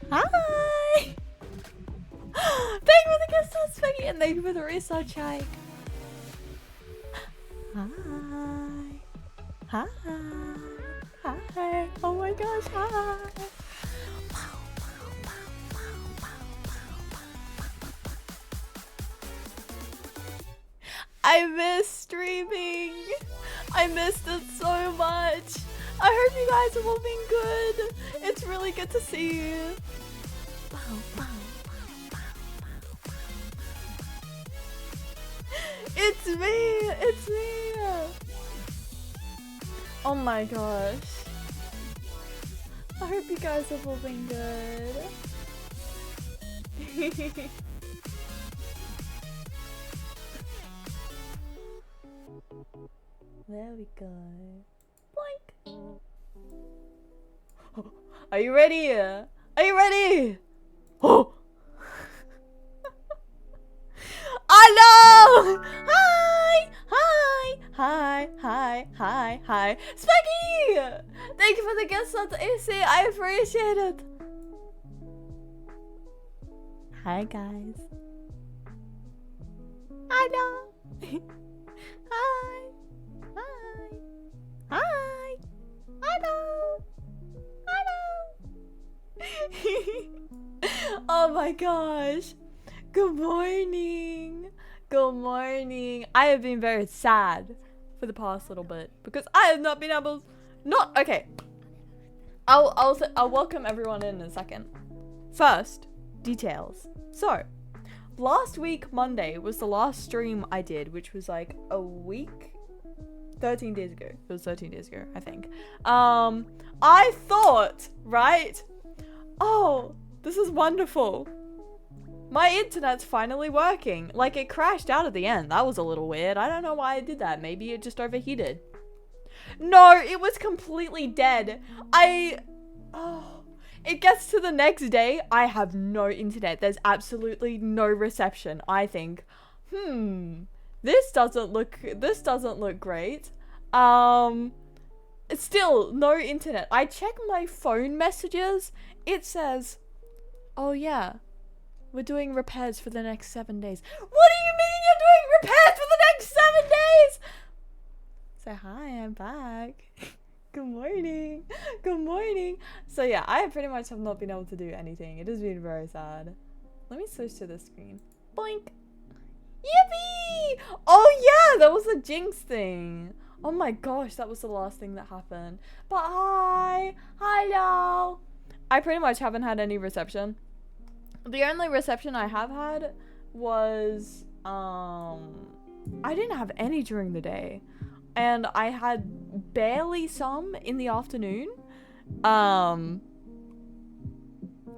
Hi! Thank you for the gift subs, Peggy, and thank you for the resub, Chike. Hi. Hi. Hi. Oh my gosh, hi. I miss streaming. I missed it so much. I hope you guys have all been good. It's really good to see you. It's me. It's me. Oh my gosh. I hope you guys have all been good. There we go. Blank. Are you ready? Are you ready? Oh! I know! Hi! Hi! Hi! Hi! Hi! Hi! Specky! Thank you for the gift subs, AC. I appreciate it. Hi, guys. I know. Hi. Hi. Hi. I know. I know. Oh my gosh. Good morning. Good morning. I have been very sad for the past little bit because I have not been able. Okay. I'll welcome everyone in a second. First, details. So, last week Monday was the last stream I did, which was like a week. 13 days ago. It was 13 days ago, I think. I thought, right? Oh, this is wonderful. My internet's finally working. Like, it crashed out at the end. That was a little weird. I don't know why I did that. Maybe it just overheated. No, it was completely dead. It gets to the next day. I have no internet. There's absolutely no reception. I think, this doesn't look great. It's still no internet. I check my phone messages. It says, oh yeah, we're doing repairs for the next 7 days. What do you mean you're doing repairs for the next 7 days? So hi, I'm back. Good morning. Good morning. So yeah, I pretty much have not been able to do anything. It has been very sad. Let me switch to this screen. Boink. Yippee! Oh yeah, that was the Jinx thing. Oh my gosh, that was the last thing that happened. But hi. Hello. I pretty much haven't had any reception. The only reception I have had was, I didn't have any during the day. And I had barely some in the afternoon. And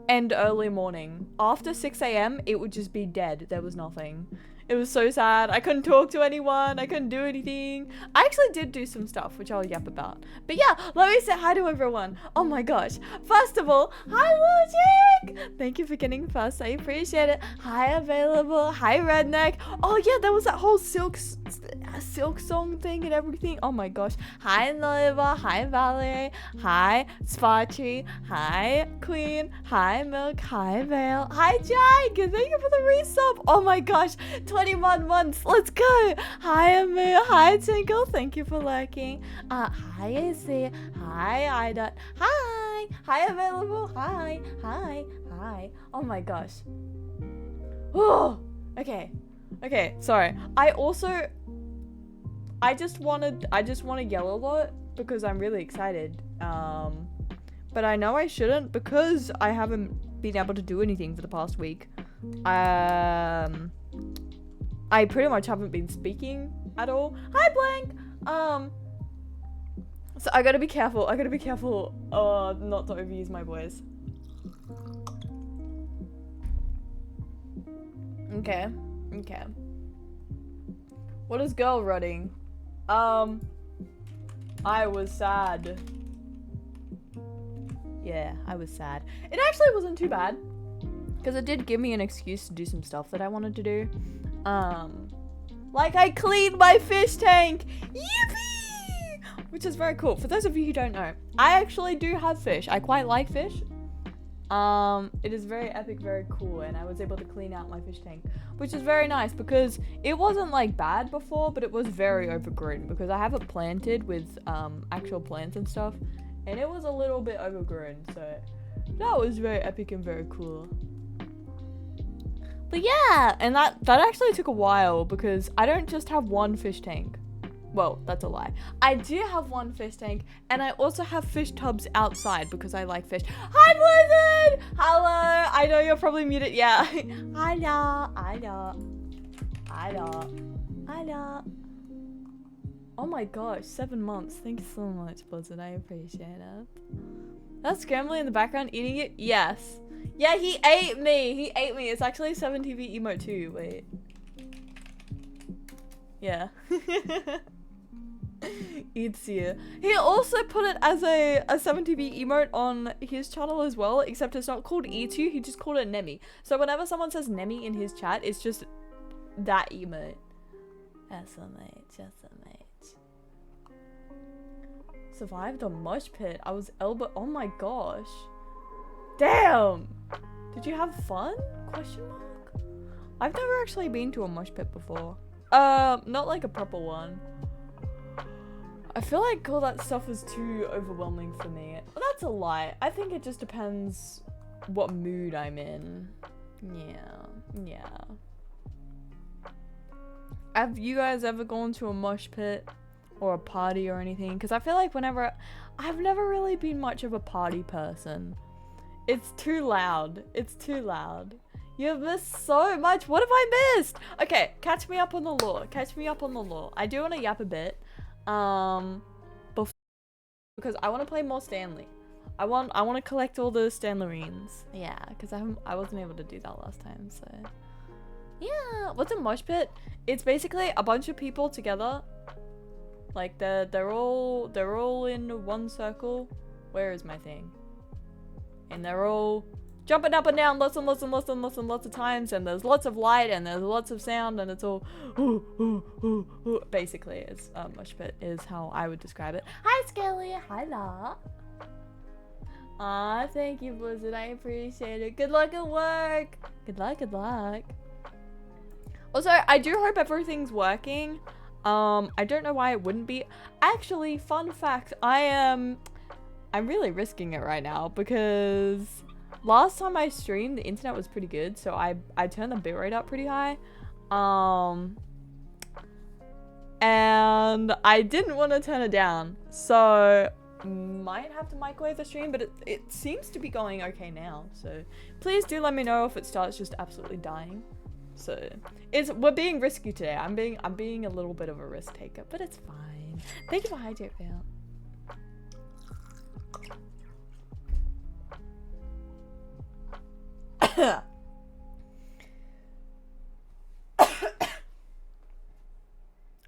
early morning. After 6 AM, it would just be dead. There was nothing. It was so sad. I couldn't talk to anyone. I couldn't do anything. I actually did do some stuff, which I'll yap about. But yeah, let me say hi to everyone. Oh my gosh. First of all, hi Logic! Thank you for getting first. I appreciate it. Hi Available. Hi Redneck. Oh yeah, there was that whole silk song thing and everything. Oh my gosh. Hi Nova. Hi Valerie. Hi Sparchy. Hi Queen. Hi Milk. Hi Vale. Hi Jake. Thank you for the resub. Oh my gosh. 21 months. Let's go. Hi Amu. Hi Tinkle. Thank you for lurking. Hi AC. Hi Ida. Hi. Hi Available. Hi. Hi. Hi. Oh my gosh. Oh. Okay. Okay. Sorry. I just want to yell a lot because I'm really excited. But I know I shouldn't because I haven't been able to do anything for the past week. I pretty much haven't been speaking at all. Hi Blank! So I gotta be careful. Not to overuse my voice. Okay. Okay. What is girl running? I was sad. Yeah, I was sad. It actually wasn't too bad. because it did give me an excuse to do some stuff that I wanted to do. Like I cleaned my fish tank. Yippee! Which is very cool. For those of you who don't know, I actually do have fish. I quite like fish. It is very epic, very cool, and I was able to clean out my fish tank, which is very nice because it wasn't like bad before, but it was very overgrown because I have it planted with actual plants and stuff, and it was a little bit overgrown, so that was very epic and very cool. But yeah, and that actually took a while because I don't just have one fish tank. Well, that's a lie. I do have one fish tank, and I also have fish tubs outside because I like fish. Hi, Blizzard! Hello! I know you're probably muted. Yeah. Hello. Oh my gosh, 7 months. Thank you so much, Blizzard. I appreciate it. That's Scrambly in the background eating it? Yes. Yeah, he ate me. He ate me. It's actually 7TV emote too. Wait. Yeah. Eats you. He also put it as a 7TV emote on his channel as well, except it's not called Eats You, he just called it Nemi. So whenever someone says Nemi in his chat, it's just that emote. That's a mate, just a mate. Survived a mosh pit. I was elbow. Oh my gosh. Damn! Did you have fun? Question mark? I've never actually been to a mosh pit before. Not like a proper one. I feel like all that stuff is too overwhelming for me. Well, that's a lie. I think it just depends what mood I'm in. Yeah. Have you guys ever gone to a mosh pit or a party or anything? Because I feel like I've never really been much of a party person. It's too loud. It's too loud. You've missed so much. What have I missed? Okay, catch me up on the lore. Catch me up on the lore. I do want to yap a bit. Because I want to play more Stanley. I want to collect all the stanlorines. Yeah, because I wasn't able to do that last time. So yeah, what's a mosh pit? It's basically a bunch of people together. Like they're all in one circle. Where is my thing? And they're all jumping up and down lots of times, and there's lots of light and there's lots of sound, and it's all basically it's mosh pit is how I would describe it. Hi Skelly, hi La. Aw, thank you Blizzard, I appreciate it. Good luck at work. Good luck. Also, I do hope everything's working. I don't know why it wouldn't be. Actually, fun fact, I'm really risking it right now because last time I streamed, the internet was pretty good, so I turned the bitrate up pretty high. And I didn't want to turn it down, so might have to microwave the stream, but it seems to be going okay now. So please do let me know if it starts just absolutely dying. So we're being risky today. I'm being a little bit of a risk taker, but it's fine. Thank you for hydrate, Phil.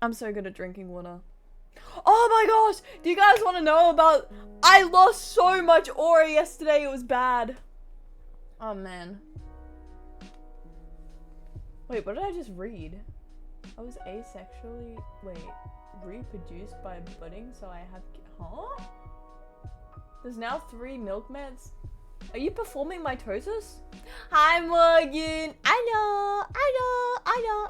I'm so good at drinking water. Oh my gosh! Do you guys want to know about... I lost so much aura yesterday, it was bad. Oh man. Wait, what did I just read? I was asexually... Wait. Reproduced by budding, so I have... Huh? There's now 3 milkmaids. Are you performing mitosis? Hi Morgan! Hello!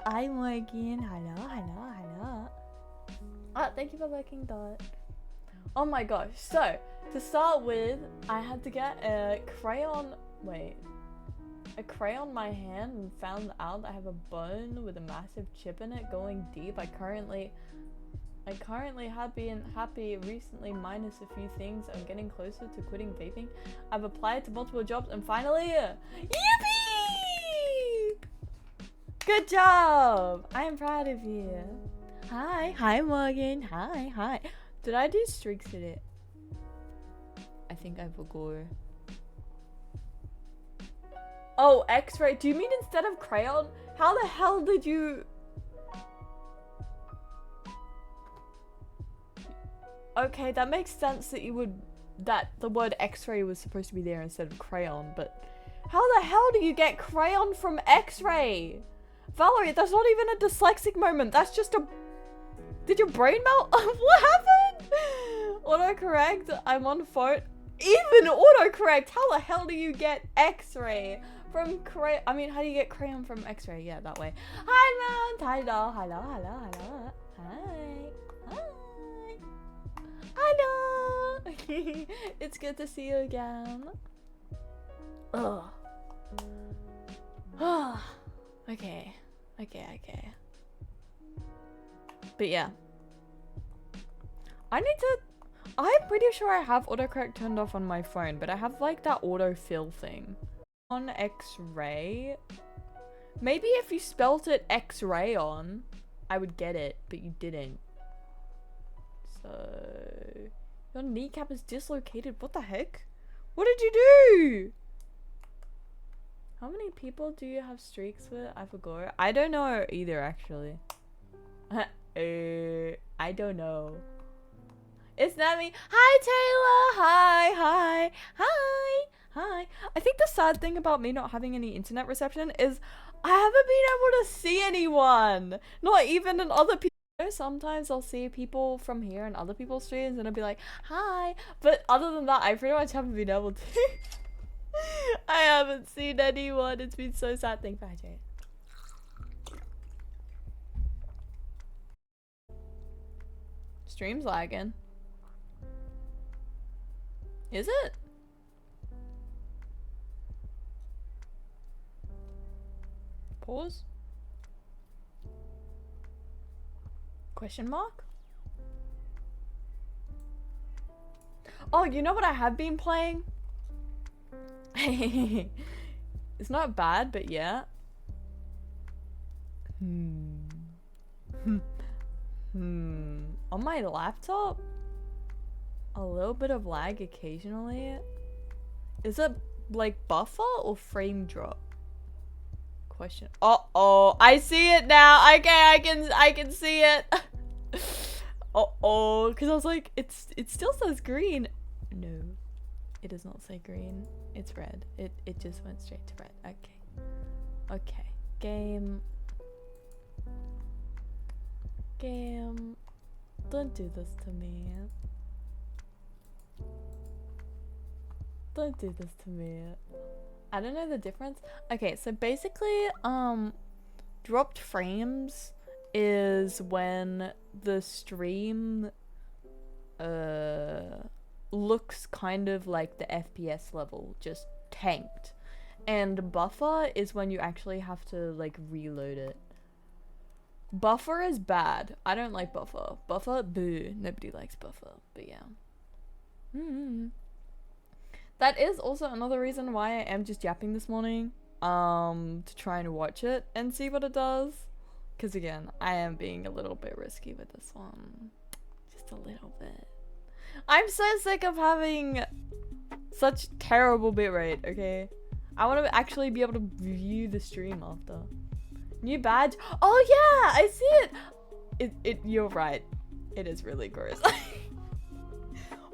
Hi Morgan! Hello! Thank you for liking that. Oh my gosh, so, to start with, I had to get a crayon... Wait. A crayon in my hand and found out I have a bone with a massive chip in it going deep. I currently happy recently minus a few things. I'm getting closer to quitting vaping. I've applied to multiple jobs and finally, yippee! Good job! I am proud of you. Hi Morgan. Hi. Did I do streaks today? I think I forgot. Oh, X-ray. Do you mean instead of crayon? How the hell did you... Okay, that makes sense that you would... That the word X-ray was supposed to be there instead of crayon, but... How the hell do you get crayon from X-ray? Valerie, that's not even a dyslexic moment. That's just a... Did your brain melt? What happened? Autocorrect. I'm on phone. Even autocorrect. How the hell do you get X-ray from crayon? I mean, how do you get crayon from X-ray? Yeah, that way. Hi, man. Hello. Hello. Hi. Hello. It's good to see you again. Ugh. Okay. But yeah. I'm pretty sure I have autocorrect turned off on my phone, but I have like that autofill thing. On X-ray. Maybe if you spelt it X-ray on, I would get it, but you didn't. So... Your kneecap is dislocated. What the heck? What did you do? How many people do you have streaks with? I forgot. I don't know either, actually. I don't know. It's not me. Hi, Taylor. Hi. I think the sad thing about me not having any internet reception is I haven't been able to see anyone. Not even in other people. Sometimes I'll see people from here and other people's streams and I'll be like, hi. But other than that, I pretty much haven't been able to. I haven't seen anyone. It's been so sad. Thank you, Jay. Stream's lagging. Is it? Pause. Question mark? Oh, you know what I have been playing? It's not bad, but yeah. On my laptop, a little bit of lag occasionally. Is it like buffer or frame drop? Question. Uh-oh, I see it now. Okay, I can see it. Uh-oh, because I was like, it still says green. No, it does not say green. It's red. It just went straight to red. Okay. Game. Don't do this to me. Don't do this to me. I don't know the difference. Okay, so basically, dropped frames is when the stream looks kind of like the FPS level, just tanked. And buffer is when you actually have to like reload it. Buffer is bad. I don't like buffer. Buffer, boo. Nobody likes buffer. But yeah. That is also another reason why I am just yapping this morning. To try and watch it and see what it does. Because again, I am being a little bit risky with this one. Just a little bit. I'm so sick of having such terrible bitrate, okay? I want to actually be able to view the stream after. New badge. Oh yeah, I see it. You're right. It is really gross.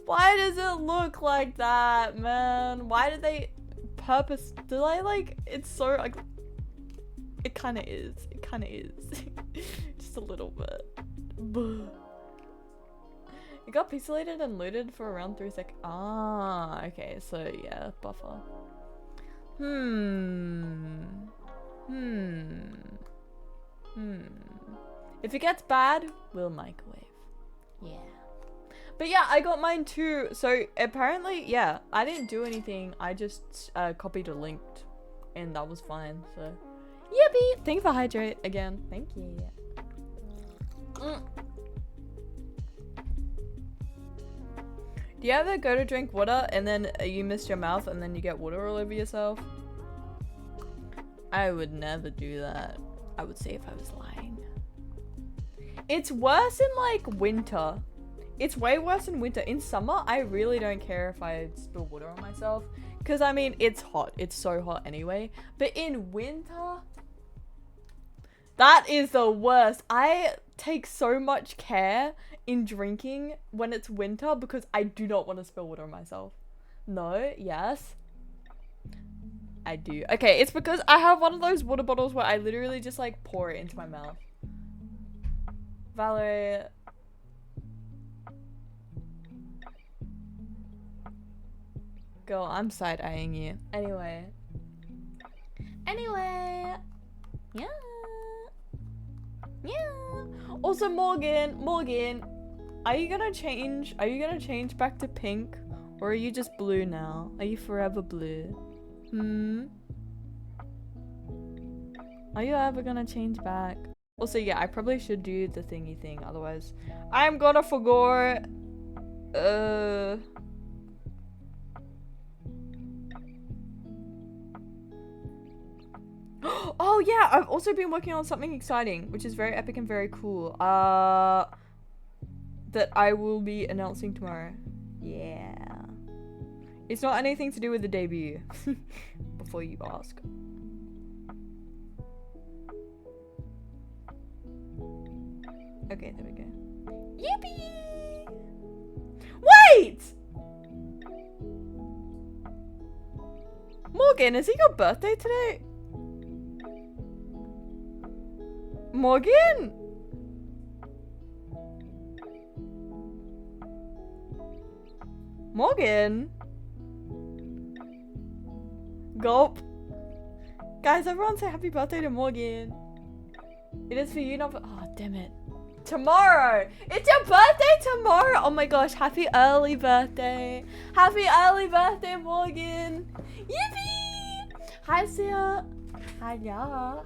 Why does it look like that, man? Why did they did I like, it's so like, it kind of is. Just a little bit. It got pixelated and loaded for around 3 seconds. Ah, okay, so yeah, buffer. If it gets bad, we'll microwave. Yeah. But yeah, I got mine too. So apparently, yeah, I didn't do anything. I just copied a link and that was fine. So, yippee! Thank you for hydrate again. Thank you. Do you ever go to drink water and then you miss your mouth and then you get water all over yourself? I would never do that. I would say if I was lying. It's worse in like winter. It's way worse in winter. In summer, I really don't care if I spill water on myself. Because, I mean, it's hot. It's so hot anyway. But in winter, that is the worst. I take so much care in drinking when it's winter because I do not want to spill water on myself. No, yes. I do. Okay, it's because I have one of those water bottles where I literally just like pour it into my mouth. Valerie. Girl, I'm side-eyeing you. Anyway. Yeah. Also, Morgan, are you gonna change back to pink? Or are you just blue now? Are you forever blue? Are you ever gonna change back? Also, yeah, I probably should do the thingy thing, otherwise I'm gonna forget. Oh yeah, I've also been working on something exciting, which is very epic and very cool. That I will be announcing tomorrow. Yeah. It's not anything to do with the debut. Before you ask. Okay, there we go. Yippee! Wait! Morgan, is it your birthday today? Morgan? Morgan? Gulp. Guys, everyone say happy birthday to Morgan. It is for you, not for— oh, damn it. Tomorrow! It's your birthday tomorrow! Oh my gosh, happy early birthday. Happy early birthday, Morgan. Yippee! Hi, Sia. Hello.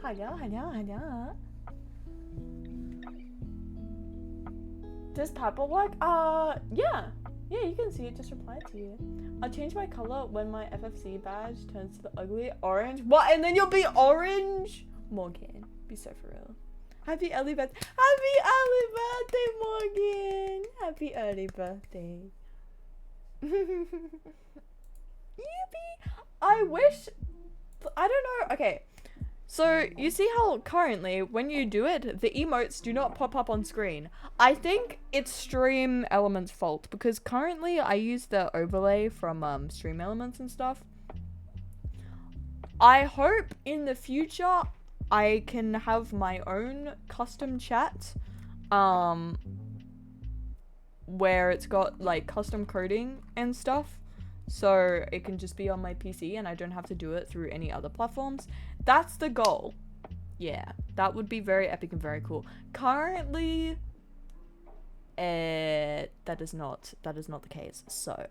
Does Papa work? Yeah. Yeah, you can see it, just reply to you. I'll change my color when my FFC badge turns to the ugly orange. What? And then you'll be orange? Morgan, be so for real. Happy early birthday. Happy early birthday, Morgan. Happy early birthday. Yippee. I wish, I don't know. Okay. So, you see how currently, when you do it, the emotes do not pop up on screen. I think it's Stream Elements' fault, because currently I use the overlay from Stream Elements and stuff. I hope in the future I can have my own custom chat, where it's got like custom coding and stuff. So it can just be on my PC and I don't have to do it through any other platforms. That's the goal. Yeah, that would be very epic and very cool. Currently, that is not the case. So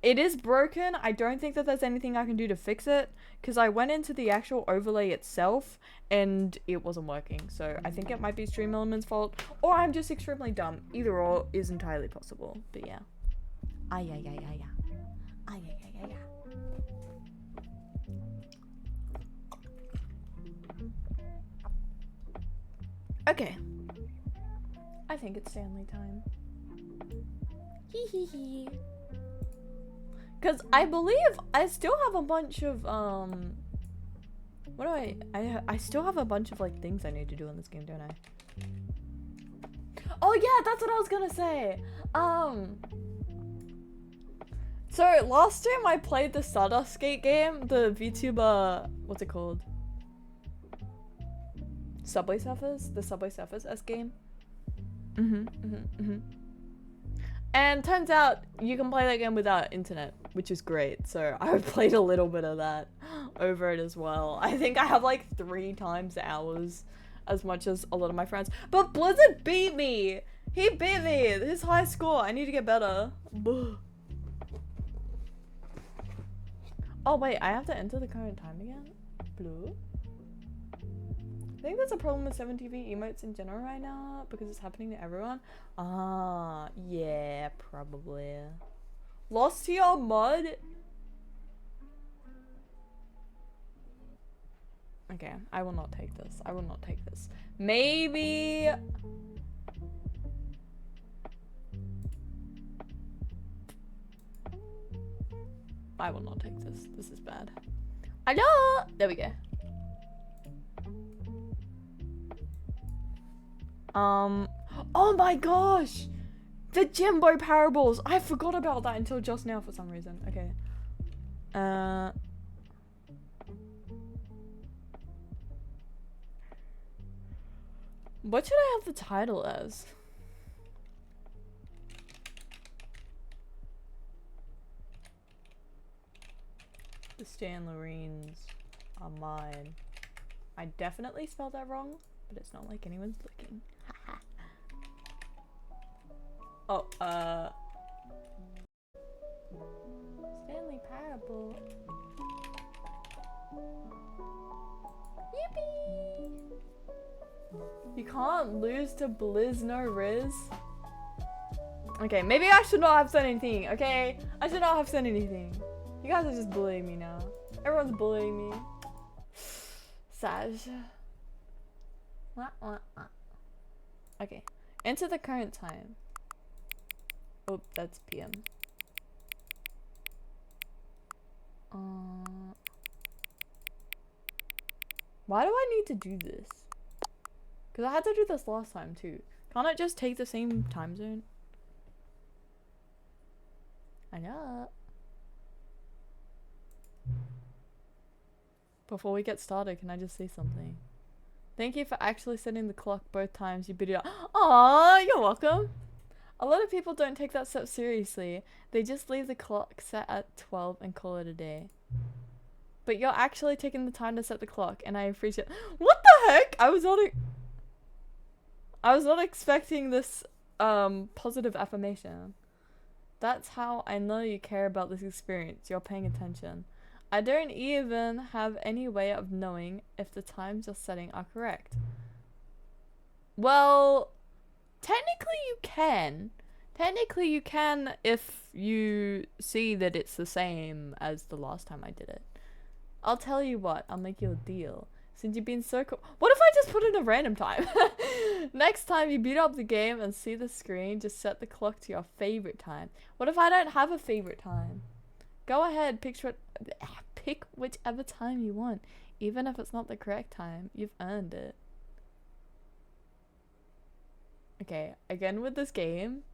it is broken. I don't think that there's anything I can do to fix it, because I went into the actual overlay itself and it wasn't working. So I think it might be Stream Elements' fault, or I'm just extremely dumb. Either or is entirely possible. But yeah. Okay. I think it's Stanley time. Hee hee hee. Because I believe I still have a bunch of, what do I still have a bunch of, like, things I need to do in this game, don't I? Oh, yeah, that's what I was gonna say. So, last time I played the Stardust Gate game, the VTuber, what's it called? Subway Surfers? The Subway Surfers game? And turns out you can play that game without internet, which is great. So I played a little bit of that over it as well. I think I have like 3 times the hours as much as a lot of my friends. But Blizzard beat me! He beat me! His high score. I need to get better. Oh wait, I have to enter the current time again? Blue? I think there's a problem with 7TV emotes in general right now because it's happening to everyone. Ah, yeah, probably. Lost to your mod? Okay, I will not take this. I will not take this. Maybe... I will not take this. This is bad. Hello! There we go. Oh my gosh! The Jimbo Parables! I forgot about that until just now for some reason. Okay. What should I have the title as? The Stanlorines are mine. I definitely spelled that wrong, but it's not like anyone's looking. Oh, Stanley Parable. Yippee! You can't lose to Blizz no Riz. Okay, maybe I should not have said anything, okay? I should not have said anything. You guys are just bullying me now. Everyone's bullying me. Saj. Okay, enter the current time. Oh, that's PM. Why do I need to do this? Because I had to do this last time too. Can't I just take the same time zone? I know. Before we get started, can I just say something? Thank you for actually setting the clock both times you beat it up. Aww, you're welcome. A lot of people don't take that step seriously. They just leave the clock set at 12 and call it a day. But you're actually taking the time to set the clock, and I appreciate— What the heck? I was not expecting this positive affirmation. That's how I know you care about this experience. You're paying attention. I don't even have any way of knowing if the times you're setting are correct. Well, technically you can. Technically you can if you see that it's the same as the last time I did it. I'll tell you what, I'll make you a deal. Since you've been so cool— What if I just put in a random time? Next time you beat up the game and see the screen, just set the clock to your favorite time. What if I don't have a favorite time? Go ahead, pick whichever time you want. Even if it's not the correct time, you've earned it. Okay, again with this game,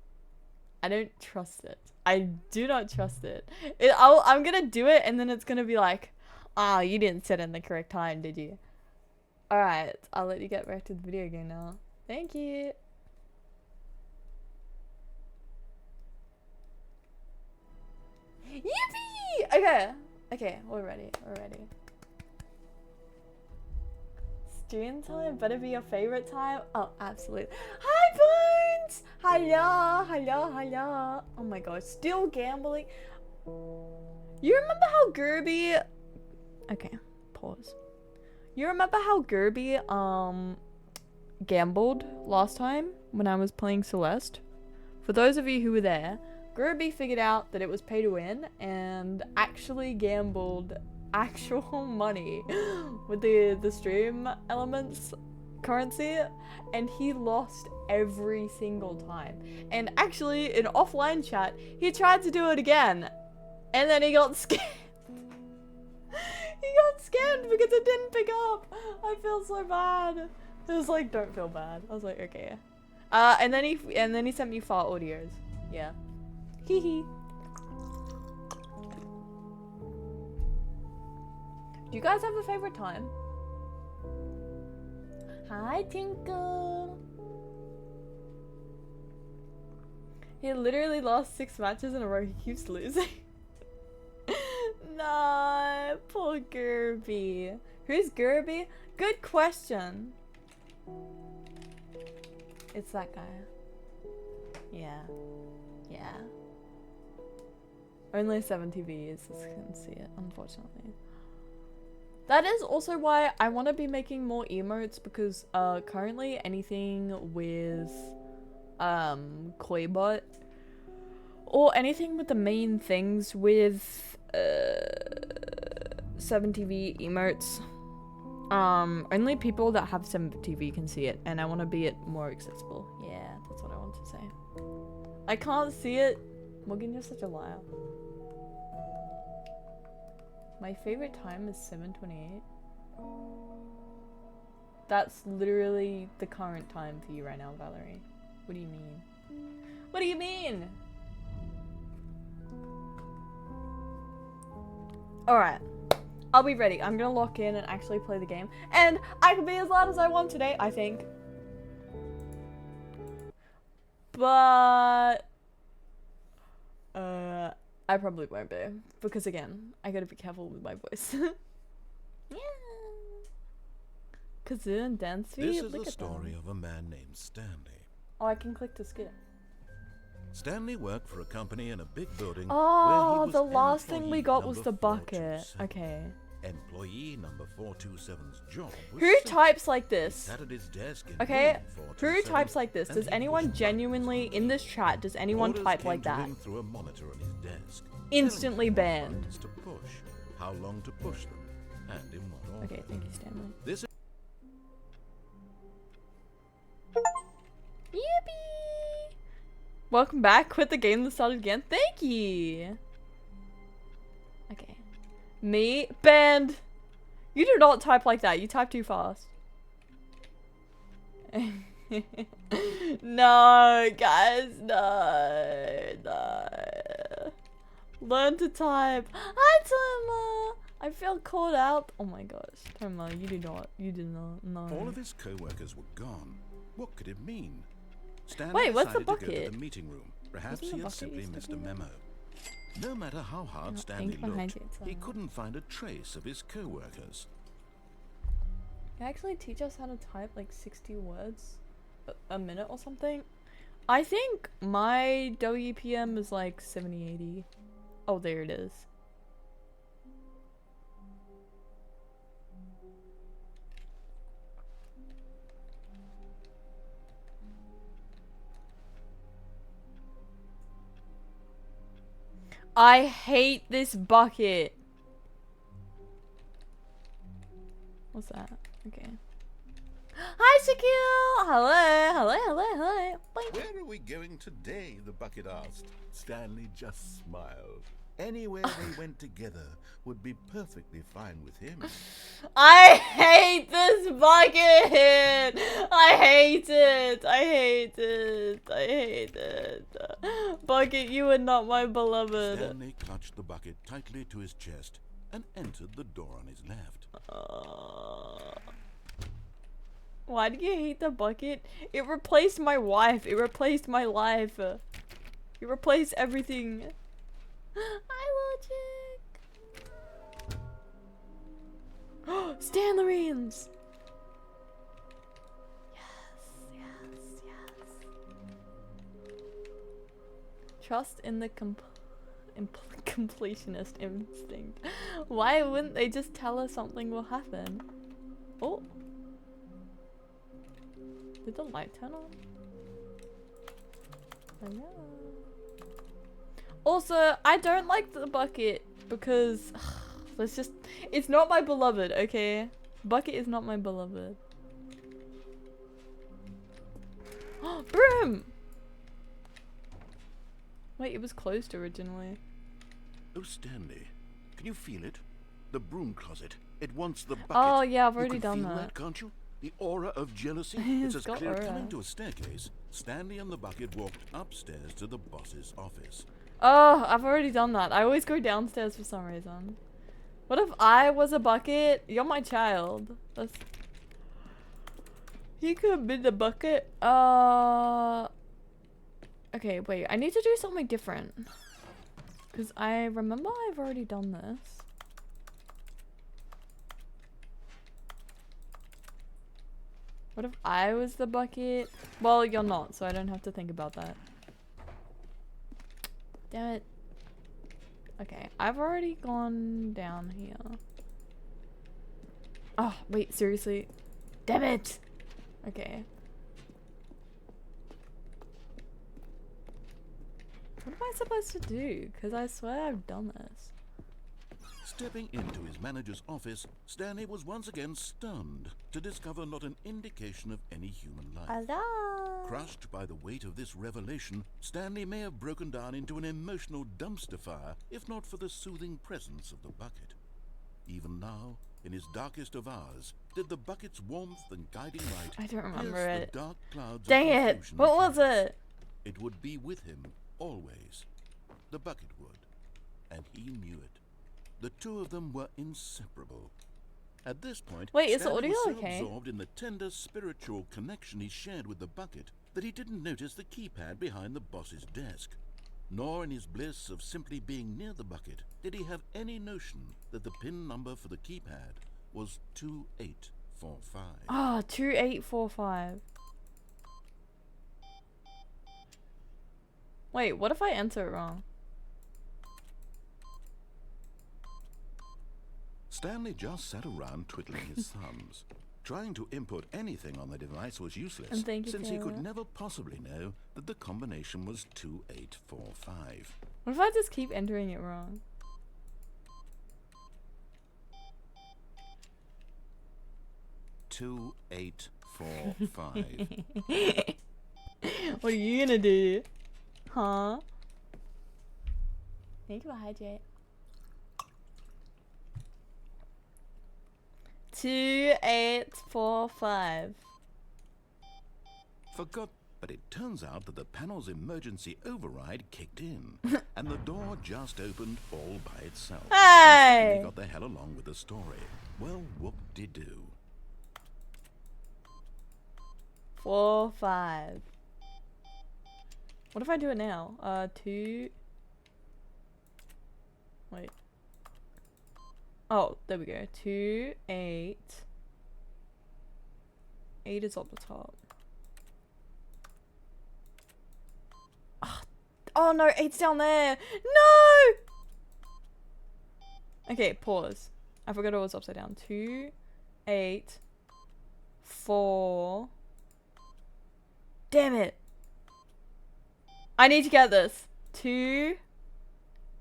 I don't trust it. I do not trust it. I'm gonna do it and then it's gonna be like, ah, you didn't set in the correct time, did you? Alright, I'll let you get back to the video game now. Thank you. Yippee! Okay, we're ready. Stream time better be your favorite time. Oh, absolutely. Hi, Bones! Hello. Oh my gosh, still gambling. You remember how Gerby— Okay, pause. You remember how Gerby gambled last time when I was playing Celeste? For those of you who were there, Gerby figured out that it was pay to win and actually gambled actual money with the stream elements currency, and he lost every single time. And actually in offline chat he tried to do it again and then he got scammed. He got scammed because it didn't pick up. I feel so bad. It was like, don't feel bad. I was like, okay. And then he sent me fart audios. Yeah. Hee hee. Do you guys have a favorite time? Hi, Tinkle. He literally lost 6 matches in a row. He keeps losing. Nah, poor Gerby. Who's Gerby? Good question. It's that guy. Yeah. Only 70 viewers can see it, unfortunately. That is also why I want to be making more emotes, because currently anything with Koibot or anything with the main things with 7TV emotes, only people that have 7TV can see it, and I want to be it more accessible. Yeah, that's what I want to say. I can't see it. Morgan, you're such a liar. My favorite time is 7:28. That's literally the current time for you right now, Valerie. What do you mean? What do you mean? Alright. I'll be ready. I'm gonna lock in and actually play the game. And I can be as loud as I want today, I think. but I probably won't be because again, I gotta be careful with my voice. Yeah. Kazoo and dance feet. This is the story of a man named Stanley. Oh, I can click to skip. Stanley worked for a company in a big building. Oh, where he the was last thing we got was number the bucket. 427. Okay. Employee number 427's job was Who simple. types like He this? sat at his desk in Okay, room who 427, types like this? and Does he anyone pushed genuinely, buttons. in this chat, does anyone Orders type came like to that? him through a monitor on his desk, Instantly telling him what banned. buttons to push, how long to push them, and in what order. Okay, thank you, Stanley. This Yippee! Welcome back. Quit the game that started again. Thank you. Okay. Me banned. You do not type like that. You type too fast. No, guys, no. Learn to type. Hi, Toma. I feel called out. Oh my gosh, Toma, you did not know. all of his co-workers were gone. What could it mean? Stanley Wait, what's the decided to go bucket? to the meeting room. Perhaps Wasn't he the had bucket simply used to missed be a there? memo. No matter how hard Not Stanley think behind looked, it, so- he couldn't find a trace of his co-workers. They actually teach us how to type like 60 words a minute or something. I think my WPM is like 70, 80. Oh, there it is. I hate this bucket. What's that? Okay. Hi, Shaquille! Hello. Boing. Where are we going today? The bucket asked. Stanley just smiled. Anywhere they went together would be perfectly fine with him. I hate this bucket! I hate it. Bucket, you are not my beloved. Stanley clutched the bucket tightly to his chest and entered the door on his left. Why do you hate the bucket? It replaced my wife. It replaced my life. It replaced everything. Hi, Logic. Stanlorines. Yes. Trust in the completionist instinct. Why wouldn't they just tell us something will happen? Oh. Did the light turn on? Hello. Also, I don't like the bucket because it's not my beloved, okay? Bucket is not my beloved. Broom! Wait, it was closed originally. Oh, Stanley, can you feel it? The broom closet. It wants the bucket. Oh yeah, I've You already can done feel that. Can't you? The aura of jealousy. It's It's as got clear aura. coming to a staircase. Stanley and the bucket walked upstairs to the boss's office. Oh, I've already done that. I always go downstairs for some reason. What if I was a bucket? You're my child. That's... You could have been the bucket. Okay, wait. I need to do something different. Because I remember I've already done this. What if I was the bucket? Well, you're not, so I don't have to think about that. Damn it. Okay, I've already gone down here. Oh, wait, seriously? Damn it! Okay. What am I supposed to do? Because I swear I've done this. Stepping into his manager's office, Stanley was once again stunned to discover not an indication of any human life. Hello? Crushed by the weight of this revelation, Stanley may have broken down into an emotional dumpster fire if not for the soothing presence of the bucket. Even now, in his darkest of hours, did the bucket's warmth and guiding light I don't remember pierce it. the dark clouds Dang of it! confusion What was around him. it? It would be with him always. The bucket would, and he knew it. The two of them were inseparable. At this point, Wait, is the Stanley audio was so okay? absorbed in the tender spiritual connection he shared with the bucket that he didn't notice the keypad behind the boss's desk. Nor in his bliss of simply being near the bucket did he have any notion that the pin number for the keypad was 2845. Ah, 2845. Wait, what if I enter it wrong? Stanley just sat around twiddling his thumbs. Trying to input anything on the device was useless, And thank you, since he could Taylor. never possibly know that the combination was 2845. What if I just keep entering it wrong? Two, 8, 4, 5. What are you gonna do? Huh? Thank you, hydrate. 2845. Forgot, but it turns out that the panel's emergency override kicked in, and the door just opened all by itself. Hey! They got the hell along with the story. Well, whoop-de-doo. 4, 5. What if I do it now? 2. Wait. Oh, there we go. 2, 8. 8 is up the top. Oh no, 8's down there. No! Okay, pause. I forgot it was upside down. 2, 8, 4. Damn it. I need to get this. 2,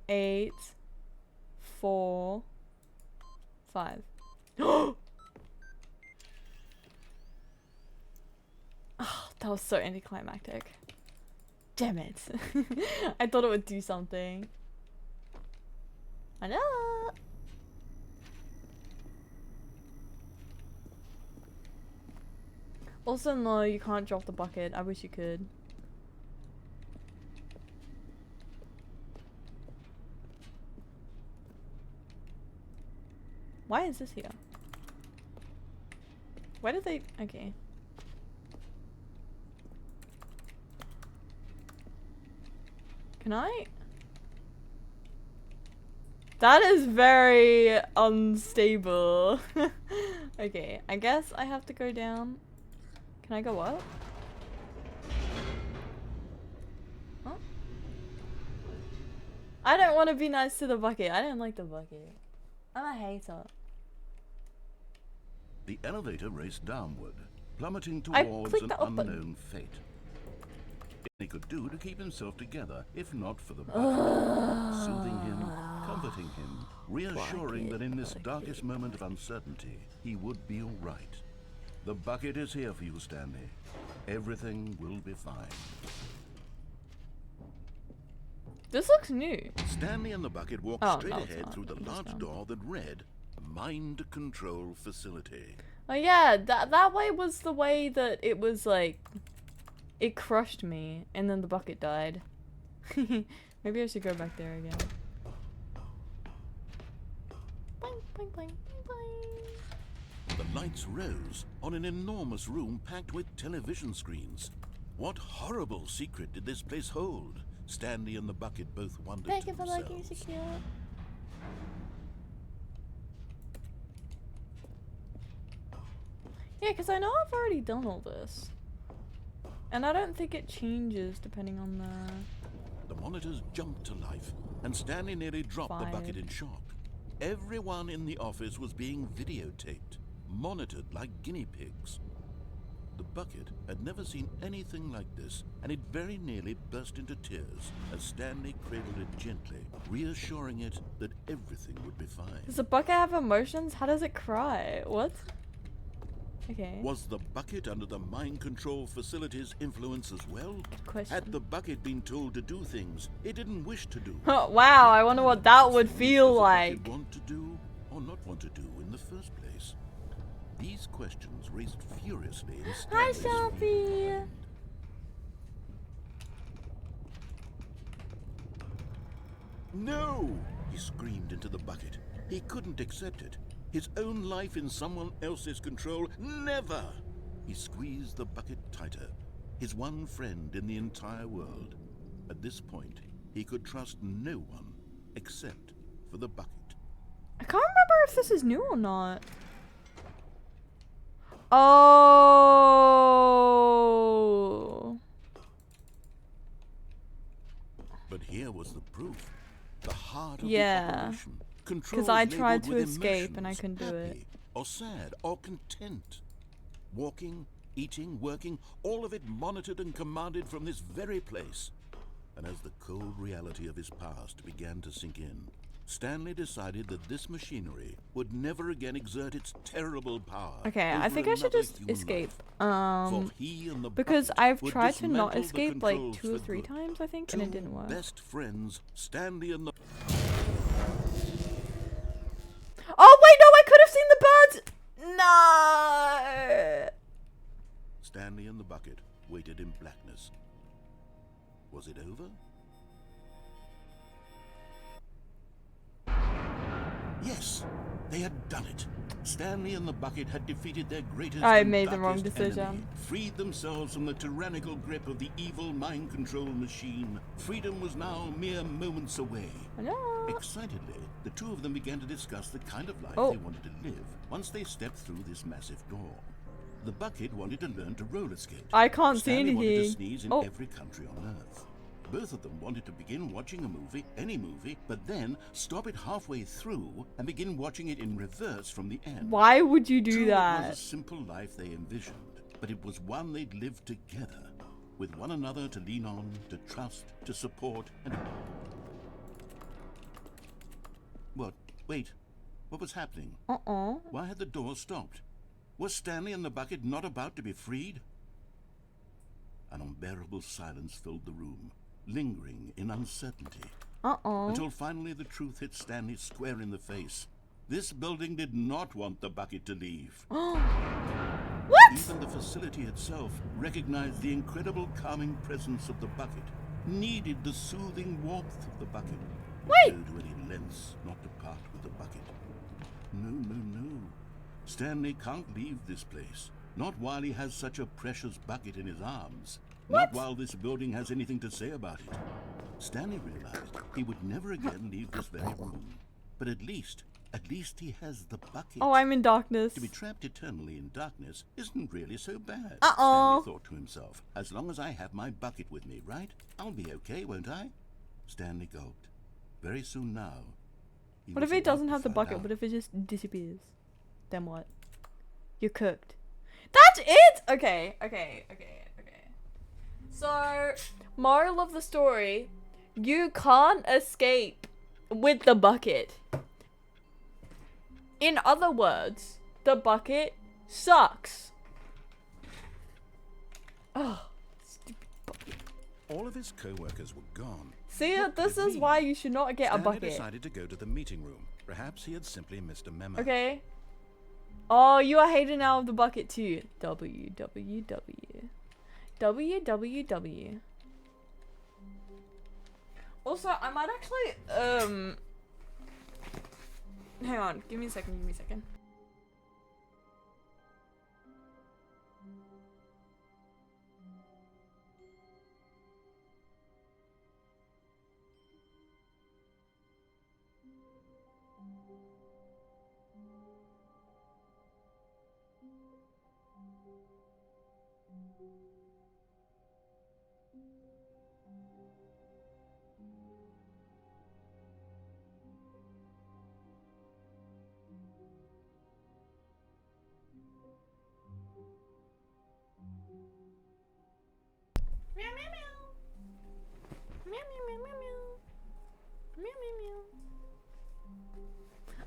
8, 4, 5. Oh, that was so anticlimactic. Damn it. I thought it would do something. I know. Also, no, you can't drop the bucket. I wish you could. Why is this here? Why did they... Okay. Can I? That is very unstable. Okay, I guess I have to go down. Can I go up? Huh? I don't want to be nice to the bucket. I don't like the bucket. I'm a hater. The elevator raced downward, plummeting I towards clicked an the up button. unknown fate. He could do to keep himself together, if not for the bucket, soothing him, comforting him, reassuring that in this darkest moment of uncertainty, he would be all right. The bucket is here for you, Stanley. Everything will be fine. This looks new. Stanley and the bucket walked Oh, straight no, it's ahead not. through the It is large now. door that read, Mind Control Facility. Oh yeah, that way was the way that it was like, it crushed me, and then the bucket died. Maybe I should go back there again. Boing, boing, boing, boing, boing. The lights rose on an enormous room packed with television screens. What horrible secret did this place hold? Stanley and the bucket both wondered Thank to you for themselves. liking secure. Yeah, because I know I've already done all this. And I don't think it changes depending on the... The monitors jumped to life, and Stanley nearly dropped the bucket in shock. Everyone in the office was being videotaped, monitored like guinea pigs. The bucket had never seen anything like this, and it very nearly burst into tears as Stanley cradled it gently, reassuring it that everything would be fine. Does the bucket have emotions? How does it cry? What? Okay. Was the bucket under the mind control facility's influence as well? Good question. Had the bucket been told to do things it didn't wish to do? Oh, wow, I wonder what that would feel Does the like. bucket want to do or not want to do in the first place? These questions raced furiously in Hi, Stanley's Shelby. mind. No! He screamed into the bucket. He couldn't accept it. His own life in someone else's control, never! He squeezed the bucket tighter. his one friend in the entire world. At this point, he could trust no one except for the bucket. I can't remember if this is new or not. Oh. But here was the proof. The heart of Yeah. the operation. Because I tried to escape and I couldn't do it. Happy or sad or content. Walking, eating, working, all of it monitored and commanded from this very place. And as the cold reality of his past began to sink in, Stanley decided that this machinery would never again exert its terrible power. Okay, I over think I should another just human escape. life. For he and the Because bucket I've would tried to not dismantle the escape like controls 2 or for 3 good. times, I think, and it didn't work. Best friends, Stanley and the... Oh wait, no, I could have seen the birds. No. Stanley and the bucket waited in blackness. Was it over? Yes, they had done it. Stanley and the bucket had defeated their greatest I and made the wrong darkest decision. enemy, freed themselves from the tyrannical grip of the evil mind control machine. Freedom was now mere moments away. No. Excitedly, the two of them began to discuss the kind of life Oh. they wanted to live once they stepped through this massive door. The bucket wanted to learn to roller skate. I can't see Stanley wanted to anything. sneeze in Oh. every country on Earth. Both of them wanted to begin watching a movie, any movie, but then stop it halfway through and begin watching it in reverse from the end. Why would you do True, It was that? a simple life they envisioned, but it was one they'd lived together, with one another to lean on, to trust, to support, and... What? Wait. What was happening? Why had the door stopped? Was Stanley and the bucket not about to be freed? An unbearable silence filled the room, lingering in uncertainty. Until finally the truth hit Stanley square in the face. This building did not want the bucket to leave. What? Even the facility itself recognized the incredible calming presence of the bucket, needed the soothing warmth of the bucket. Wait. Would go to any lengths not to part with the bucket. No, no, no. Stanley can't leave this place. Not while he has such a precious bucket in his arms. Not while this building has anything to say about it. Stanley realized he would never again leave this very room. But at least he has the bucket. Oh, I'm in darkness. To be trapped eternally in darkness isn't really so bad, Uh-oh. Stanley thought to himself. As long as I have my bucket with me, right? I'll be okay, won't I? Stanley gulped. Very soon now. What if it doesn't have the bucket? What if it just disappears? Then what? You're cooked. That's it! Okay. So, moral of the story, you can't escape with the bucket. In other words, the bucket sucks. Oh, stupid bucket. All of his co-workers were gone. See, What this could it is mean? why you should not get a Stanley bucket. decided to go to the meeting room. Perhaps he had simply missed a memo. Okay. Oh, you are hating now of the bucket too. www. Also, I might actually, hang on, give me a second.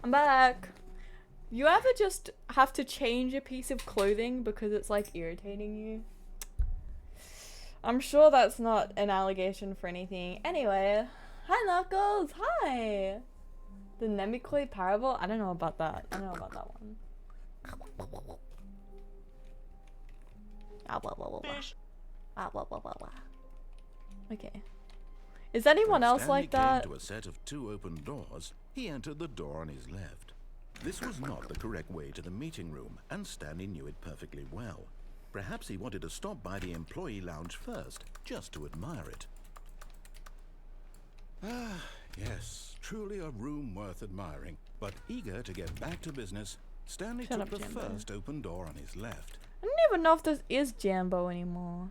I'm back. You ever just have to change a piece of clothing because it's like irritating you? I'm sure that's not an allegation for anything. Anyway, hi Knuckles, hi! The Stanley Parable? I don't know about that. I don't know about that one. Okay. Is anyone else like that? Came to a set of 2 open doors. He entered the door on his left. This was not the correct way to the meeting room, and Stanley knew it perfectly well. Perhaps he wanted to stop by the employee lounge first, just to admire it. Ah, yes, truly a room worth admiring. But eager to get back to business, Stanley Shut took up, the Jimbo. first open door on his left. I don't even know if this is Jambo anymore.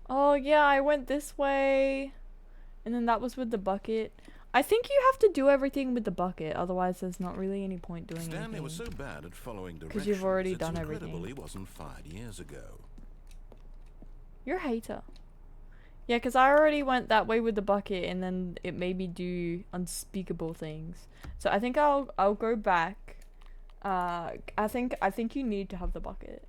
Oh yeah, I went this way. And then that was with the bucket. I think you have to do everything with the bucket, otherwise there's not really any point doing Stanley anything. was so bad at following directions. Because you've already it's done incredible everything. he wasn't fired years ago. You're a hater. Yeah, because I already went that way with the bucket and then it made me do unspeakable things. So I think I'll go back. I think you need to have the bucket.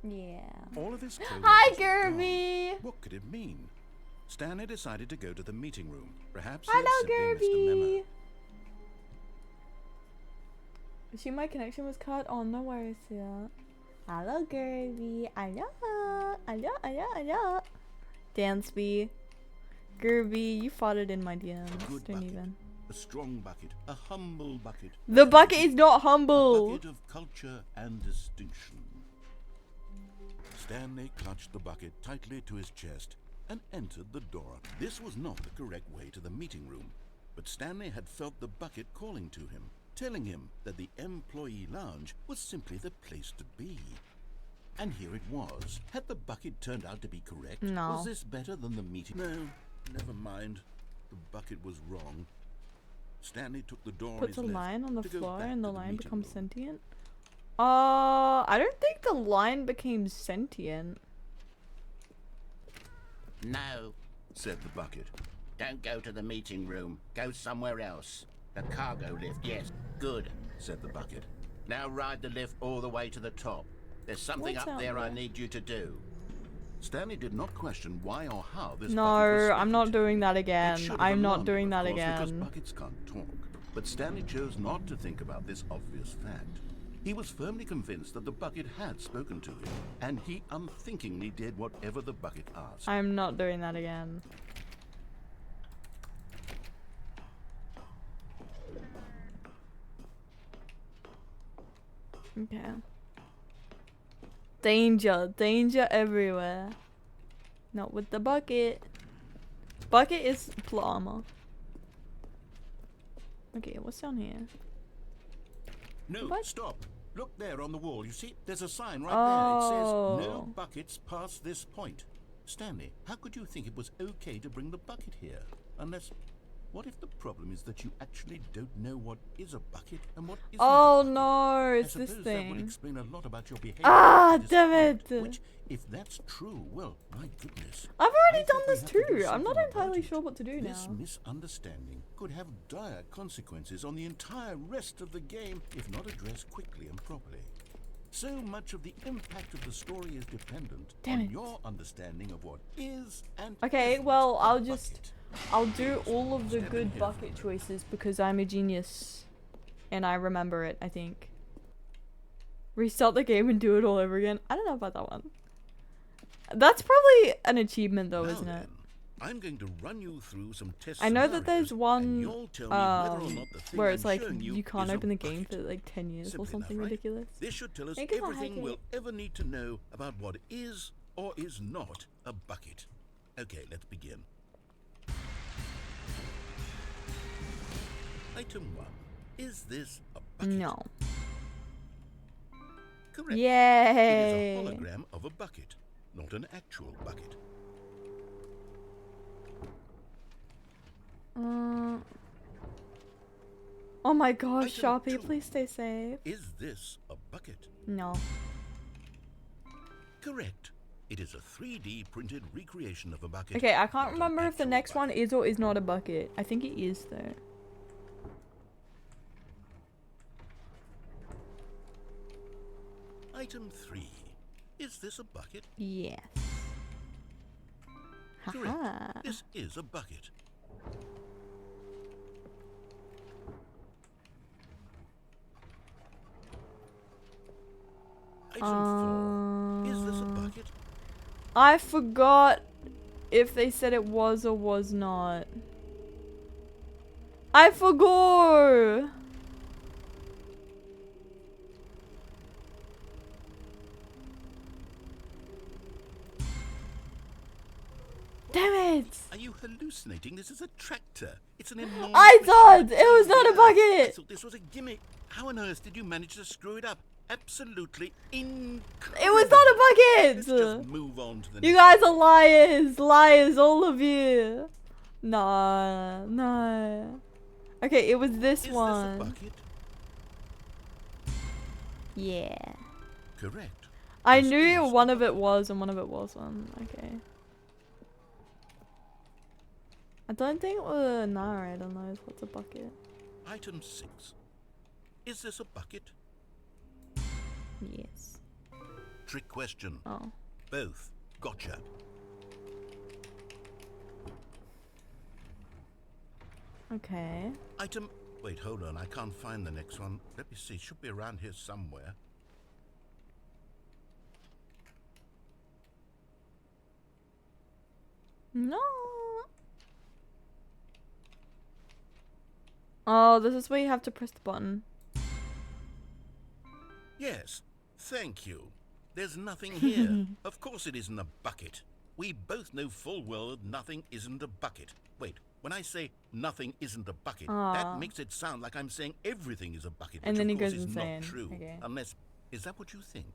Yeah. All of his clothes Hi, was Gerby! gone. What could it mean? Stanley decided to go to the meeting room. Perhaps he had Hello, simply missed a memo. Gerby! Assume my connection was cut. Oh, no worries, yeah. Hello, Gerby. Hello. Dansby. Gerby, you fought it in my DMs. Good Don't bucket. even. A strong bucket. A humble bucket. The bucket is not A humble. bucket of culture and distinction. Stanley clutched the bucket tightly to his chest and entered the door. This was not the correct way to the meeting room, but Stanley had felt the bucket calling to him, telling him that the employee lounge was simply the place to be. And here it was. Had the bucket turned out to be correct? No. Was this better than the meeting? No, never mind. The bucket was wrong. Stanley took the door Puts a on his line left on the to go floor back and the to line meeting becomes room. sentient. I don't think the line became sentient. No, Said the bucket. don't go to the meeting room. Go somewhere else. The cargo lift, yes. Good. Said the bucket. Now ride the lift all the way to the top. There's something What's up out there I there? need you to do. Stanley did not question why or how this bucket was No, I'm not spoken to. doing that It again. should have I'm not alarmed him, doing of that course, because again. buckets can't talk. But Stanley chose not to think about this obvious fact. He was firmly convinced that the bucket had spoken to him, and he unthinkingly did whatever the bucket asked. I'm not doing that again. Okay. Danger everywhere. Not with the bucket. Bucket is plot armor. Okay, what's down here? No, What? stop. Look there on the wall. You see, there's a sign right Oh. there. It says, no buckets past this point. Stanley, how could you think it was okay to bring the bucket here? Unless, what if the problem is that you actually don't know what is a bucket and what isn't Oh a bucket? no, I it's this suppose that would thing. explain a lot about your behavior. Ah, at this damn point, it. Which, if that's true, well, my goodness. I've already I done think we this have to do too. I'm not something about entirely it. sure what to do This now. misunderstanding could have dire consequences on the entire rest of the game if not addressed quickly and properly. So much of the impact of the story is dependent Damn on it. your understanding of what is and Okay, isn't well, a I'll bucket. just... I'll do all of the Step in good here bucket for me. choices because I'm a genius. And I remember it, I think. Restart the game and do it all over again. I don't know about that one. That's probably an achievement though, Now isn't it? then, I'm going to run you through some test I know that there's scenarios, and one you'll tell me whether or not the thing where I'm it's like showing you can't is a open the game for bucket. like 10 years or Simple something enough, right? ridiculous. This should tell us Think about everything hacking. we'll ever need to know about what is or is not a bucket. Okay, let's begin. Item 1. Is this a bucket? No. Correct. Yay! It is a hologram of a bucket, not an actual bucket. Oh my gosh, Item Sharpie, 2. please stay safe. Is this a bucket? No. Correct. It is a 3D printed recreation of a bucket. Okay, I not can't an remember if the actual next one bucket. is or is not a bucket. I think it is though. Item 3. Is this a bucket? Yes. Correct. Haha. This is a bucket. Item 4. Is this a bucket? I forgot if they said it was or was not. I forgot. Damn it! Are you hallucinating? This is a tractor. It's an enormous... I thought it was not a I bucket! thought this was a gimmick. How on earth did you manage to screw it up? Absolutely incredible. It was not a Let's bucket! just move on to the You next. guys are liars! Liars, all of you! Nah, no. Okay, it was this Is one. this a bucket? Yeah. Correct. I This knew is one a of it bucket. was and one of it wasn't. Okay. I don't think the narrator knows what's a bucket. Item 6. Is this a bucket? Yes. Trick question. Oh. Both. Gotcha. Okay. Item... Wait, hold on. I can't find the next one. Let me see. Should be around here somewhere. No. Oh, this is where you have to press the button. Yes. Thank you. There's nothing here. Of course it isn't a bucket. We both know full well that nothing isn't a bucket. Wait, when I say nothing isn't a bucket, that makes it sound like I'm saying everything is a bucket, And which then of he course goes is insane. not true. Okay. Unless, is that what you think?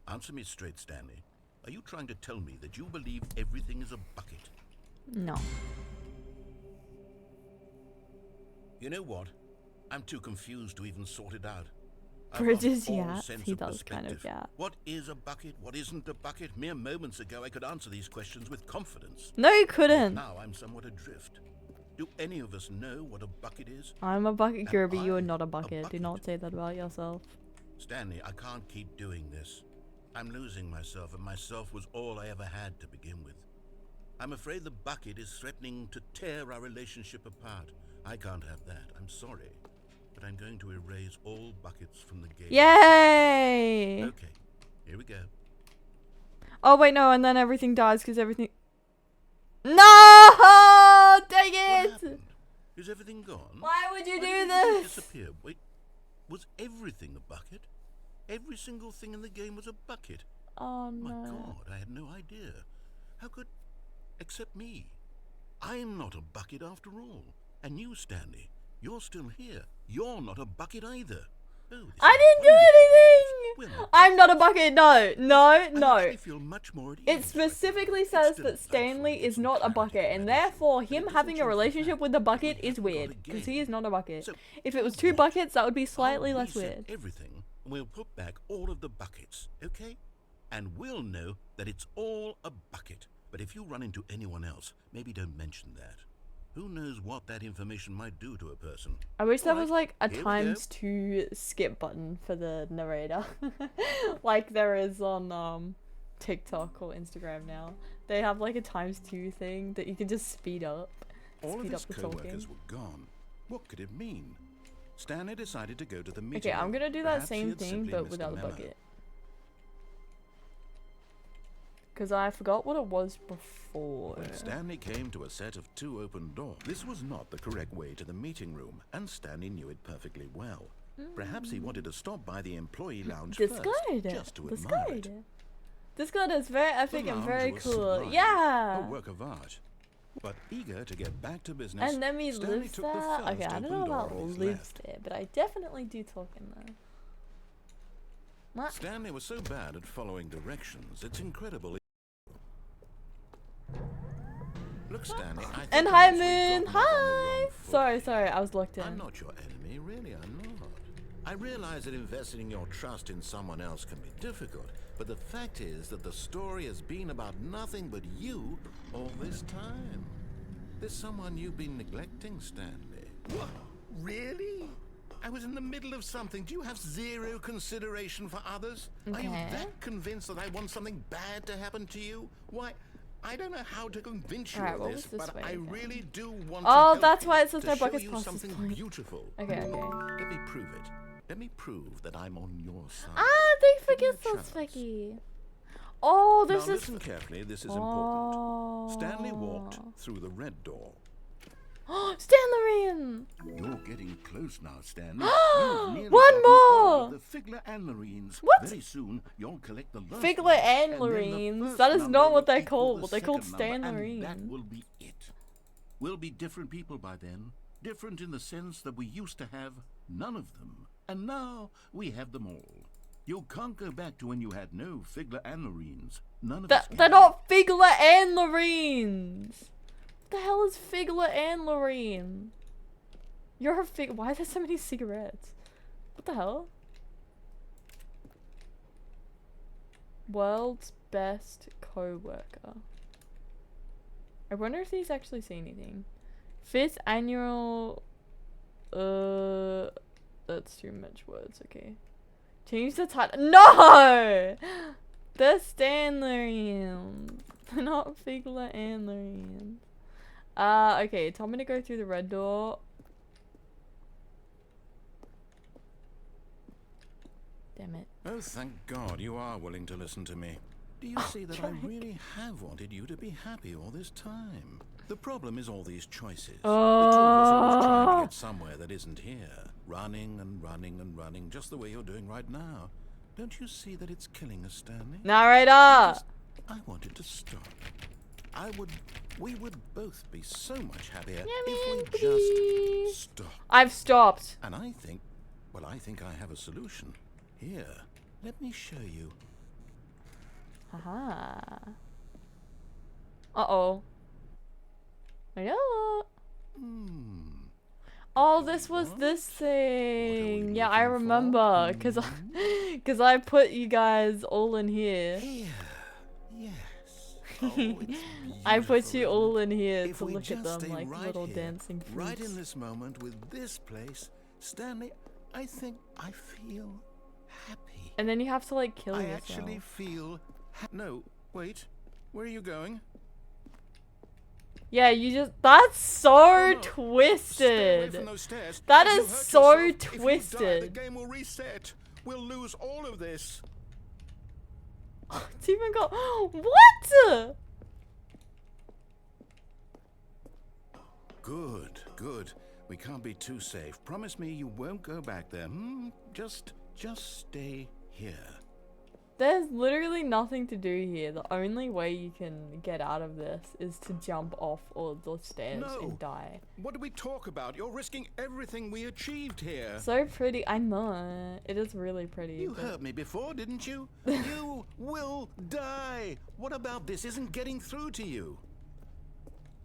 Answer me straight, Stanley. Are you trying to tell me that you believe everything is a bucket? No. You know what? I'm too confused to even sort it out. I've Bridges, lost all yeah, sense he of does kind of, perspective. yeah. What is a bucket? What isn't a bucket? Mere moments ago, I could answer these questions with confidence. No, you couldn't. Now I'm somewhat adrift. Do any of us know what a bucket is? I'm a bucket Am girl, but you I are not a a bucket. Do bucket? not say that about yourself. Stanley, I can't keep doing this. I'm losing myself, and myself was all I ever had to begin with. I'm afraid the bucket is threatening to tear our relationship apart. I can't have that. I'm sorry. But I'm going to erase all buckets from the game. Yay! Okay, here we go. Oh, wait, no, and then everything dies because everything... No! Dang What it! happened? Is everything gone? Why would you Why do did everything this? disappear? Wait, was everything a bucket? Every single thing in the game was a bucket. Oh, My no. God, I had no idea. How could... Except me. I'm not a bucket after all. And you, Stanley, you're still here. You're not a bucket either. Oh, this I is didn't do wonderful. anything! Well, I'm not a bucket, no. No, I no. actually feel much more at It ease. specifically It's says that delightful Stanley to get is some not a clarity bucket, on and everything. therefore But him it having doesn't a change the relationship fact with the that bucket we is haven't got a weird, because game. he is not a bucket. So, If it was two what? buckets, that would be slightly I'll less reset weird. everything, and we'll put back all of the buckets, okay? And we'll know that it's all a bucket. But if you run into anyone else, maybe don't mention that. Who knows what that information might do to a person? I wish there Alright, was like a here we go. ×2 skip button for the narrator, like there is on TikTok or Instagram now. They have like a ×2 thing that you can just speed up. All of Speed his up the talking. co-workers were gone. What could it mean? Stanley decided to go to the meeting Okay, I'm room. gonna do that Perhaps he same had thing simply but missed without a the memo. bucket. Because I forgot what it was before. When Stanley came to a set of 2 open doors, this was not the correct way to the meeting room, and Stanley knew it perfectly well. Perhaps he wanted to stop by the employee lounge This first, guy just to This admire guy it. This guy is very The epic and lounge very was cool. sublime, Yeah! a work of art. But eager to get back to business, And then he Stanley lives took there. the first Okay, I don't open know door about on his lives left. there, but I definitely do talk in there. What? Stanley was so bad at following directions, it's incredible. Look, Stanley, I think And hi, perhaps we've Moon. gotten off on the Hi. wrong foot. Sorry, I was locked in. I'm not your enemy, really, I'm not. I realize that investing your trust in someone else can be difficult, but the fact is that the story has been about nothing but you all this time. There's someone you've been neglecting, Stanley. What? Really? I was in the middle of something. Do you have zero consideration for others? Are you Okay. that convinced that I want something bad to happen to you? Why, I don't know how to convince you Alright, of what this, was this but way I again? really do want Oh, to help that's you, why it says to no show buckets you past this something point. beautiful. Okay. Let me prove it. Let me prove that I'm on your side. Ah, they Give me forget a so chance. spiky. Oh, Now this is. listen carefully, this is important. Oh. Stanley walked through the red door. Stanley! You're getting close now, Stanley. You've nearly One gotten all more! of the figurelorines. What? Very soon, you'll collect the last one, Figurelorines? and then the That is first not number what will they're equal called. the They're called second number, and stanlorines. that will be it. We'll be different people by then. Different in the sense that we used to have none of them. And now we have them all. You can't go back to when you had no figurelorines. None of us They're can. not figurelorines. What the hell is figurelorine? You're a why are there so many cigarettes? What the hell? World's best co-worker. I wonder if these actually say anything. 5th annual... That's too much words, okay. Change the title. No! The stanlorines. They're not figurelorines. Okay, tell me to go through the red door. Damn it. Oh, thank God you are willing to listen to me. Do you see that I really have wanted you to be happy all this time? The problem is all these choices. The two of us always trying to get somewhere that isn't here. Running and running and running, just the way you're doing right now. Don't you see that it's killing us, Stanley? Narrator! I wanted to stop. We would both be so much happier if we just stopped. I've stopped. And I think I have a solution. Here, let me show you. Haha. Uh-oh. Hello. Oh, this was this thing. Yeah, I remember. Cause I put you guys all in here. Here, yes. Oh, it's I put you beautiful, all in here If to we look at just them stay like right little here, dancing fruits. right in this moment with this place, Stanley, I think I feel happy. And then you have to like kill I yourself. actually feel no, wait. Where are you going? Yeah, you just that's so Oh, no. Stay away twisted. from those stairs. That If you is hurt so yourself, if you die, twisted. the game will reset. We'll lose all of this. It's even got what? Good, good. We can't be too safe. Promise me you won't go back there. Just stay here. There's literally nothing to do here. The only way you can get out of this is to jump off all the stairs and die. What do we talk about? You're risking everything we achieved here. So pretty. I know. It is really pretty. You but- heard me before, didn't you? You will die. What about this isn't getting through to you?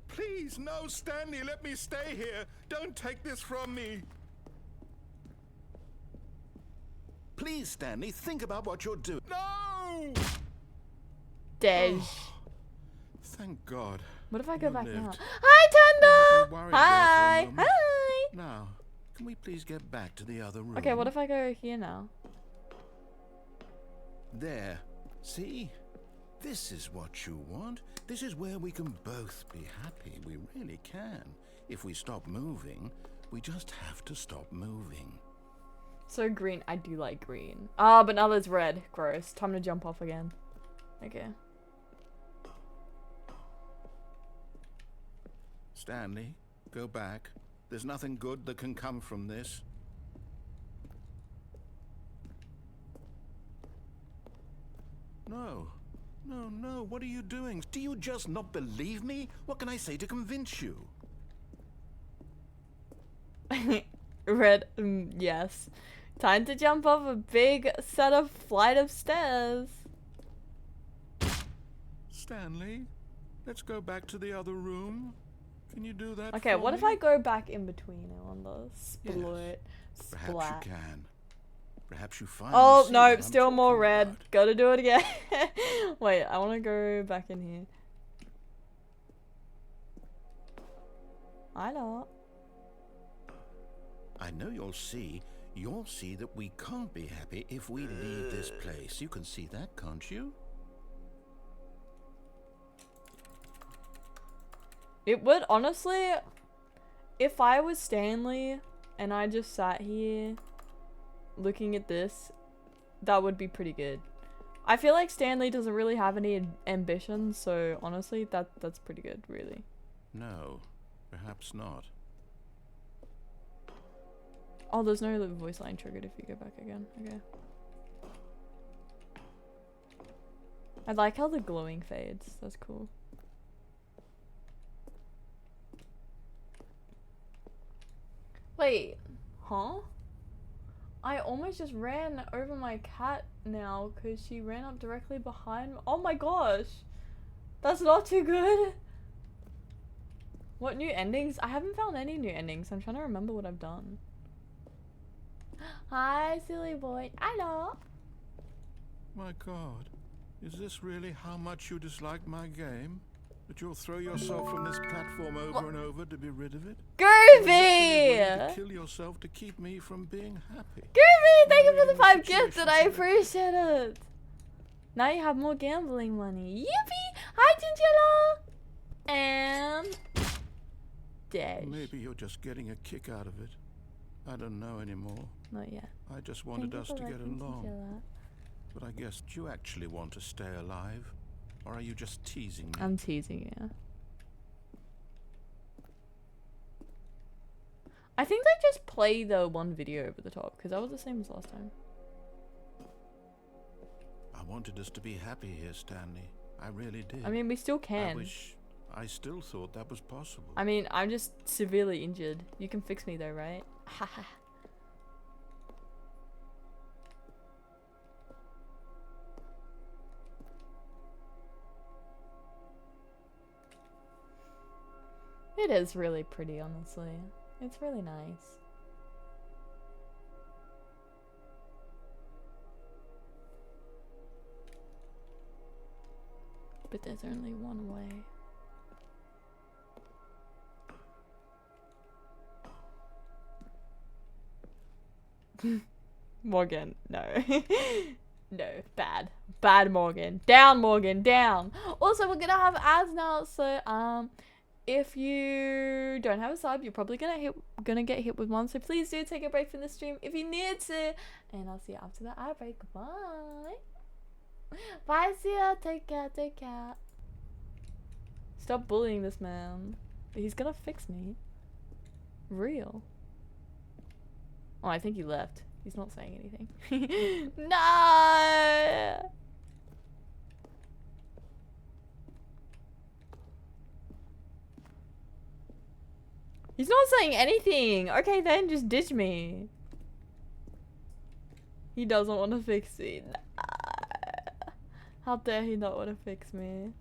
Please, no, Stanley, let me stay here. Don't take this from me. Please, Stanley, think about what you're doing. No! Dej. Thank God. What if I go you back now? lived. Hi, I was Tanda! worried there for a Hi! moment. Hi! Now, can we please get back to the other room? Okay, what if I go here now? There. See? This is what you want. This is where we can both be happy. We really can. If we stop moving, we just have to stop moving. So green. I do like green. Ah, but now there's red. Gross. Time to jump off again. Okay. Stanley, go back. There's nothing good that can come from this. No. No, no, what are you doing? Do you just not believe me? What can I say to convince you? Red. Yes. Time to jump off a big set of flight of stairs. Stanley, let's go back to the other room. Can you do that Okay, for what if me? I go back in between I want the split Perhaps splat? you can. Perhaps you finally Oh see no, what I'm still more talking red. about. Gotta do it again. Wait, I wanna go back in here. I know. I know you'll see that we can't be happy if we leave this place. You can see that, can't you? It would honestly, if I was Stanley and I just sat here looking at this, that would be pretty good. I feel like Stanley doesn't really have any ambitions, so honestly, that's pretty good, really. No, perhaps not. Oh, there's no voice line triggered if you go back again. Okay. I like how the glowing fades. That's cool. Wait. Huh? I almost just ran over my cat now because she ran up directly behind me. Oh my gosh. That's not too good. What new endings? I haven't found any new endings. I'm trying to remember what I've done. Hi, silly boy. Hello. My God, is this really how much you dislike my game? That you'll throw yourself from this platform over and over to be rid of it? Groovy! Kill yourself to keep me from being happy. Groovy! Thank you for the 5 gifts and I appreciate it. Now you have more gambling money. Yippee! Hi, Chinchilla! And... Dash. Maybe you're just getting a kick out of it. I don't know anymore. Not yet. I just wanted us to get along. But I guess you actually want to stay alive? Or are you just teasing me? I'm teasing you. I think they just play the one video over the top, because that was the same as last time. I wanted us to be happy here, Stanley. I really did. I mean, we still can. I wish I still thought that was possible. I mean, I'm just severely injured. You can fix me though, right? Haha. It is really pretty, honestly. It's really nice. But there's only one way. Morgan, no. No, bad. Bad Morgan. Down, Morgan, down. Also, we're gonna have ads now, so if you don't have a sub, you're probably gonna get hit with one. So please do take a break from the stream if you need to. And I'll see you after the ad break. Bye. Bye, see ya. Take care, take care. Stop bullying this man. He's gonna fix me. Real. Oh, I think he left. He's not saying anything. No! He's not saying anything. Okay, then just ditch me. He doesn't want to fix me. Nah. How dare he not want to fix me?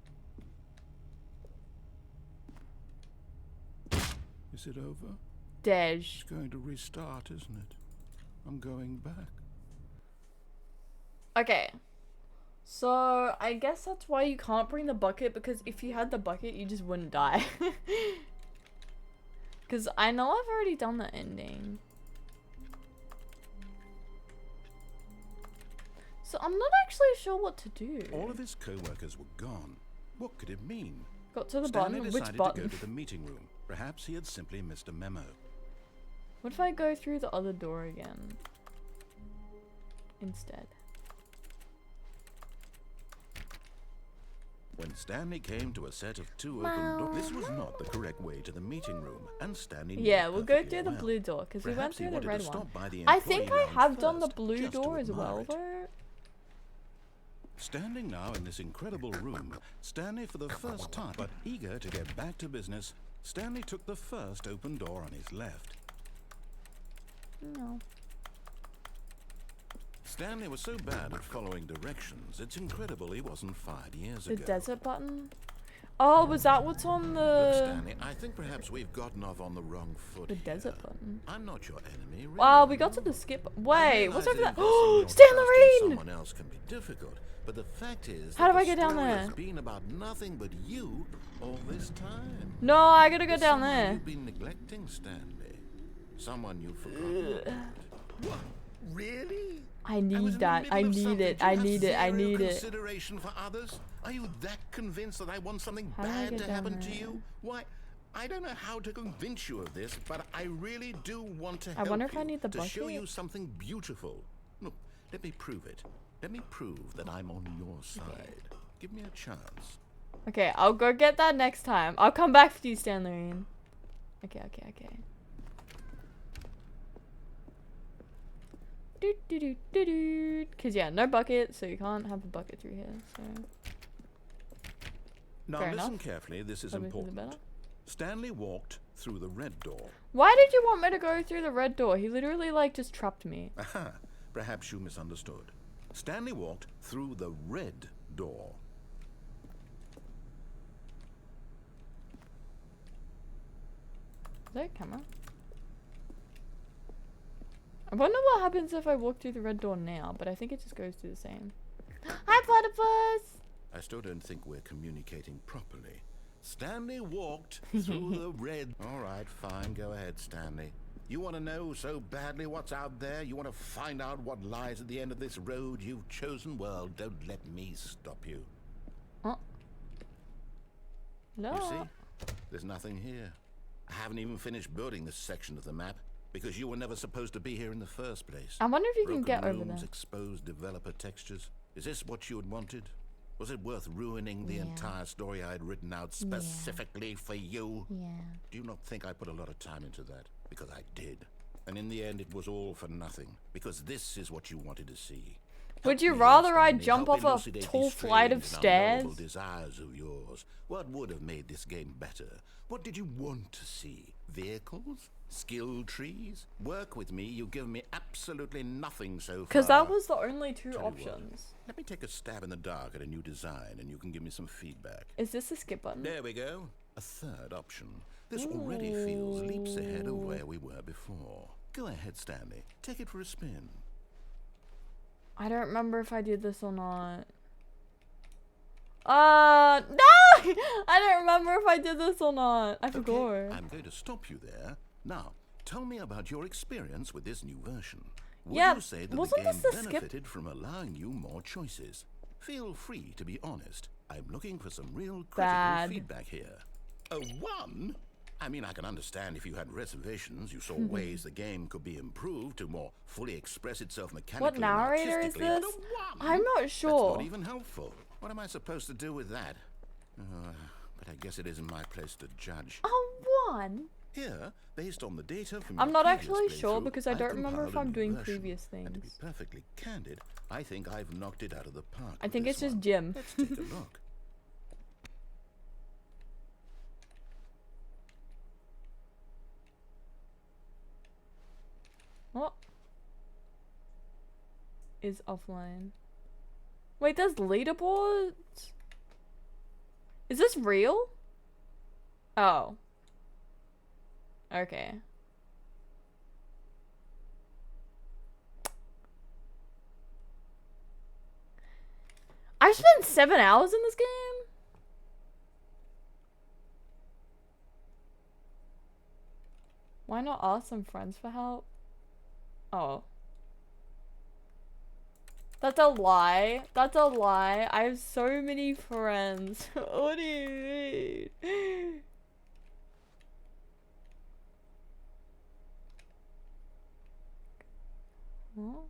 Is it over? Dej. It's going to restart, isn't it? I'm going back. Okay. So, I guess that's why you can't bring the bucket, because if you had the bucket, you just wouldn't die. Because I know I've already done the ending. So, I'm not actually sure what to do. All of his co-workers were gone. What could it mean? Got to the Stanley button. Which decided button? to go to the meeting room. Perhaps he had simply missed a memo. What if I go through the other door again? Instead. When Stanley came to a set of 2 open doors, this was not the correct way to the meeting room, and Stanley knew Yeah, it we'll go perfectly through the well. blue door, because we went Perhaps he through the wanted to red stop one. by the I think I employee have lounge done the first, blue just to door as admire well, it. though. Standing now in this incredible room, Stanley for the first time, but eager to get back to business, Stanley took the first open door on his left. No. Stanley was so bad at following directions, it's incredible he wasn't 5 years The ago. desert button? Oh, was that what's on Look, the... Stanley, I think perhaps we've gotten off on the wrong foot The here. desert button? I'm not your enemy, really. Wow, we got to the skip... Wait, what's over there? Oh, Stanlorine! Someone else can be difficult, but the fact is How that do I the get down story there? has been about nothing but you all this time. No, I gotta go There's down someone there. You've been neglecting, Stanley. Someone you've forgotten. What? Really? I need that. I need it. I need it. I need it. Consideration for others? Are you that convinced that I want something How do I bad get to down happen to there? you? Why? I don't know how to convince you of this, but I really do want to I help wonder if you, I need the to show bucket. you something beautiful. Look, let me prove it. Let me prove that I'm on your side. Give me a chance. Okay, I'll go get that next time. I'll come back for you, Stanlorine. Okay. Because, yeah, no bucket, so you can't have a bucket through here, so... Now Fair listen enough. carefully, this is Obviously the important. better. Stanley walked through the red door. Why did you want me to go through the red door? He literally, like, just trapped me. Aha, perhaps you misunderstood. Stanley walked through the red door. Is there a camera? I wonder what happens if I walk through the red door now, but I think it just goes through the same. Hi, platypus! I still don't think we're communicating properly. Stanley walked through the red... All right, fine, go ahead, Stanley. You want to know so badly what's out there? You want to find out what lies at the end of this road you've chosen? Well, don't let me stop you. Oh. No. You see? There's nothing here. I haven't even finished building this section of the map because you were never supposed to be here in the first place. I wonder if you Broken can get over rooms, there. exposed developer textures. Is this what you had wanted? Was it worth ruining the entire story I had written out specifically for you? Yeah. Do you not think I put a lot of time into that? Because I did. And in the end, it was all for nothing. Because this is what you wanted to see. Would you Help me, rather I Stanley, jump help off a elucidate tall these flight of strange and unknowable stairs? desires of yours. What would have made this game better? What did you want to see? Vehicles? Skill trees? Work with me, you've given me absolutely nothing so far. Because that was the only two Tell you what, options. let me take a stab in the dark at a new design and you can give me some feedback. Is this a skip button? There we go. A third option. This already feels leaps ahead of where we were before. Go ahead, Stanley. Take it for a spin. I don't remember if I did this or not. No! I don't remember if I did this or not. I forgot. Okay, I'm going to stop you there. Now, tell me about your experience with this new version. Would Yeah, you say that wasn't the game this the skip- benefited from allowing you more choices? Feel free to be honest. I'm looking for some real critical Bad. feedback here. A 1? I mean, I can understand if you had reservations, you saw ways the game could be improved to more fully express itself mechanically What and narrator is artistically, but this? a 1? I'm not That's sure. not even helpful. What am I supposed to do with that? But I guess it isn't my place to judge. Oh, one. Here, based on the data from I'm your not previous actually sure playthrough, because I I've don't remember compiled if a I'm new doing version. previous And to be things. perfectly candid, I think I've knocked it out of the park. I with think this it's just one. Jim. Let's take a look. What? Is offline. Wait, there's leaderboards? Is this real? Oh. Okay. I spent 7 hours in this game? Why not ask some friends for help? Oh. That's a lie. That's a lie. I have so many friends. What do you mean? What?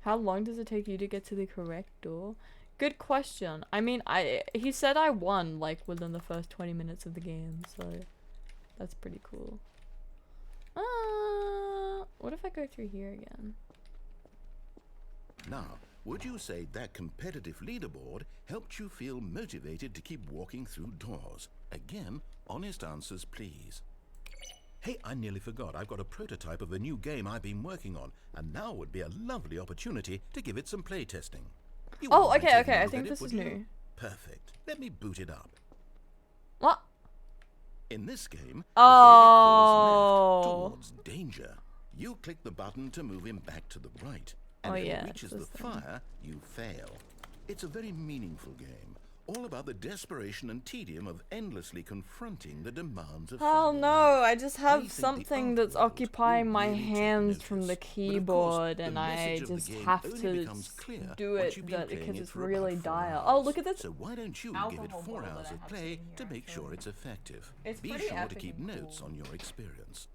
How long does it take you to get to the correct door? Good question. I mean, he said I won like within the first 20 minutes of the game, so that's pretty cool. What if I go through here again? Now, would you say that competitive leaderboard helped you feel motivated to keep walking through doors? Again, honest answers, please. Hey, I nearly forgot. I've got a prototype of a new game I've been working on, and now would be a lovely opportunity to give it some playtesting. You Oh, wouldn't mind okay, taking okay. a I look think at this it, is would you? new. Perfect. Let me boot it up. What? In this game, Oh. the baby crawls left towards danger. You click the button to move him back to the right. And Oh, if yeah, he reaches it's the this thing. fire, you fail. It's a very meaningful game. All about the desperation and tedium of endlessly confronting the demands of Oh family no, life. I just I have think the something art that's world occupying will my really take hands from the notice. But of course, keyboard the and I message of the just game have only to becomes clear do once it you've been that playing because it it's for about really 4 dire. hours. Oh, look at this. So why don't you give it alcohol 4 bottle hours that I of have play sitting to here, make sure actually. it's effective? It's Be pretty sure to epic keep and notes cool. on your experience.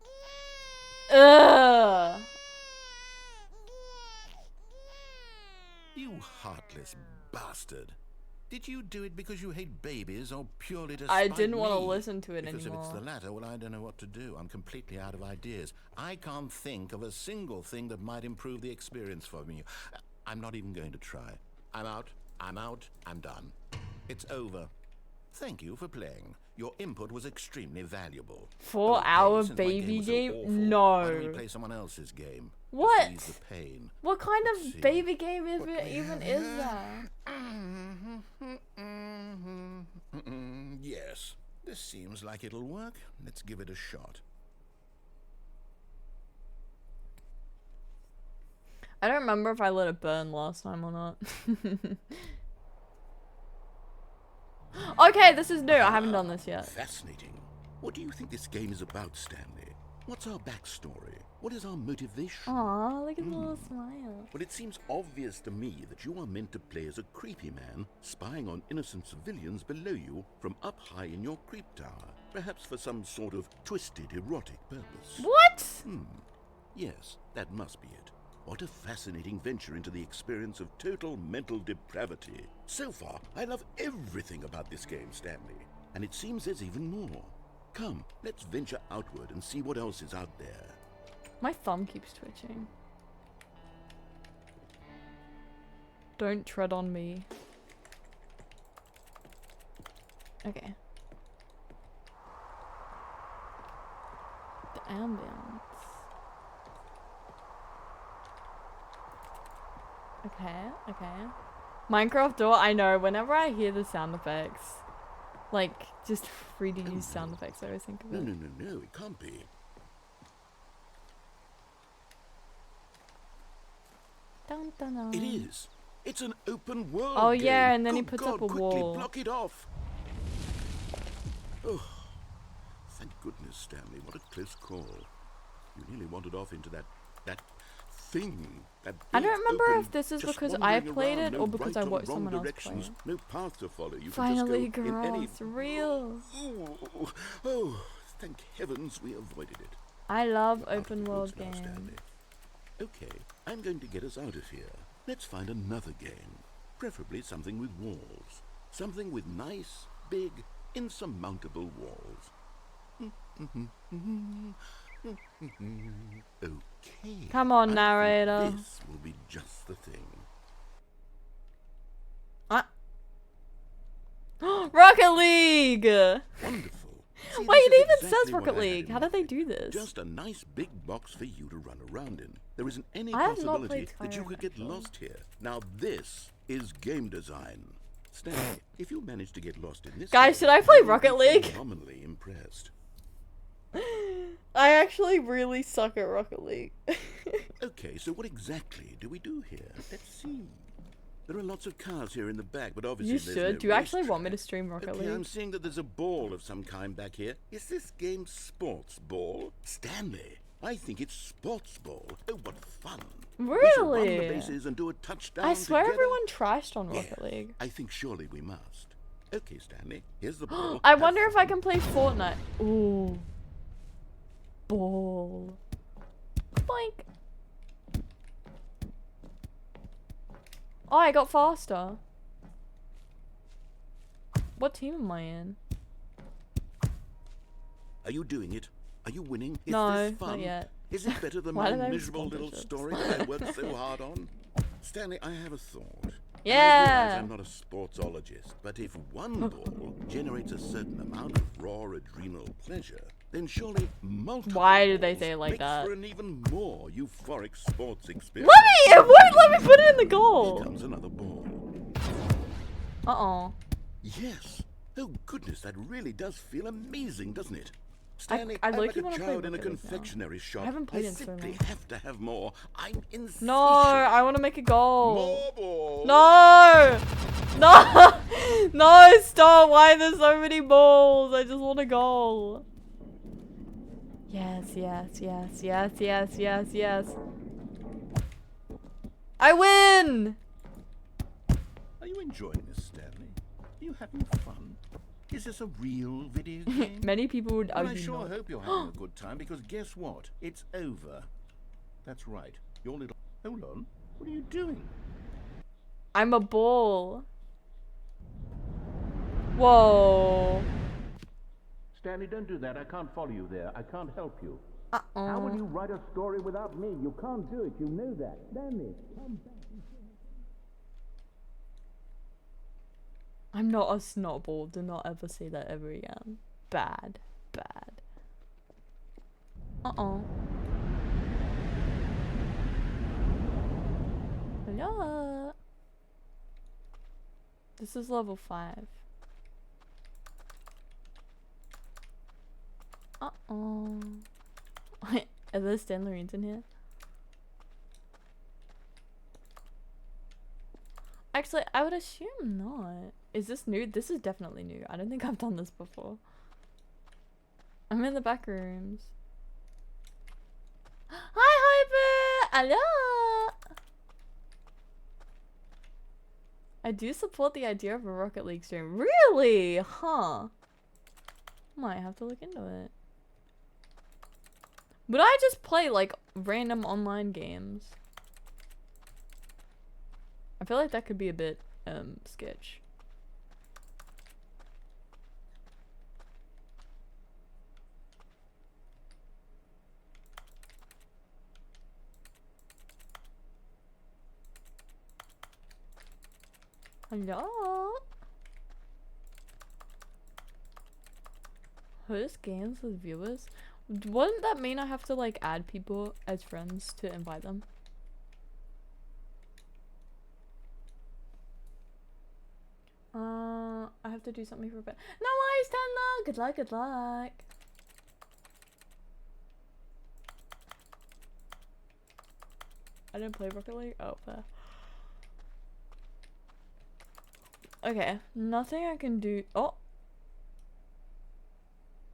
Ugh. You heartless bastard. Did you do it because you hate babies or purely to I spite didn't want to me? listen to it Because anymore. if it's the latter, well, I don't know what to do. I'm completely out of ideas. I can't think of a single thing that might improve the experience for me. I'm not even going to try. I'm out. I'm out. I'm done. It's over. Thank you for playing. Your input was extremely valuable. 4-hour Since my baby was so game? awful, No. Why don't we play someone else's game? What? Just to ease the pain. What kind Let's of see. baby game even is that? Yes, this seems like it'll work. Let's give it a shot. I don't remember if I let it burn last time or not. Okay, this is new. I haven't done this yet. Fascinating. What do you think this game is about, Stanley? What's our backstory? What is our motivation? Aw, look at the little smile. Well, it seems obvious to me that you are meant to play as a creepy man, spying on innocent civilians below you from up high in your creep tower, perhaps for some sort of twisted, erotic purpose. What? Yes, that must be it. What a fascinating venture into the experience of total mental depravity. So far, I love everything about this game, Stanley. And it seems there's even more. Come, let's venture outward and see what else is out there. My thumb keeps twitching. Don't tread on me. Okay. The ambience. Okay. Minecraft door, I know, whenever I hear the sound effects, like, just free to use sound effects, I always think of it. No, it can't be. Dun, dun, dun. It is. It's an open world Oh, game. yeah, and then he Good puts God, up a quickly wall. block it off. Oh, thank goodness, Stanley. What a close call. You nearly wandered off into that thing. That I don't big, remember open, if this is just because I wandering played around, it no or because right I or watched wrong someone else play directions, it. no path to follow. You Finally, can just go in any... grass, real. Oh, thank heavens we avoided it. I love We're out of open the world woods now, games. Stanley. Okay, I'm going to get us out of here. Let's find another game. Preferably something with walls. Something with nice, big, insurmountable walls. Okay. Come on, I think narrator. This will be just the thing. Rocket League! Wonderful. See, Wait, this it is even exactly says what Rocket I had League. in How did they mind. do this? Just a nice big box for you to run around in. There isn't any I have not possibility played that you Skyrim, could get actually. lost here. Now this is game design. Stanley, if you manage to get lost in this Guys, game, should I play I will Rocket be League? phenomenally impressed. I actually really suck at Rocket League. Okay, so what exactly do we do here? Let's see. There are lots of cars here in the back, but obviously You there's should. no Do you actually racetrack. want me to stream Rocket Okay, I'm League? seeing that there's a ball of some kind back here. Is this game sports ball? Stanley, I think it's sports ball. Oh, what fun. We should run the Really? bases and do a touchdown I swear together. everyone trashed on Rocket Yeah, League. I think surely we must. Okay, Stanley, here's the ball. I Have wonder if I fun. can play Fortnite. Ooh. Ball. Boink. Oh, I got faster. What team am I in? Are you doing it? Are you winning? Is No, this fun? not yet. Is it better than Why my did I miserable respond to little this? story that I worked so hard on? Stanley, I have a thought. I Yeah. realize I'm not a sportsologist, but if one ball generates a certain amount of raw adrenal pleasure, then surely multiple Why did they balls say it like makes that? for an even more euphoric sports experience. Let me! It won't let me put it in the Here goal! comes another ball. Uh-oh. Yes. Oh goodness, that really does feel amazing, doesn't it? Stanley, I I'm like low-key a wanna play child in a Rocket League now. confectionery shop. I haven't played in so simply long. have to have more. I'm insatiable. No, I want to make a goal. More balls. No! No! No, stop! Why are there so many balls? I just want a goal. Yes, yes, yes, yes, yes, yes, yes. I win! Are you enjoying this, Stanley? Are you having fun? Is this a real video game? Many people would Well, I argue sure not. hope you're having a good time, because guess what? It's over. That's right. Your little... Hold on. What are you doing? I'm a ball. Whoa. Stanley, don't do that. I can't follow you there. I can't help you. Uh-oh. How will you write a story without me? You can't do it. You know that. Stanley, come back. I'm not a snotball. Do not ever say that ever again. Bad. Bad. Uh-oh. Hello. This is level 5. Uh-oh. Are there stanlorines in here? Actually, I would assume not. Is this new? This is definitely new. I don't think I've done this before. I'm in the back rooms. Hi, Hyper! Hello! I do support the idea of a Rocket League stream. Really? Huh. Might have to look into it. Would I just play like random online games? I feel like that could be a bit sketch. Hello? Host games with viewers? Wouldn't that mean I have to like add people as friends to invite them? I have to do something for a bit. No worries, Stanley! Good luck, good luck. I didn't play Rocket League? Oh, fair. Okay, nothing I can do. Oh!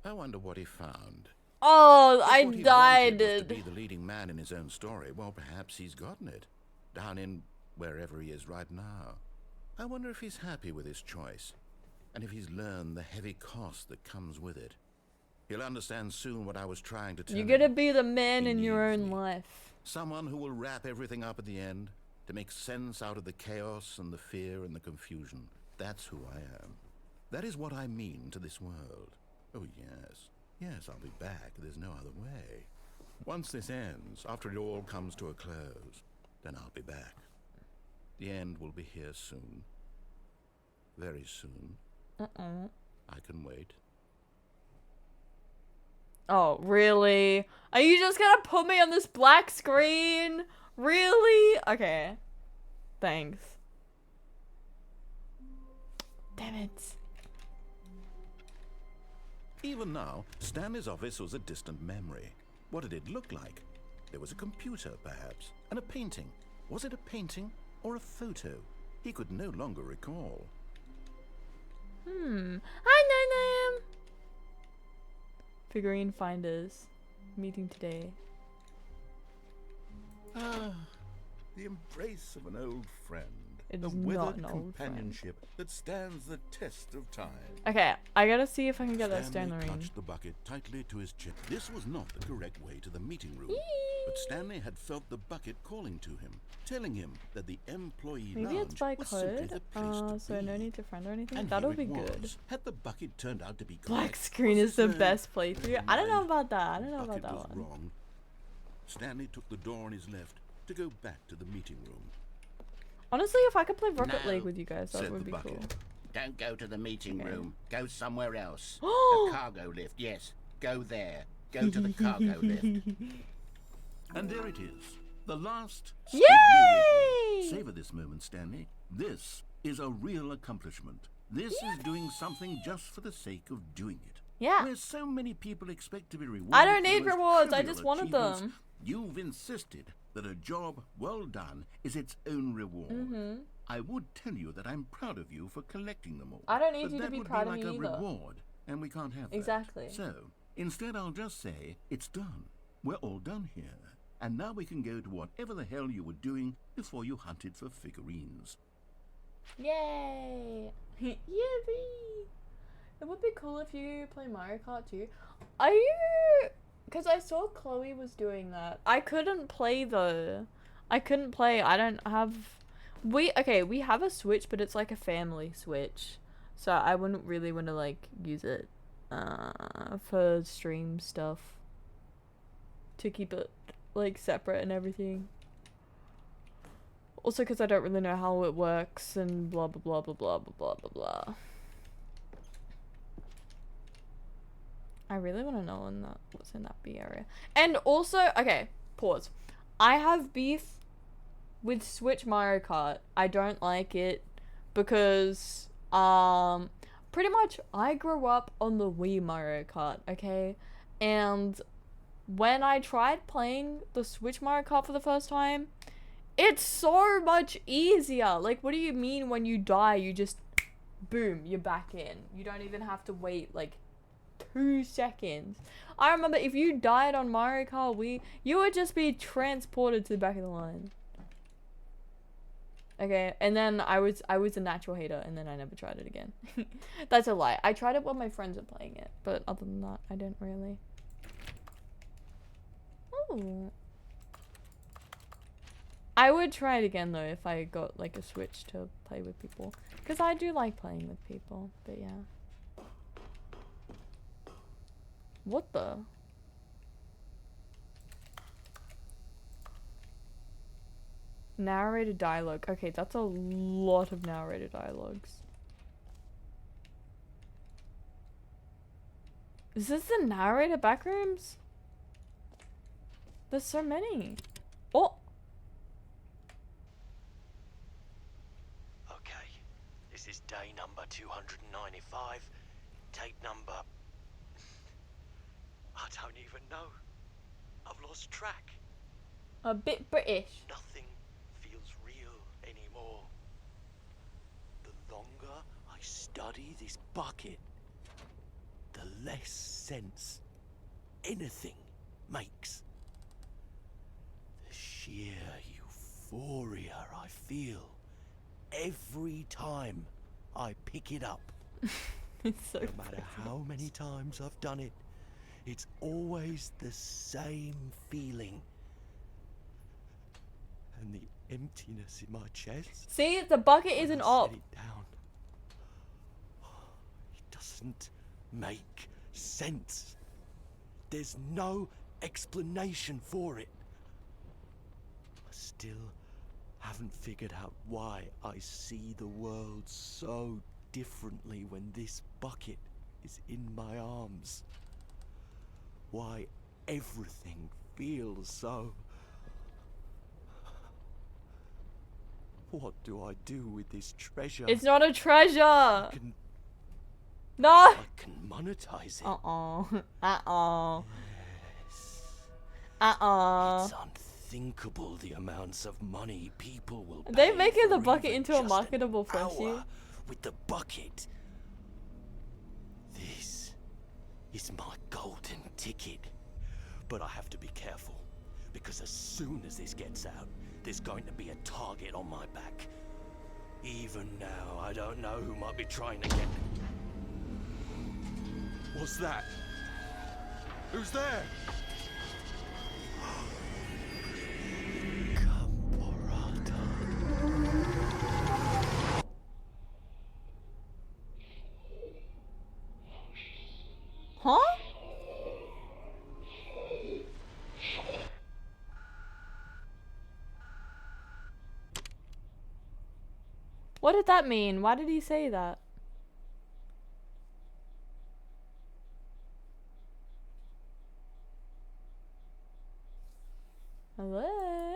I wonder what he found. Oh, If I what he died. wanted was to be the leading man in his own story, well, perhaps he's gotten it. Down in wherever he is right now. I wonder if he's happy with his choice, and if he's learned the heavy cost that comes with it. He'll understand soon what I was trying to tell him. You're gonna be the man He in your needs own me. life. Someone who will wrap everything up at the end, to make sense out of the chaos and the fear and the confusion. That's who I am. That is what I mean to this world. Oh, yes. Yes, I'll be back. There's no other way. Once this ends, after it all comes to a close, then I'll be back. The end will be here soon. Very soon. Uh-oh. I can wait. Oh, really? Are you just gonna put me on this black screen? Really? Okay. Thanks. Damn it. Even now, Stanley's office was a distant memory. What did it look like? There was a computer, perhaps, and a painting. Was it a painting or a photo? He could no longer recall. Hi, Nana. Figurine finders. Meeting today. Ah, the embrace of an old friend. It a is not withered an old companionship that stands the test of time. Okay, I gotta see if I can get that Stanley stanlorine. clutched the bucket tightly to his chest. This was not the correct way to the meeting room. But Stanley had felt the bucket calling to him, telling him that the employee Maybe lounge it's by was simply code. the place to So be. no need to friend or anything. And That'll here be it good. was. Had the bucket turned out to be Black correct, screen was is the his, best playthrough. I don't know mind? about that. I don't The know about bucket that was one. wrong. Stanley took the door on his left to go back to the meeting room. Honestly, if I could play Rocket No, League with you guys, that said would the be bucket. cool. Don't go to the meeting Okay. room. Go somewhere else. The cargo lift, yes. Go there. Go to the cargo lift. And there it is. The last Yay! Squiggly Wiggly. Savor this moment, Stanley. This is a real accomplishment. This is doing something just for the sake of doing it. Yeah. Where so many people expect to be rewarded. I don't for the need most rewards, I trivial just wanted achievements, them. You've insisted that a job well done is its own reward. I would tell you that I'm proud of you for collecting them all. I don't need but you to that be would proud of like me a either. reward, and we can't have that. Exactly. So, instead I'll just say, it's done. We're all done here. And now we can go to whatever the hell you were doing before you hunted for figurines. Yay! Yippee! It would be cool if you play Mario Kart too. Are you? Because I saw Chloe was doing that. I couldn't play though. I couldn't play. I don't have. We have a Switch, but it's like a family Switch. so I wouldn't really want to like use it for stream stuff, to keep it like separate and everything. Also because I don't really know how it works and blah blah blah blah blah blah blah blah blah. I really want to know what's in that B area. And also, okay, pause. I have beef with Switch Mario Kart. I don't like it because pretty much I grew up on the Wii Mario Kart, okay? And when I tried playing the Switch Mario Kart for the first time, it's so much easier. Like, what do you mean when you die, you just boom, you're back in. You don't even have to wait like 2 seconds. I remember if you died on Mario Kart Wii, you would just be transported to the back of the line. Okay, and then I was a natural hater, and then I never tried it again. That's a lie. I tried it when my friends were playing it, but other than that, I didn't really. Ooh. I would try it again though if I got like a Switch to play with people, because I do like playing with people. But yeah. What the? Narrated dialogue. Okay, that's a lot of narrated dialogues. Is this the narrator backrooms? There's so many. Oh! Okay, this is day number 295. Tape number... I don't even know. I've lost track. A bit British. Nothing feels real anymore. The longer I study this bucket, the less sense anything makes. The sheer euphoria I feel every time I pick it up. It's so No matter how many times I've done it, it's always the same feeling. And the emptiness in my chest. See, the bucket when isn't I up. set it down. It doesn't make sense. There's no explanation for it. I still haven't figured out why I see the world so differently when this bucket is in my arms. Why everything feels so... What do I do with this treasure? It's not a treasure. I can No. monetize it. Yes. It's unthinkable the amounts of money people will pay. They making the for bucket even into a just marketable an freshie. hour with the bucket. This is my golden ticket. But I have to be careful, because as soon as this gets out, there's going to be a target on my back. Even now, I don't know who might be trying to get... What's that? Who's there? Huh? What did that mean? Why did he say that? Hello?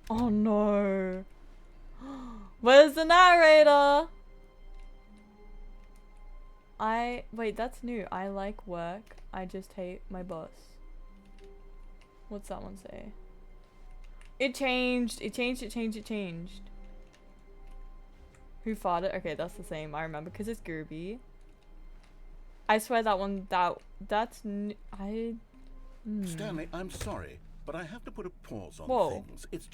Oh no. Where's the narrator? Wait, that's new. I like work. I just hate my boss. What's that one say? It changed. It changed. It changed. It changed. Who farted? Okay, that's the same. I remember because it's Gooby. I swear that one. Stanley, I'm sorry, but I have to put a pause on Whoa. things. It's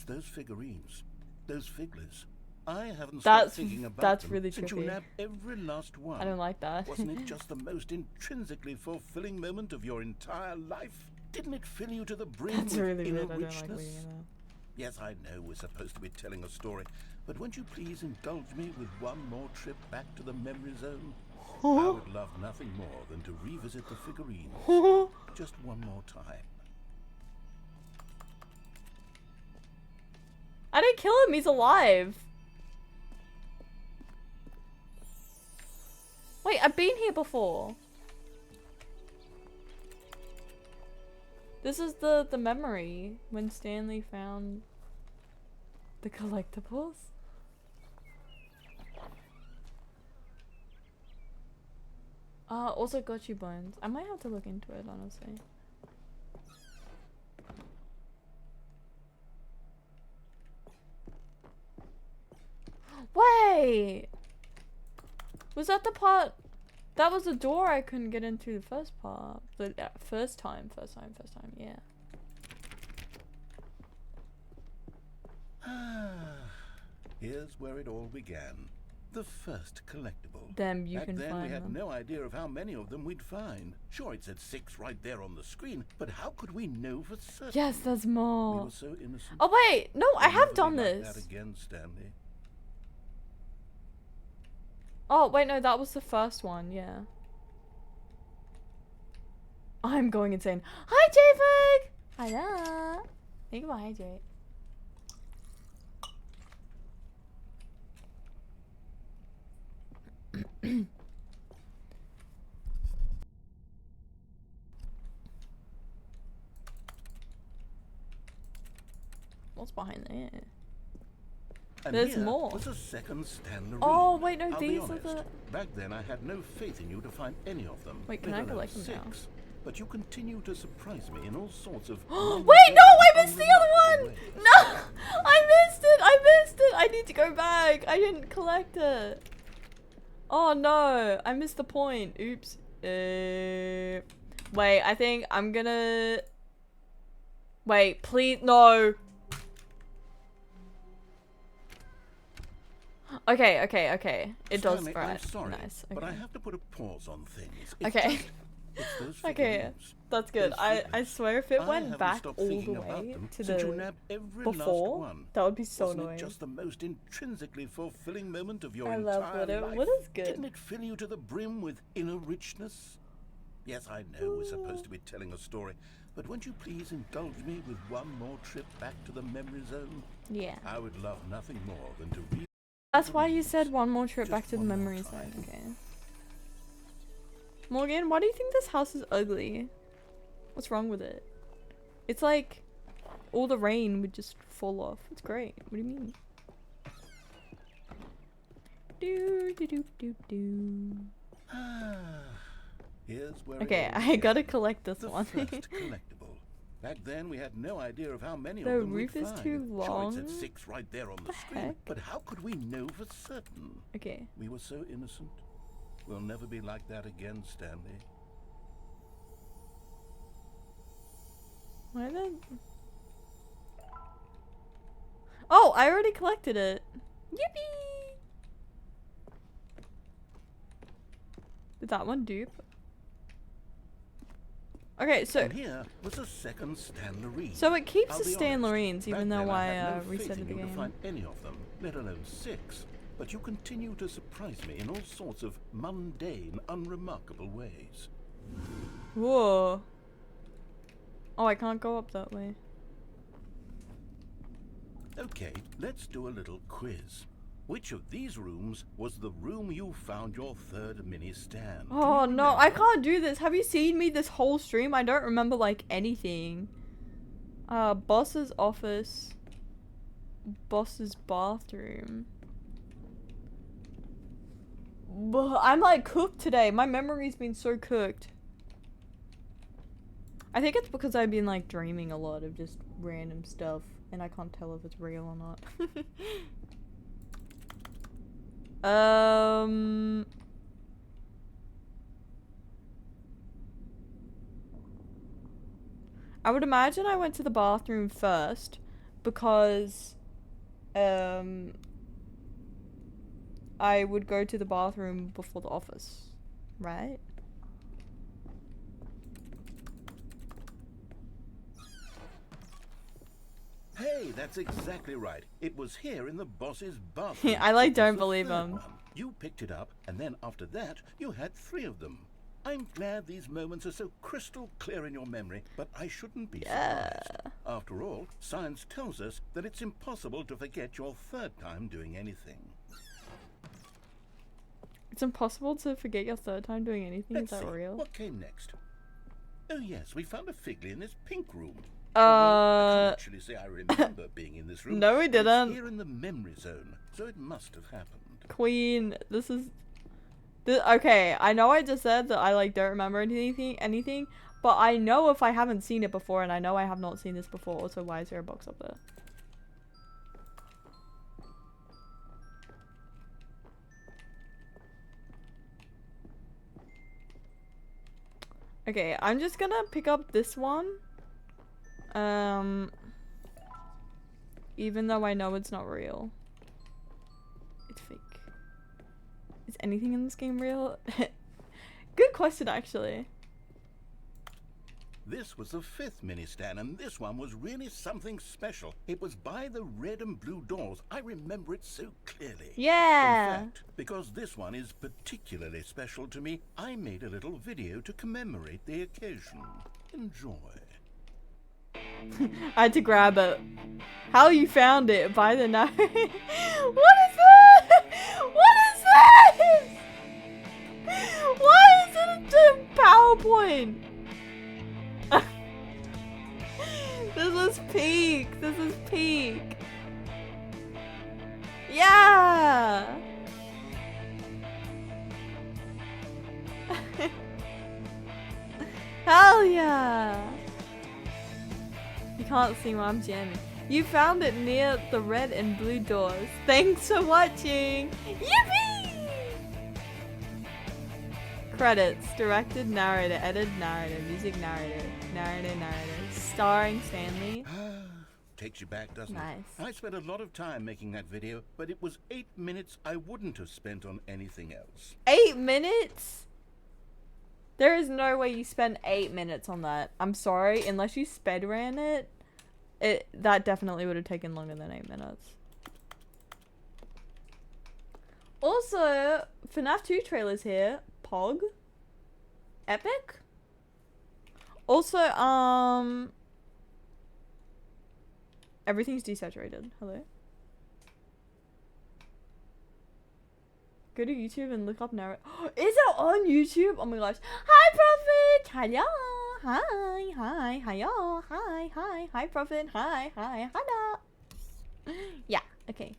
those figurines, those figglers. I haven't stopped thinking about that's them really since you trippy. nabbed every last one. I don't like that. Wasn't it just the most intrinsically fulfilling moment of your entire life? Didn't it fill you to the brim That's with really inner weird. I don't like richness? reading that. Yes, I know we're supposed to be telling a story, but won't you please indulge me with one more trip back to the memory zone? I would love nothing more than to revisit the figurines. Just one more time. I didn't kill him, he's alive. Wait, I've been here before. This is the memory when Stanley found the collectibles. Also got you bones. I might have to look into it, honestly. Wait! Was that the part? That was the door I couldn't get into the first part. The first time, yeah. Here's where it all began. The first collectible. Them, you Back can then, find we had them. no idea of how many of them we'd find. Sure, it said 6 right there on the screen, but how could we know for certain? Yes, there's We more. were so innocent. Oh wait, no, I We'll have never done be like this. that again, Stanley. Oh wait, no, that was the first one, yeah. I'm going insane. Hi, J-Fig! Hello. Think about hydrate. What's behind there? And There's here more. was a second Stanley. Oh, wait, no, I'll these be are honest, the... Back then, I had no faith in you to find any of them. Wait, can let I alone collect them 6. now? But you continue to surprise me in all sorts of... Wait, no, I missed the other one! No! I missed it! I missed it! I need to go back! I didn't collect it. Oh no, I missed the point. Oops. Wait, I think I'm gonna... Wait, please, no. Okay. It does, Stanley, right. I'm sorry, Nice. but I Okay. have to put a pause on things. It's Okay. just- it's those Okay, figurines. that's good. Those I figures. swear if it I went haven't back stopped all the thinking about way them to since you the nabbed every last before, one. that would be so Wasn't annoying. it just the most intrinsically fulfilling moment of your I entire love Widow. life? Widow's good. Didn't it fill you to the brim with inner richness? Yes, I know we're supposed to be telling a story, but won't you please indulge me with one more trip back to the memory zone? Yeah. I would love nothing more than to read. That's why you said one more trip Just back to the one more memory time. zone. Okay. Morgan, why do you think this house is ugly? What's wrong with it? It's like all the rain would just fall off. It's great. What do you mean? Do. Here's where Okay, it all I gotta began. collect this The one. first collectible. Back then, we had no idea of how many The of them roof we'd is find. too long. Sure, it said 6 right there on the screen, heck? but how could we know for certain? Okay. We were so innocent. We'll never be like that again, Stanley. Why then? Oh, I already collected it. Yippee! Did that one dupe? Okay, so And here was a second Stanley. so it keeps I'll the be Stanlorines, honest, even back though then I had no faith reset in the you to game. find any of them, let alone 6. But you continue to surprise me in all sorts of mundane, unremarkable ways. Whoa. Oh, I can't go up that way. Okay, let's do a little quiz. Which of these rooms was the room you found your third mini stand? Oh no, I can't do this. Have you seen me this whole stream? I don't remember like anything. Boss's office. Boss's bathroom. I'm like cooked today. My memory's been so cooked. I think it's because I've been like dreaming a lot of just random stuff and I can't tell if it's real or not. I would imagine I went to the bathroom first because I would go to the bathroom before the office, right? Hey, that's exactly right. It was here in the boss's bathroom. I like It was don't the believe third him. one. You picked it up, and then after that, you had 3 of them. I'm glad these moments are so crystal clear in your memory, but I shouldn't be surprised. After all, science tells us that it's impossible to forget your 3rd time doing anything. It's impossible to forget your 3rd time doing anything. Let's Is that see, real? what came next? Oh yes, we found a Figley in this pink room. Well, I can't actually say I remember being in this room. No, we but it's didn't. here in the memory zone, so it must have happened. Queen, okay, I know I just said that I like don't remember anything, but I know if I haven't seen it before, and I know I have not seen this before, so why is there a box up there? Okay, I'm just gonna pick up this one. Even though I know it's not real. It's fake. Is anything in this game real? Good question, actually. This was the 5th mini-Stan, and this one was really something special. It was by the red and blue doors. I remember it so clearly. Yeah. In fact, because this one is particularly special to me, I made a little video to commemorate the occasion. Enjoy. I had to grab it. How you found it? By the night. What is that? What is this? Why is it a PowerPoint? This is peak. This is peak. Yeah. Hell yeah. You can't see what I'm jamming. You found it near the red and blue doors. Thanks for watching. Yippee! Credits. Directed, narrator, edited, narrator, music, narrator, narrator. Starring Stanley. Takes you back, doesn't Nice. it? I spent a lot of time making that video, but it was 8 minutes I wouldn't have spent on anything else. 8 minutes? There is no way you spend 8 minutes on that. I'm sorry, unless you sped ran it, that definitely would have taken longer than 8 minutes. Also, FNAF 2 trailers here. Pog. Epic. Also, everything's desaturated. Hello. Go to YouTube and look up narrative. Is it on YouTube? Oh my gosh. Hi, Prophet. Hiya. Hi. Hiya. Hi, Prophet. Hi. Hiya. Yeah. Okay.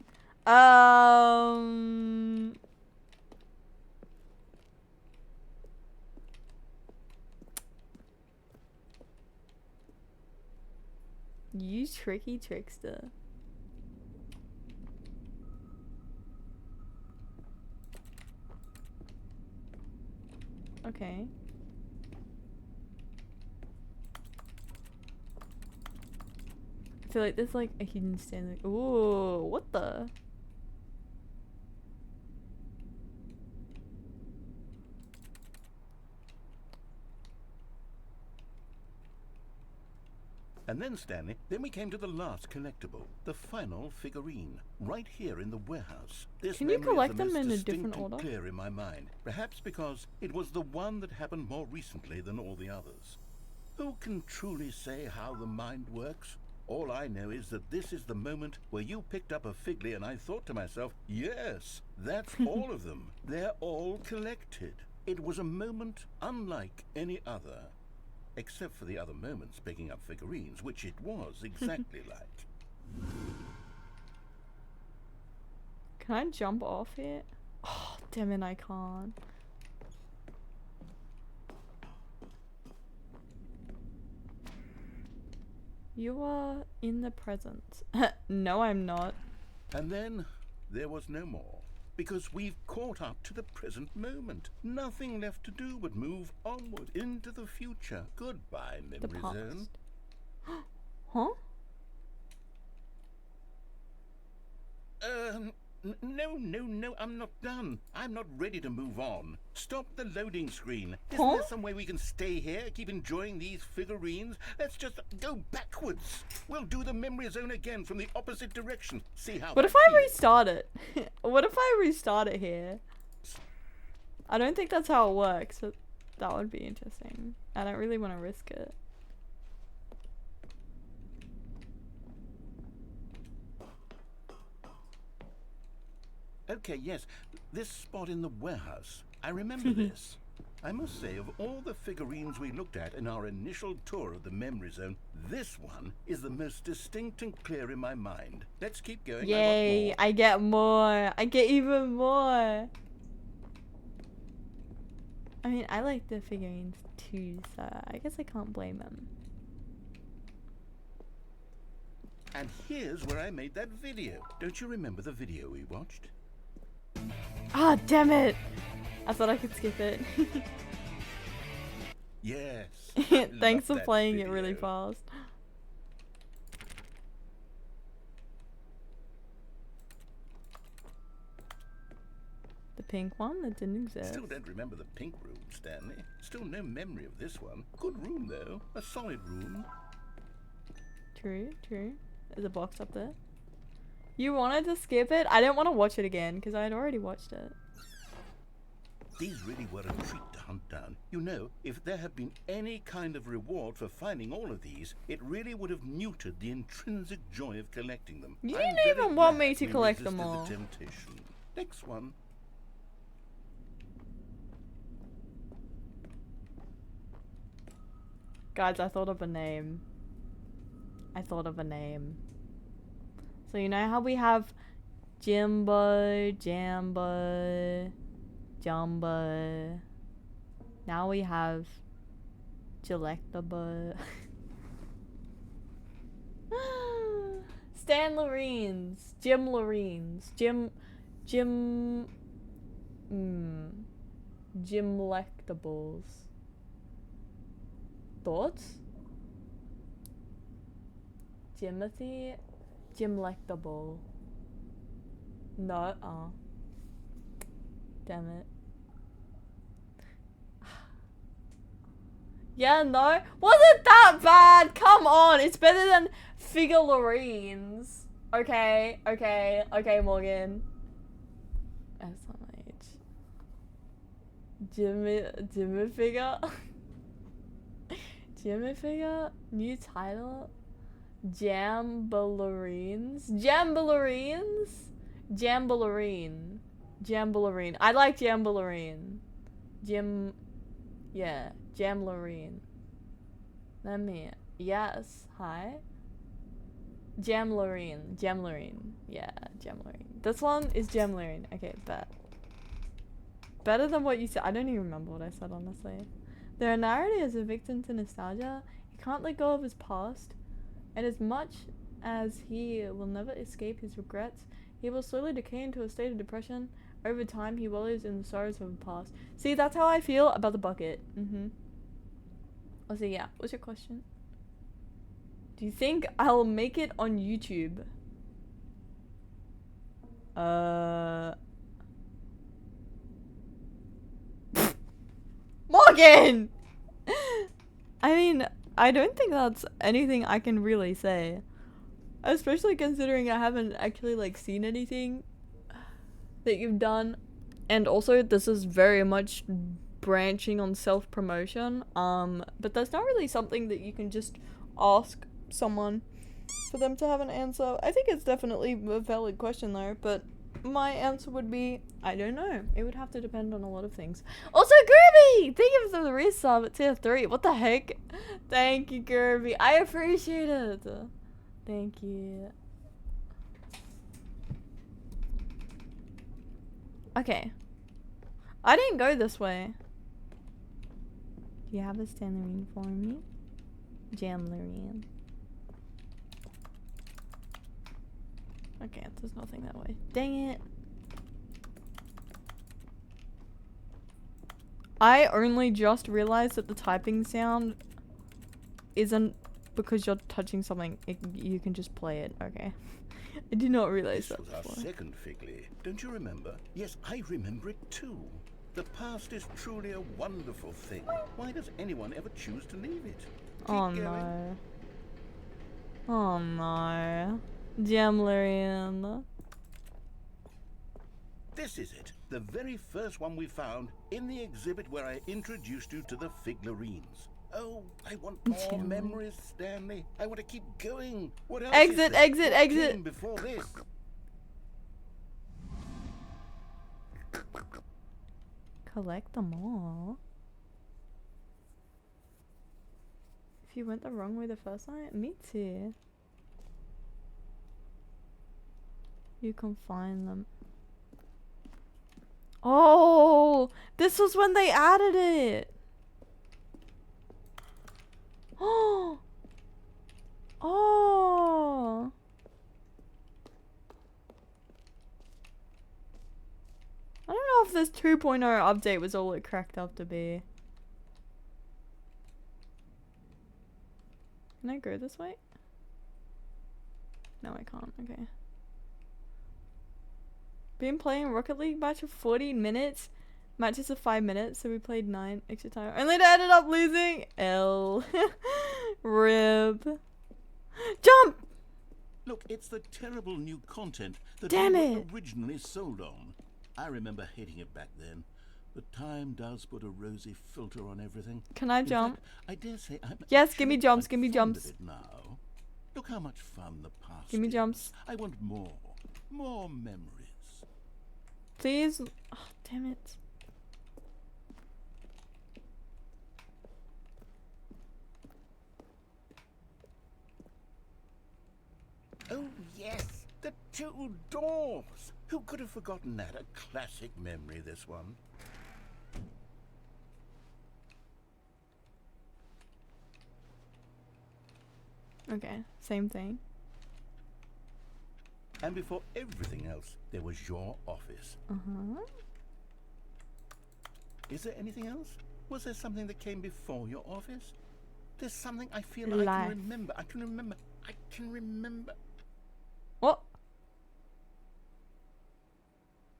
You tricky trickster. Okay. I feel like there's like a hidden Stanley. Ooh, what the? And then, Stanley, then we came to the last collectible, the final figurine, right here in the warehouse. This Can you memory is collect the them most in a distinct different and order? clear in my mind, perhaps because it was the one that happened more recently than all the others. Who can truly say how the mind works? All I know is that this is the moment where you picked up a Figley and I thought to myself, yes, that's all of them. They're all collected. It was a moment unlike any other. Except for the other moments picking up figurines, which it was exactly like. Can I jump off it? Oh, damn it, I can't. You are in the present. No, I'm not. And then there was no more. Because we've caught up to the present moment. Nothing left to do but move onward into the future. Goodbye, The memory past. zone. Huh? No, I'm not done. I'm not ready to move on. Stop the loading screen. Isn't Huh? there some way we can stay here, keep enjoying these figurines? Let's just go backwards. We'll do the memory zone again from the opposite direction. See how What that if I feels. restart it? What if I restart it here? I don't think that's how it works, but that would be interesting. I don't really want to risk it. Okay, yes. This spot in the warehouse. I remember this. I must say, of all the figurines we looked at in our initial tour of the memory zone, this one is the most distinct and clear in my mind. Let's keep going. Yay, I get more. I get even more. I mean, I like the figurines too, so I guess I can't blame them. And here's where I made that video. Don't you remember the video we watched? Ah, damn it! I thought I could skip it. Yes. Thanks for Love that playing it really video. fast. The pink one that didn't exist. Still don't remember the pink room, Stanley. Still no memory of this one. Good room, though. A solid room. True, true. There's a box up there. You wanted to skip it? I didn't want to watch it again because I had already watched it. These really were a treat to hunt down. You know, if there had been any kind of reward for finding all of these, it really would have muted the intrinsic joy of collecting them. You I'm didn't very even want glad me to we collect them resisted all. the temptation. Next one. Guys, I thought of a name. So you know how we have Jimbo, Jambo, Jumbo. Now we have Delectable. Stanlorines, Gimlectables. Thoughts? Jimothy? Gimlectable. No, damn it. Yeah, no. Wasn't that bad? Come on. It's better than figurelorines. Okay, Morgan. SMH. Jimmy figure? Jimmy figure? New title? Jambalorines? Jambalorine. I like Jambalorine. Yeah, Jamlorine. Let me. Yes, hi. Jamlorine. Yeah, Jamlorine. This one is Jamlorine. Okay, better than what you said. I don't even remember what I said, honestly. Their narrative is a victim to nostalgia. He can't let go of his past. And as much as he will never escape his regrets, he will slowly decay into a state of depression. Over time, he wallows in the sorrows of the past. See, that's how I feel about the bucket. Oh, so yeah, what's your question? Do you think I'll make it on YouTube? Morgan! I mean, I don't think that's anything I can really say. Especially considering I haven't actually, like, seen anything that you've done. And also, this is very much branching on self-promotion. But that's not really something that you can just ask someone for them to have an answer. I think it's definitely a valid question, though, but my answer would be, I don't know. It would have to depend on a lot of things. Also, Kirby! Thank you for the resub at tier 3. What the heck? Thank you, Kirby. I appreciate it. Thank you. Okay. I didn't go this way. Do you have a Stanlorine for me? Jamlorine. Okay, there's nothing that way. Dang it. I only just realized that the typing sound isn't because you're touching something. You can just play it. Okay. I did not realize This that was our before. second Figley. Don't you remember? Yes, I remember it too. The past is truly a wonderful thing. Why does anyone ever choose to leave it? Keep Oh going. no. Oh no. Jamlarian. This is it. The very first one we found in the exhibit where I introduced you to the figurelorines. Oh, I want more Stanley. memories, Stanley. I want to keep going. What else Exit, is there? exit, What exit. came before this? Collect them all. If you went the wrong way the first time, me too. You can find them. Oh, this was when they added it. Oh. Oh. I don't know if this 2.0 update was all it cracked up to be. Can I go this way? No, I can't. Okay. Been playing Rocket League match for 14 minutes. Matches of 5 minutes, so we played 9 extra time. Only to ended up losing. L. Rib. Jump! Look, it's the terrible new content that Damn we were it. originally sold on. I remember hating it back then, but time does put a rosy filter on everything. Can I In jump? fact, I dare say I'm Yes, give me actually jumps, quite give me fond of jumps. it now. Look how much fun the past Give me is. jumps. I want more memories. Please. Oh, damn it. Oh, yes. The 2 doors. Who could have forgotten that? A classic memory, this one. Okay, same thing. And before everything else, there was your office. Uh-huh. Is there anything else? Was there something that came before your office? There's something I feel I Life. can remember. I can remember. What?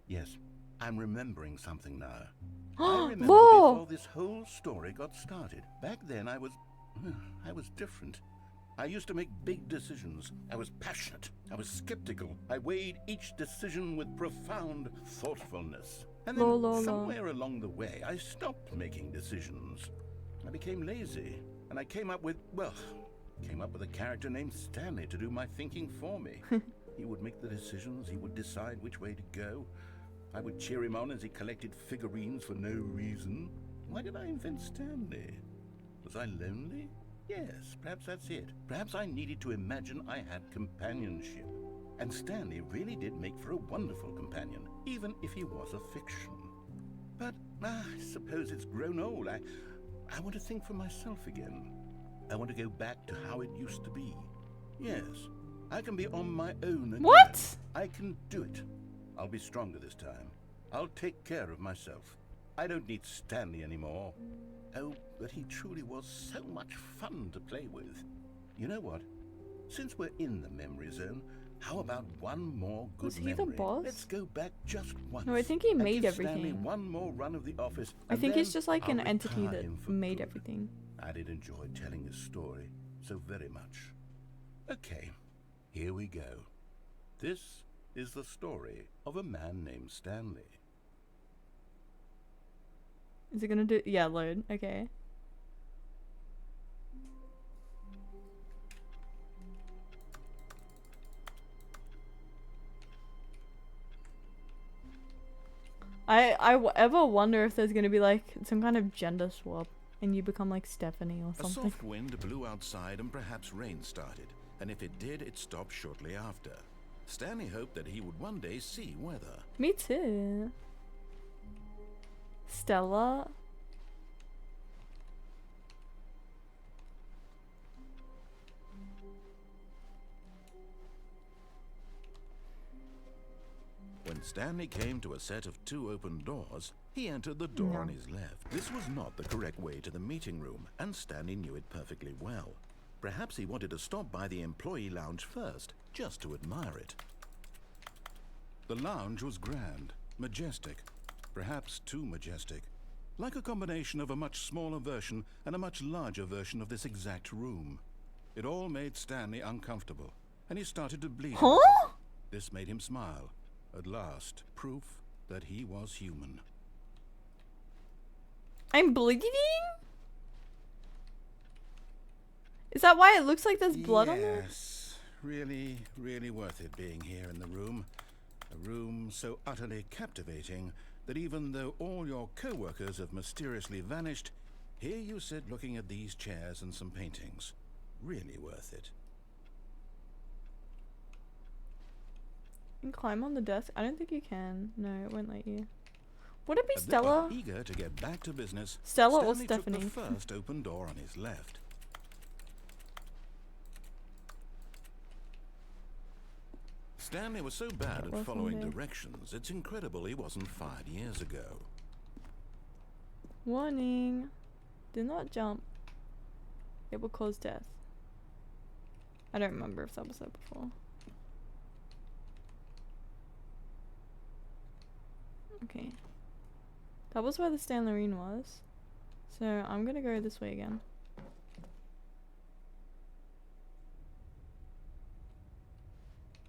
Yes, I'm remembering something now. I remember Whoa! before this whole story got started. Back then I was different. I used to make big decisions. I was passionate. I was skeptical. I weighed each decision with profound thoughtfulness. And then somewhere along the way, I stopped making decisions. I became lazy, and I came up with a character named Stanley to do my thinking for me. He would make the decisions. He would decide which way to go. I would cheer him on as he collected figurines for no reason. Why did I invent Stanley? Was I lonely? Yes, perhaps that's it. Perhaps I needed to imagine I had companionship. And Stanley really did make for a wonderful companion, even if he was a fiction. But I suppose it's grown old. I want to think for myself again. I want to go back to how it used to be. Yes, I can be on my own again. What? I can do it. I'll be stronger this time. I'll take care of myself. I don't need Stanley anymore. Oh, but he truly was so much fun to play with. You know what? Since we're in the memory zone, how about one more good Was he memory? the boss? Let's go back just once. No, I think he and made give Stanley everything. one more run of the office. I and think he's then just like I'll an entity retire that him for made good. everything. I did enjoy telling his story so very much. Okay, here we go. This is the story of a man named Stanley. Is it gonna do? Yeah, load. Okay. I ever wonder if there's gonna be like some kind of gender swap and you become like Stephanie or A something. soft wind blew outside and perhaps rain started, and if it did, it stopped shortly after. Stanley hoped that he would one day see weather. Me too. Stella. When Stanley came to a set of 2 open doors, he entered the door on his left. This was not the correct way to the meeting room, and Stanley knew it perfectly well. Perhaps he wanted to stop by the employee lounge first, just to admire it. The lounge was grand, majestic, perhaps too majestic, like a combination of a much smaller version and a much larger version of this exact room. It all made Stanley uncomfortable, and he started to bleed. Huh? This made him smile. At last, proof that he was human. I'm bleeding? Is that why it looks like there's blood on there? Yes, really, really worth it being here in the room. A room so utterly captivating that even though all your co-workers have mysteriously vanished, here you sit looking at these chairs and some paintings. Really worth it. You can climb on the desk? I don't think you can. No, it won't let you. Would it be A bit Stella? eager to get back to business, Stella or Stanley took Stephanie? the first open door on his left. Stanley was so bad at wasn't following me. directions, it's incredible he wasn't fired years ago. Warning. Do not jump. It will cause death. I don't remember if that was there before. Okay. That was where the Stanlorine was. So I'm gonna go this way again.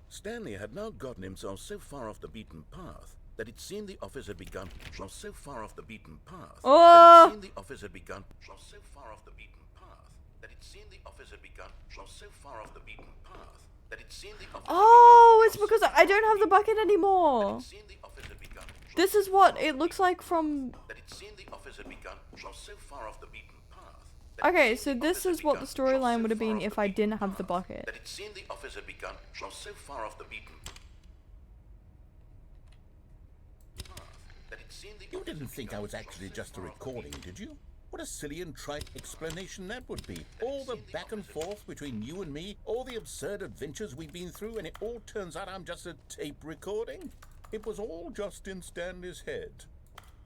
Stanley had now gotten himself so far off the beaten path that it seemed the office had begun. Was so far off the beaten path Oh! that it seemed the office had begun. Was so far off the beaten path that it seemed the office had begun. Was so far off the beaten path that it seemed the office. Oh, it's because I don't have the bucket anymore. It seemed the office had begun. This is what it looks like from... That it seemed the office had begun. Was so far off the beaten path. Okay, so this is what the storyline would have been if I didn't have the bucket. That it seemed the office had begun. Was so far off the beaten path. That it seemed the You office didn't had think I begun. was actually just a recording, did you? What a silly and trite explanation that would be. All the back and forth between you and me, all the absurd adventures we've been through, and it all turns out I'm just a tape recording? It was all just in Stanley's head.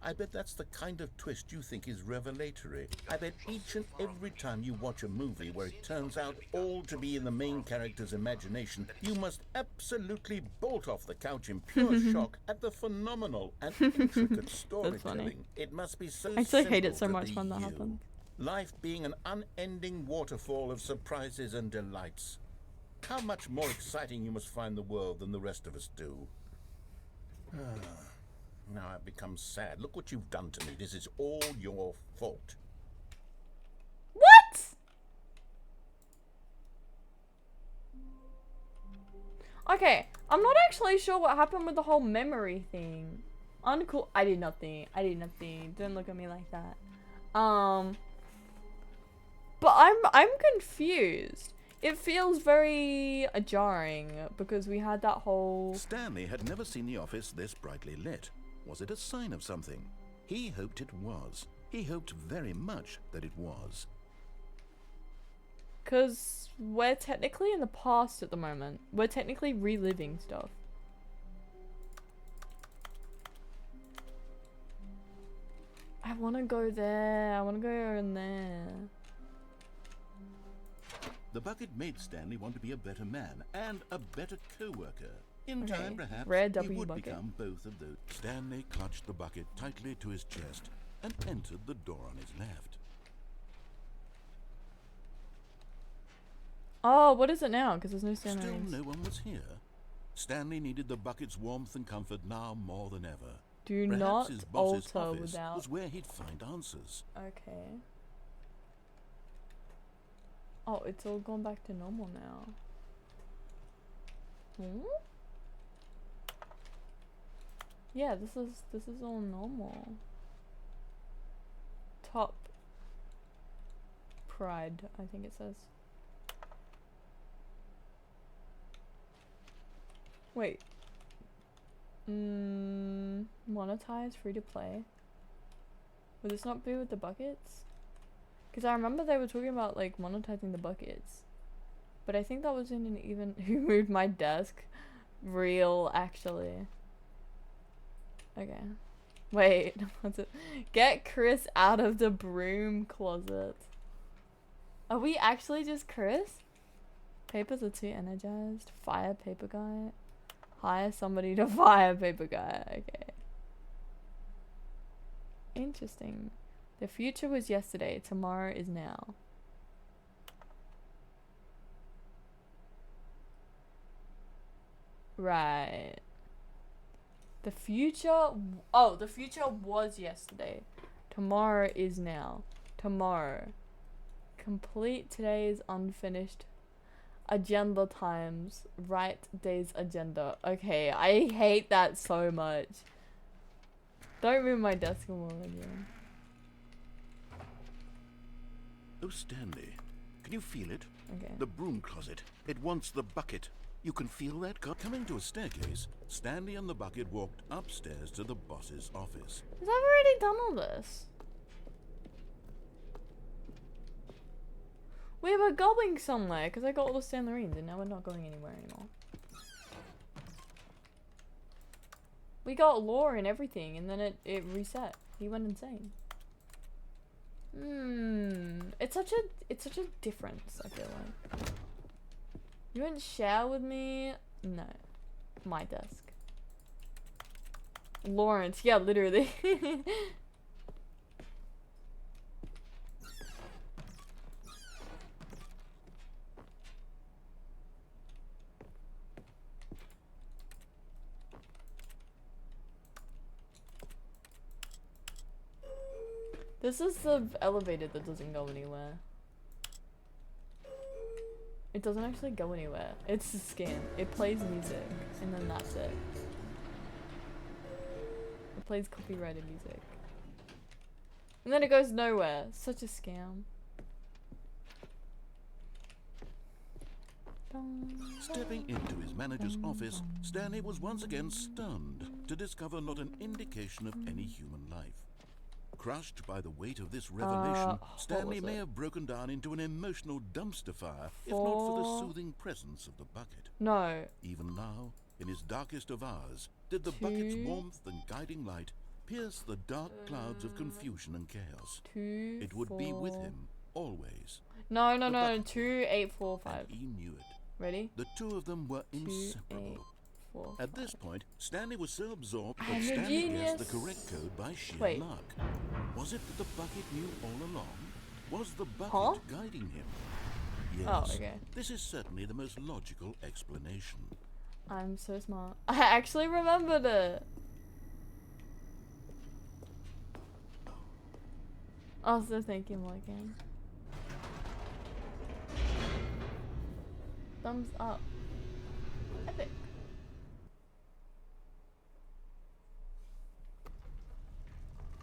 I bet that's the kind of twist you think is revelatory. I bet each and every time you watch a movie where it turns out all to be in the main character's imagination, you must absolutely bolt off the couch in pure shock at the phenomenal and intricate storytelling. It must be so I actually hate it simple so to much be when that you. happens. Life being an unending waterfall of surprises and delights. How much more exciting you must find the world than the rest of us do. Now I've become sad. Look what you've done to me. This is all your fault. What? Okay, I'm not actually sure what happened with the whole memory thing. Uncool. I did nothing. Don't look at me like that. But I'm confused. It feels very jarring because we had that whole... Stanley had never seen the office this brightly lit. Was it a sign of something? He hoped it was. He hoped very much that it was. Because we're technically in the past at the moment. We're technically reliving stuff. I want to go there. I want to go in there. The bucket made Stanley want to be a better man and a better co-worker. In Okay, time, perhaps, rare he W would bucket. become both of those. Stanley clutched the bucket tightly to his chest and entered the door on his left. Oh, what is it now? Because there's no Still Stanlorines. no one was here. Stanley needed the bucket's warmth and comfort now more than ever. Do Perhaps not his boss's alter office without... was where he'd find answers. Okay. Oh, it's all gone back to normal now. Hmm? Yeah, this is all normal. Top pride, I think it says. Wait. Monetize, free to play. Would this not be with the buckets? Because I remember they were talking about like monetizing the buckets. But I think that was in an even who moved my desk reel actually. Okay. Wait, what's it? Get Chris out of the broom closet. Are we actually just Chris? Papers are too energized. Fire paper guy. Hire somebody to fire paper guy. Okay. Interesting. The future was yesterday. Tomorrow is now. Right. The future... Oh, the future was yesterday. Tomorrow is now. Tomorrow. Complete today's unfinished agenda times. Write day's agenda. Okay, I hate that so much. Don't move my decimal again. Oh, Stanley, can you feel it? Okay. The broom closet. It wants the bucket. You can feel that? Coming to a staircase, Stanley and the bucket walked upstairs to the boss's office. Because I've already done all this. We were going somewhere because I got all the stanlorines and now we're not going anywhere anymore. We got lore and everything and then it reset. He went insane. It's such a difference, I feel like. You wouldn't share with me? No. My desk. Lawrence, yeah, literally. This is the elevator that doesn't go anywhere. It doesn't actually go anywhere. It's a scam. It plays music, and then that's it. It plays copyrighted music. And then it goes nowhere. Such a scam. Stepping into his manager's office, Stanley was once again stunned to discover not an indication of any human life. Crushed by the weight of this revelation, Stanley may have broken down into an emotional dumpster fire, if not for the soothing presence of the bucket. No. Even now, in his darkest of hours, did the bucket's warmth and guiding light pierce the dark clouds of confusion and chaos. It would be with him, always. No, 2, 8, 4, 5. And he knew it. Ready? The two of them were inseparable. 4, At this point, Stanley was so absorbed that I'm a Stanley guessed the genius. correct code by sheer Wait. luck. Was it that the bucket knew all along? Was the bucket Huh? guiding him? Yes. Oh, okay. This is certainly the most logical explanation. I'm so smart. I actually remembered it. Also, thank you, Morgan. Thumbs up. Epic.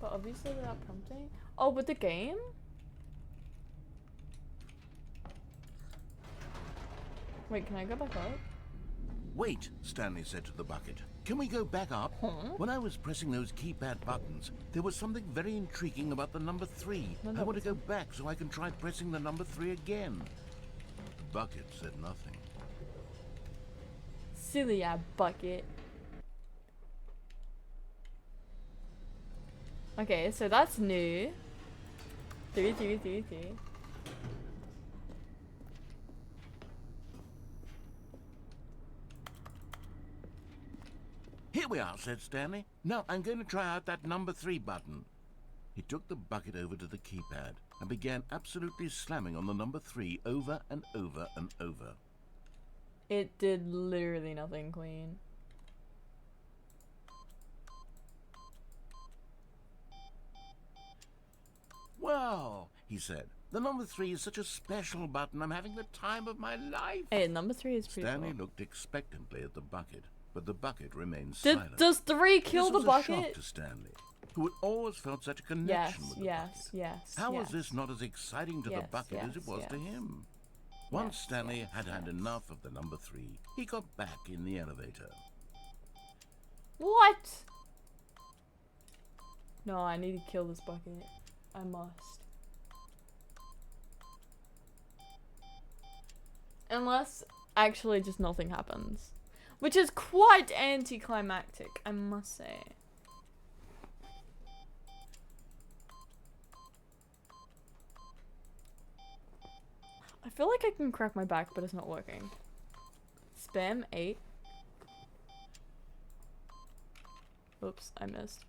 But obviously without prompting. Oh, with the game? Wait, can I go back up? Wait, Stanley said to the bucket. Can we go back up? Huh? When I was pressing those keypad buttons, there was something very intriguing about the number 3. No, I that want to go wasn't. back so I can try pressing the number 3 again. The bucket said nothing. Silly bucket. Okay, so that's new. 3, 3, 3, 3. Here we are, said Stanley. Now I'm going to try out that number 3 button. He took the bucket over to the keypad and began absolutely slamming on the number 3 over and over and over. It did literally nothing, Queen. Wow, he said. The number 3 is such a special button. I'm having the time of my life. Hey, number 3 is pretty Stanley cool. looked expectantly at the bucket, but the bucket remained Did, silent. does 3 kill This the was a shock bucket? to Stanley, who had always felt such a Yes, connection with the yes, bucket. yes. How yes. was this not as exciting to the Yes, bucket as it yes, was to yes. him? Once Yes, Stanley yes, had had yes. enough of the number 3, he got back in the elevator. What? No, I need to kill this bucket. I must. Unless actually just nothing happens. Which is quite anticlimactic, I must say. feel like I can crack my back, but it's not working. Spam 8. Oops, I missed.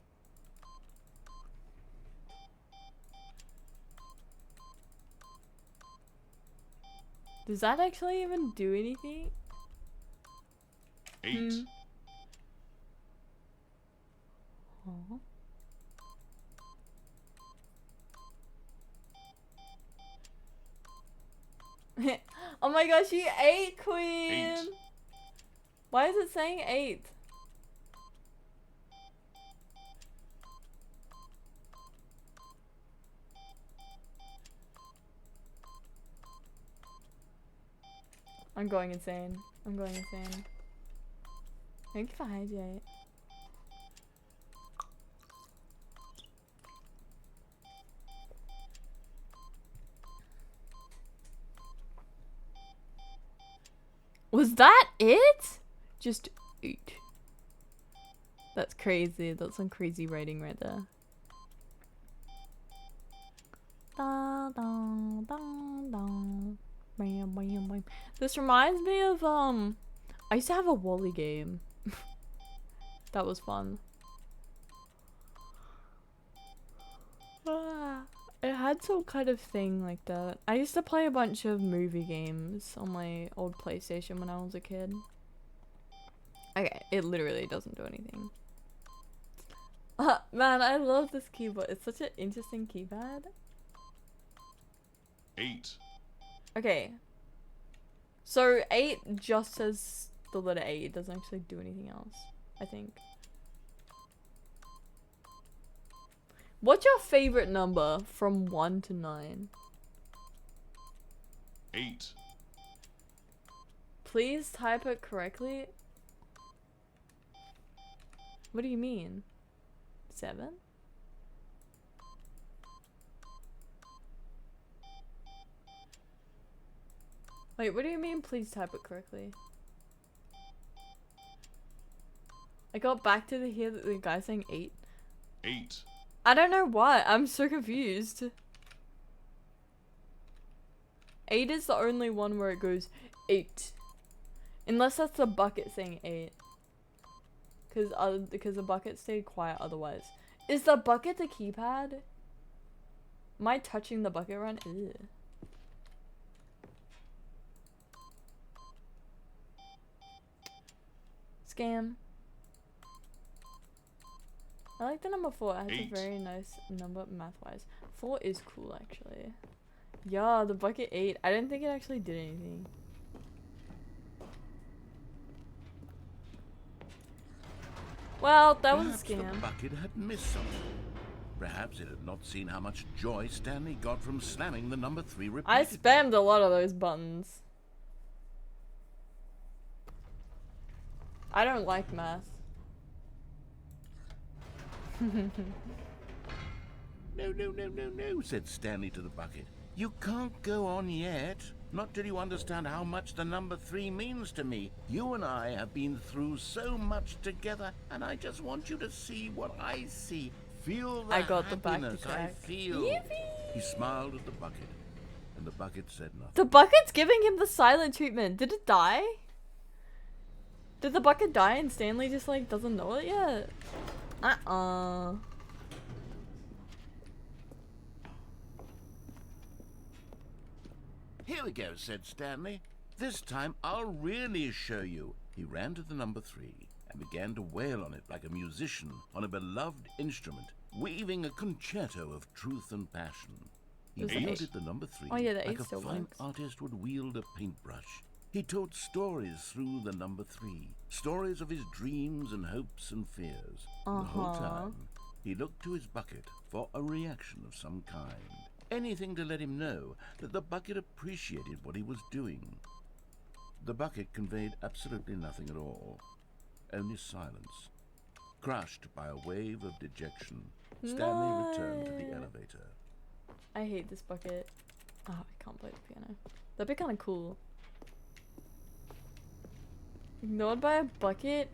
Does that actually even do anything? 8. Aw. Oh my gosh, you 8, queen! 8. Why is it saying 8? I'm going insane. I'm going insane. Thank you for hydrate. Was that it? Just 8. That's crazy. That's some crazy writing right there. Da, da, da, da. Bam, bam, bam. This reminds me of I used to have a Wally game. That was fun. It had some kind of thing like that. I used to play a bunch of movie games on my old PlayStation when I was a kid. Okay, it literally doesn't do anything. Man, I love this keyboard. It's such an interesting keypad. 8. Okay. So 8 just says the letter A. It doesn't actually do anything else, I think. What's your favorite number from 1 to 9? 8. Please type it correctly. What do you mean? 7? Wait, what do you mean please type it correctly? I got back to hear the guy saying 8. 8. I don't know why. I'm so confused. 8 is the only one where it goes 8. Unless that's the bucket saying 8. Because the bucket stayed quiet otherwise. Is the bucket the keypad? Am I touching the bucket run? Ew. Scam. I like the number 4. It has 8. a very nice number math-wise. 4 is cool, actually. Yeah, the bucket 8. I didn't think it actually did anything. Well, that was a Perhaps the scam. bucket had missed something. Perhaps it had not seen how much joy Stanley got from slamming the number 3 repeatedly. I spammed a lot of those buttons. I don't like math. No, no, no, no, no, said Stanley to the bucket. You can't go on yet. Not till you understand how much the number 3 means to me. You and I have been through so much together, and I just want you to see what I see. Feel the I got the back to happiness I crack. feel. Yippee! He smiled at the bucket, and the bucket said nothing. The bucket's giving him the silent treatment. Did it die? Did the bucket die and Stanley just like doesn't know it yet? Here we go, said Stanley. This time I'll really show you. He ran to the number 3 and began to wail on it like a musician on a beloved instrument, weaving a concerto of truth and passion. He Was it wielded eight? the number 3 Oh yeah, the like 8 a still fine works. artist would wield a paintbrush. He told stories through the number 3, stories of his dreams and hopes and fears. And the whole time, he looked to his bucket for a reaction of some kind. Anything to let him know that the bucket appreciated what he was doing. The bucket conveyed absolutely nothing at all, only silence. Crushed by a wave of dejection, Stanley returned to the No. elevator. I hate this bucket. Oh, I can't play the piano. That'd be kind of cool. Ignored by a bucket?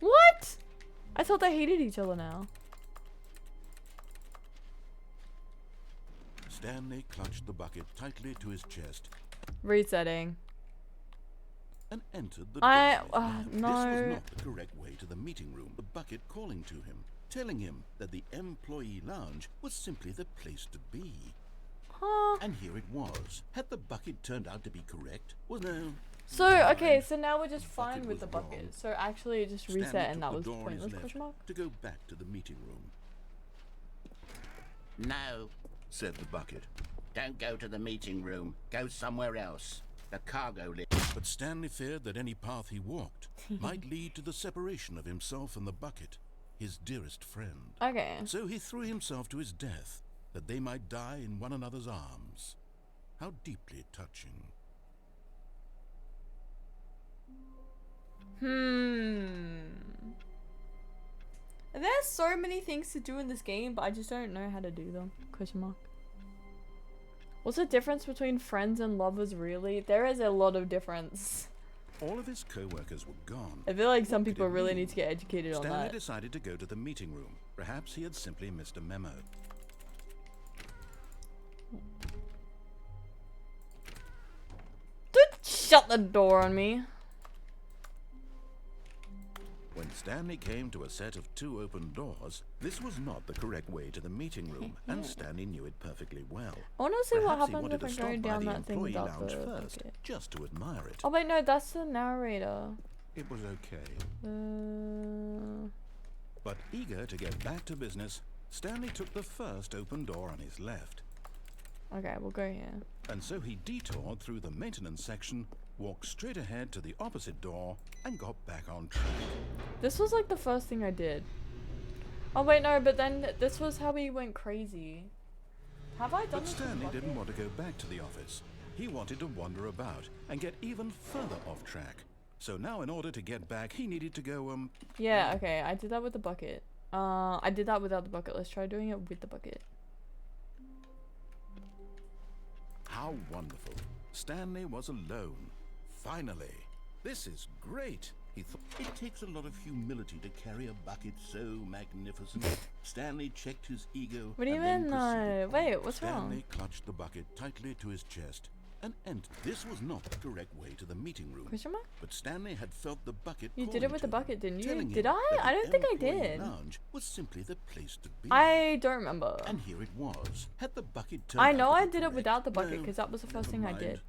What? I thought they hated each other now. Stanley clutched the bucket tightly to his chest Resetting. and entered the I- door. Now, no. This was not the correct way to the meeting room. The bucket calling to him, telling him that the employee lounge was simply the place to be. Huh. And here it was. Had the bucket turned out to be correct? Well, no. So, okay, so now we're just The fine bucket with the was bucket. wrong. So actually it just Stanley reset and took that the was door on his pointless, left question mark? to go back to the meeting room. No, said the bucket. Don't go to the meeting room. Go somewhere else. The cargo lift. But Stanley feared that any path he walked might lead to the separation of himself and the bucket, his dearest friend. Okay. So he threw himself to his death, that they might die in one another's arms. How deeply touching. There's so many things to do in this game, but I just don't know how to do them. Question mark. What's the difference between friends and lovers, really? There is a lot of difference. All of his co-workers were gone. I feel like some What could people it really mean? need to get educated on Stanley that. decided to go to the meeting room. Perhaps he had simply missed a memo. Don't shut the door on me. When Stanley came to a set of 2 open doors, this was not the correct way to the meeting room, and Stanley knew it perfectly well. I want to see what Perhaps he happens wanted if to I stop go by down the that thing employee without lounge the first, bucket. just to admire it. Oh wait, no, that's the narrator. It was okay. But eager to get back to business, Stanley took the first open door on his left. Okay, we'll go here. And so he detoured through the maintenance section, walked straight ahead to the opposite door, and got back on track. This was like the first thing I did. Oh wait, no, but then this was how we went crazy. Have I done But this with Stanley bucket? didn't want to go back to the office. He wanted to wander about and get even further off track. So now in order to get back, he needed to go, Yeah, okay, I did that with the bucket. I did that without the bucket. Let's try doing it with the bucket. How wonderful. Stanley was alone. Finally. This is great, he thought. It takes a lot of humility to carry a bucket so magnificent. Stanley checked his ego. What do you and then mean, proceeded. no? Wait, what's Stanley wrong? clutched the bucket tightly to his chest and entered. This was not the correct way to the meeting room. Question mark? But Stanley had felt the bucket. You did calling it with the to him, bucket, didn't you? telling Did him I? that I the don't think I employee did. Lounge was simply the place to be. I don't remember. And here it was. Had the bucket turned I out know to I be did it correct? without the bucket No, because that was the first never thing I mind. did.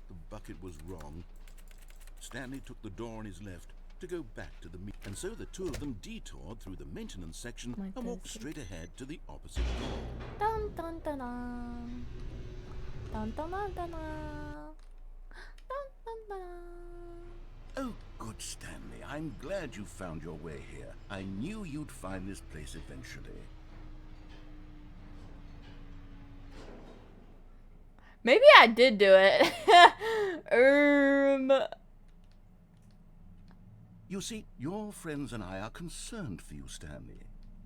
The bucket was wrong. Stanley took the door on his left to go back to the meet, and so the two of them detoured through the maintenance section My and walked thirsty. straight ahead to the opposite door. Dun dun dun dun. Dun dun dun dun dun. Dun dun dun. Oh, good Stanley. I'm glad you found your way here. I knew you'd find this place eventually. Maybe I did do it. You see, your friends and I are concerned for you, Stanley.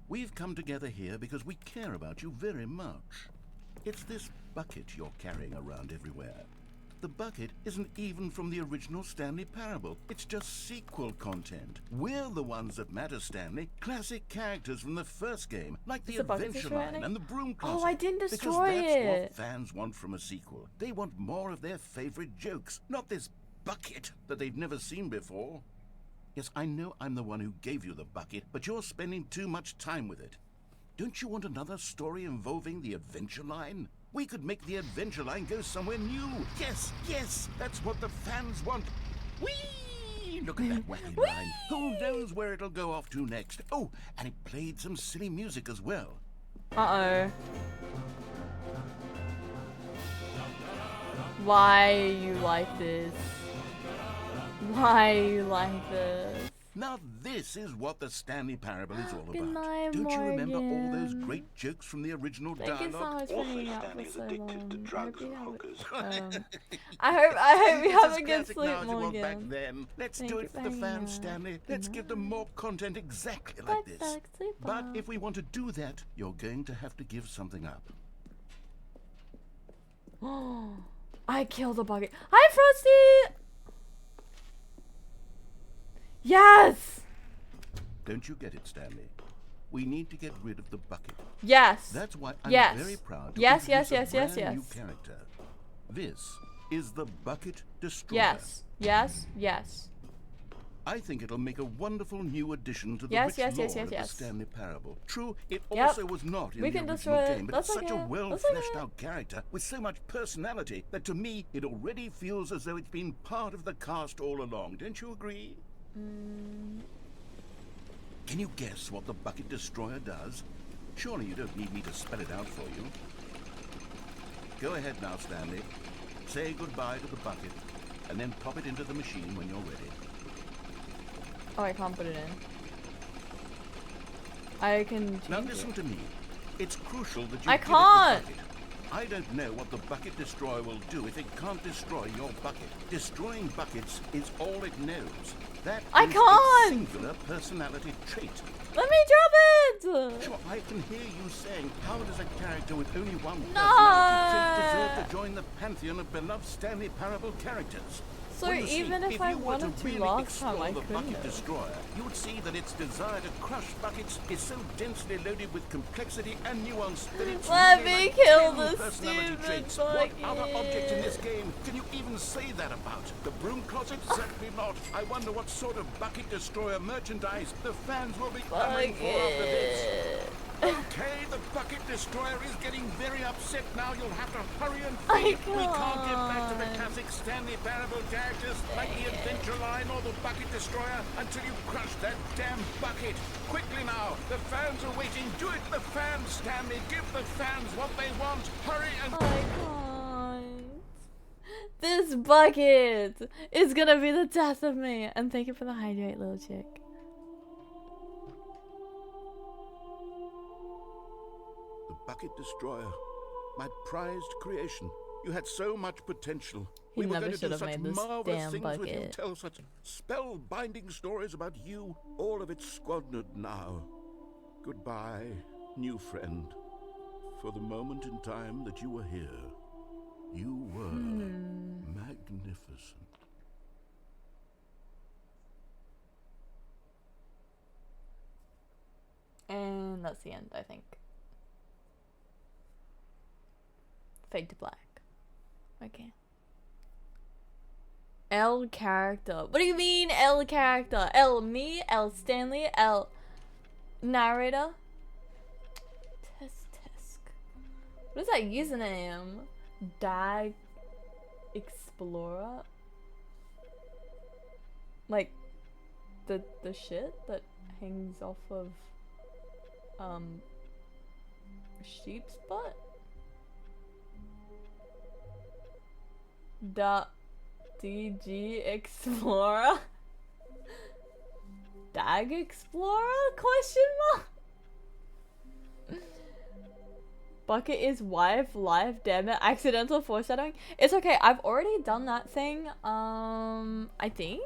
We've come together here because we care about you very much. It's this bucket you're carrying around everywhere. The bucket isn't even from the original Stanley Parable. It's just sequel content. We're the ones that matter, Stanley. Classic characters from the first game, like the Is the bucket Adventure destroying Line it? and the Broom Oh, Closet. I didn't Because destroy that's it. what fans want from a sequel. They want more of their favorite jokes, not this bucket that they've never seen before. Yes, I know I'm the one who gave you the bucket, but you're spending too much time with it. Don't you want another story involving the Adventure Line? We could make the Adventure Line go somewhere new. Yes, yes, that's what the fans want. Whee! Look at that wacky line. Who knows where it'll go off to next? Oh, and it played some silly music as well. Uh-oh. Why you like this? Why you like this? Now this is what the Stanley Parable is all Good about. night, Don't you remember all those Morgan. great jokes from the original Thank you so dialogue? much for Also, hanging out for Stanley's so addicted long. to drugs and hookers. I hope you It's have as a good classic sleep, now as it was back Morgan. then. Let's Thank do you it for for the hanging fans, out. Stanley. Good Let's give them night. more content exactly like this. Back, sleep But well. if we want to do that, you're going to have to give something up. I killed a bucket. Hi, Frosty! Yes! Don't you get it, Stanley? We need to get rid of the bucket. Yes. That's why I'm Yes. very proud to Yes, introduce yes, a yes, brand new yes. character. This is the Bucket Destroyer. Yes. Yes. Yes. I think it'll make a wonderful new addition to the Yes, rich yes, lore yes, yes, of yes. the Stanley Parable. True, it Yep. also was not in We the can original destroy it. game, but That's it's such a okay. well That's fleshed okay. out character with so much personality that to me it already feels as though it's been part of the cast all along. Don't you agree? Can you guess what the Bucket Destroyer does? Surely you don't need me to spell it out for you. Go ahead now, Stanley. Say goodbye to the bucket, and then pop it into the machine when you're ready. Oh, I can't put it in. I can Now change listen it. to me. It's crucial that you I give it can't. the bucket. I don't know what the Bucket Destroyer will do if it can't destroy your bucket. Destroying buckets is all it knows. That I is can't. its singular personality trait. Let me drop it! Sure, I can hear you saying, how does a character with only one No. personality trait deserve to join the pantheon of beloved Stanley Parable characters? So Well, you see, even if I you were wanted to really last time, explore I the couldn't Bucket have. Destroyer, you would see that its desire to crush buckets is so densely loaded with complexity and nuance that it's Let really me like kill 10 the personality stupid traits. bucket. What other object in this game can you even say that about? The broom closet? Certainly not. I wonder what sort of Bucket Destroyer merchandise the fans will be clamoring for after this. Bucket. Okay, the Bucket Destroyer is getting very upset now. You'll have to hurry and I feed. We can't get back to the can't. classic Stanley Parable characters like the Adventure Line or the Bucket Destroyer until you crush that damn bucket. Quickly now, the fans are waiting. Do it, the fans, Stanley. Give the fans what they want. Hurry and... I can't. This bucket is gonna be the death of me. And thank you for the hydrate, little chick. The Bucket Destroyer, my prized creation. You had so much potential. He We were never going to should do have such made this marvelous damn things with you, bucket. tell such spell-binding stories about you. All of it squandered now. Goodbye, new friend. For the moment in time that you were here, you were magnificent. And that's the end, I think. Fade to black. Okay. L character. What do you mean L character? L me, L Stanley, L narrator. Tisk. What is that username? Dag Explorer? Like the shit that hangs off of sheep's butt? DG Explorer? Dag Explorer? Question mark? Bucket is wife, life, damn it, accidental foreshadowing. It's okay, I've already done that thing, I think?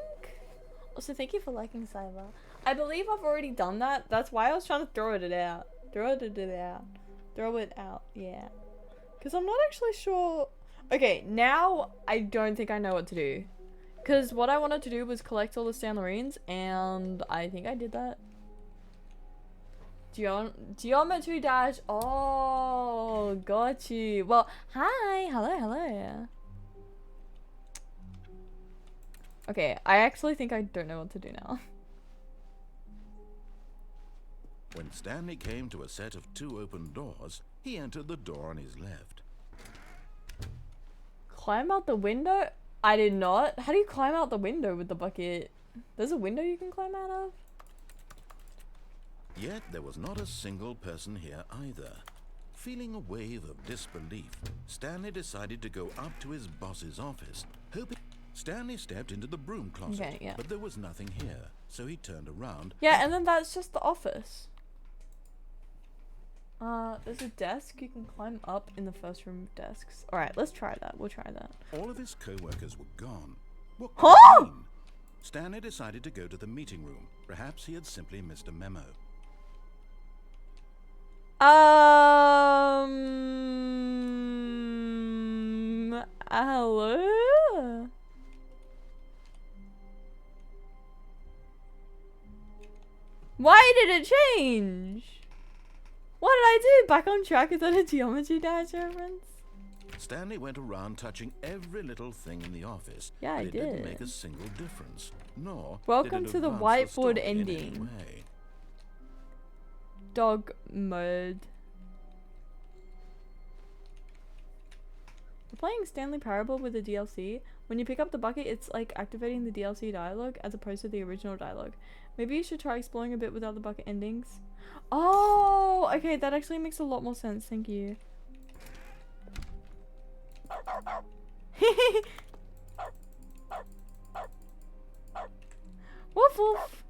Also, thank you for liking Cyber. I believe I've already done that. That's why I was trying to throw it out. Throw it out, yeah. Because I'm not actually sure. Okay, now I don't think I know what to do. Because what I wanted to do was collect all the stanlorines, and I think I did that. Geometry dash. Oh, got you. Well, hi. Hello. Okay, I actually think I don't know what to do now. When Stanley came to a set of 2 open doors, he entered the door on his left. Climb out the window? I did not. How do you climb out the window with the bucket? There's a window you can climb out of? Yet there was not a single person here either. Feeling a wave of disbelief, Stanley decided to go up to his boss's office, hoping... Stanley stepped into the broom closet, Okay, yeah. but there was nothing here, so he turned around. Yeah, and then that's just the office. There's a desk you can climb up in the first room of desks. Alright, let's try that. We'll try that. All of his co-workers were gone. What could it mean? Stanley decided to go to the meeting room. Perhaps he had simply missed a memo. Hello? Why did it change? What did I do? Back on track? Is that a Geometry Dash reference? Stanley went around touching every little thing in the office. Yeah, but I it didn't did. make a single difference. Nor Welcome did it to the advance whiteboard story in any ending. way. Dog mode. We're playing Stanley Parable with the DLC. When you pick up the bucket, it's like activating the DLC dialogue as opposed to the original dialogue. Maybe you should try exploring a bit without the bucket endings. Oh, okay, that actually makes a lot more sense. Thank you. Woof woof.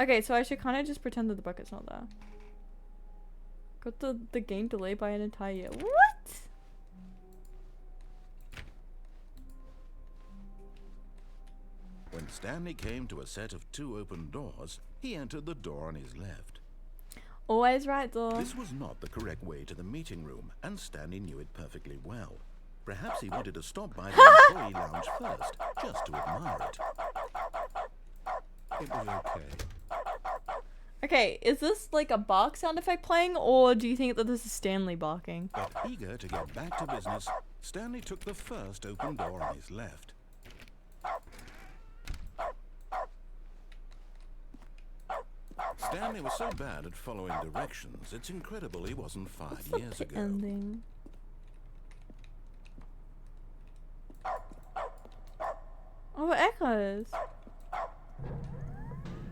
Okay, so I should kind of just pretend that the bucket's not there. Got the game delayed by an entire year. What? When Stanley came to a set of 2 open doors, he entered the door on his left. Always right, door. This was not the correct way to the meeting room, and Stanley knew it perfectly well. Perhaps he wanted to stop by the employee lounge first, just to admire it. It was okay. Okay, is this like a bark sound effect playing, or do you think that this is Stanley barking? But eager to get back to business, Stanley took the first open door on his left. Stanley was so bad at following directions, it's incredible he wasn't 5 What's the years pit ago. ending? Oh, it echoes.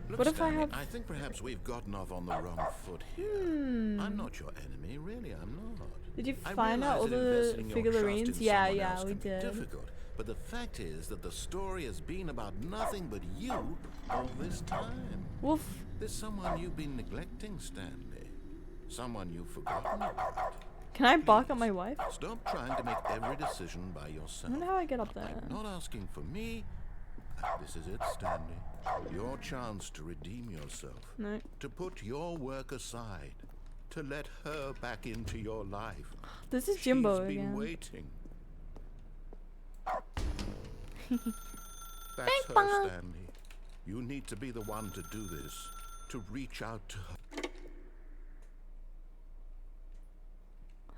Look, What if I Stanley, have- I think perhaps we've gotten off on the wrong foot here. I'm not your enemy, really, I'm not. Did you I find out realize all that the investing your trust figurines? in Yeah, someone yeah, else we can be did. difficult, but the fact is that the story has been about nothing but you all this time. Woof. There's someone you've been neglecting, Stanley. Someone you've forgotten about. Can I bark at Please, my wife? Stop trying to make every decision by I yourself. wonder how I get up there. I'm not asking for me. This is it, Stanley. Your chance to redeem yourself. No. To put your work aside. To let her back into your life. This is Jimbo She's been again. waiting. Bing That's her, bong. Stanley. You need to be the one to do this. To reach out to her.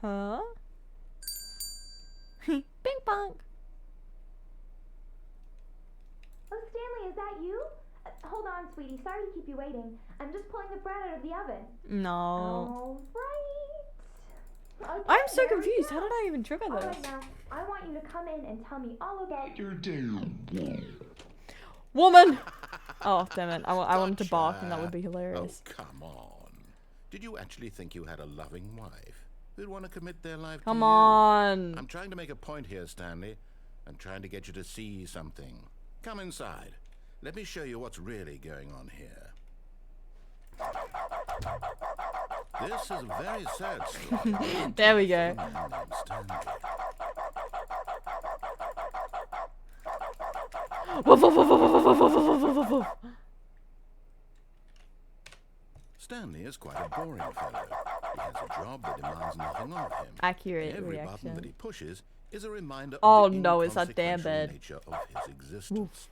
Huh? Bing bong. Oh, Stanley, is that you? Hold on, sweetie. Sorry to keep you waiting. I'm just pulling the bread out of the oven. No. All right. Okay, I'm so there we confused. go. How did I even trigger All this? right, now, I want you to come in and tell me all about your Woman! Oh, damn it. I wanted to bark and that would be Oh, hilarious. come on. Did you actually think you had a loving wife who'd want to commit their life to Come you? on. I'm trying to make a point here, Stanley. I'm trying to get you to see something. Come inside. Let me show you what's really going on here. This is a very sad story. There we go. of a man named Stanley. Woof, woof, woof, woof, woof, woof, woof, woof, woof, woof. Stanley is quite a boring fellow. He has a job that demands nothing of him. Accurate Every button that reaction. he pushes is a reminder Oh of the no, it's that damn inconsequential bed. nature of his existence.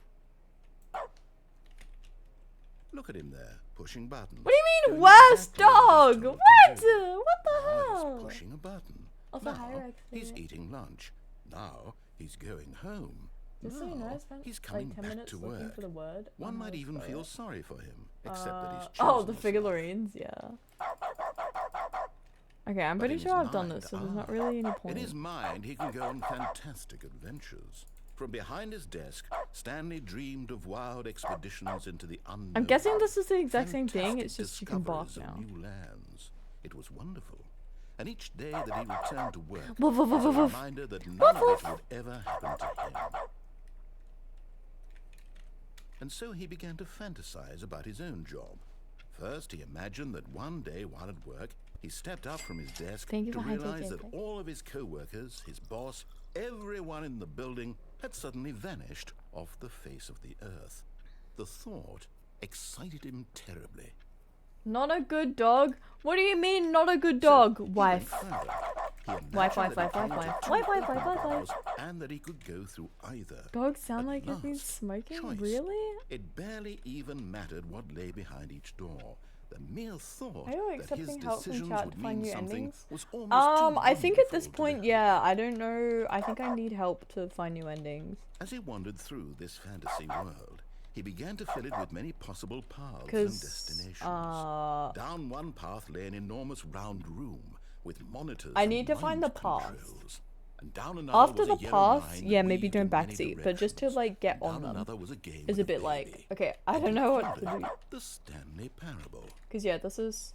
Look at him there, pushing buttons. What do you mean, doing worst exactly what dog? he's What? told to do. What the Now hell? he's pushing a button. Also, Now hierarchy. he's eating lunch. Now he's going home. Just so you know, I Now spent he's coming like 10 back minutes to looking work. for the word. One on how might to even spell feel it. sorry for him, except that he's Oh, the chosen his life. figurines, yeah. Okay, I'm But pretty in sure his I've done mind, this, so there's not really any point. In his mind, he can go on fantastic adventures. From behind his desk, Stanley dreamed of wild expeditions into the unknown. I'm guessing this is the exact same thing, Fantastic it's just you can bark discoveries of now. new lands. It was wonderful. And each day that he returned to work Woof, woof, was woof, a woof. reminder that none Woof, of woof. it would ever happen to him. And so he began to fantasize about his own job. First, he imagined that one day while at work, he stepped up from his desk Thank you to for high-tech realize that gameplay. all of his co-workers, his boss, everyone in the building had suddenly vanished off the face of the earth. The thought excited him terribly. Not a good dog? What do you mean, not a good dog? So he Wife. went further. He Wife, imagined wife, that wife, he wife, could wife. enter Wife, two wife, wife, open wife. doors, and that he could go through either. Dogs sound At like they've been last, smoking? choice. Really? It barely even mattered what lay behind each door. The mere thought Are you that his accepting help from decisions chat would to find mean new something endings? was almost too I think at this wonderful to point, behold. yeah, I don't know. I think I need help to find new endings. As he wandered through this fantasy world, he began to fill it with many possible paths and 'Cause, destinations. Down one path lay an enormous round room with monitors. I and need to find mind the path. controls. And down another After was the a yellow path, line yeah, that maybe weaved don't in many backseat, but just to directions. like get And on down them another was a game is with a bit baby. like, okay, I And don't he know what called to it do. The Stanley Parable. Cause yeah, this is.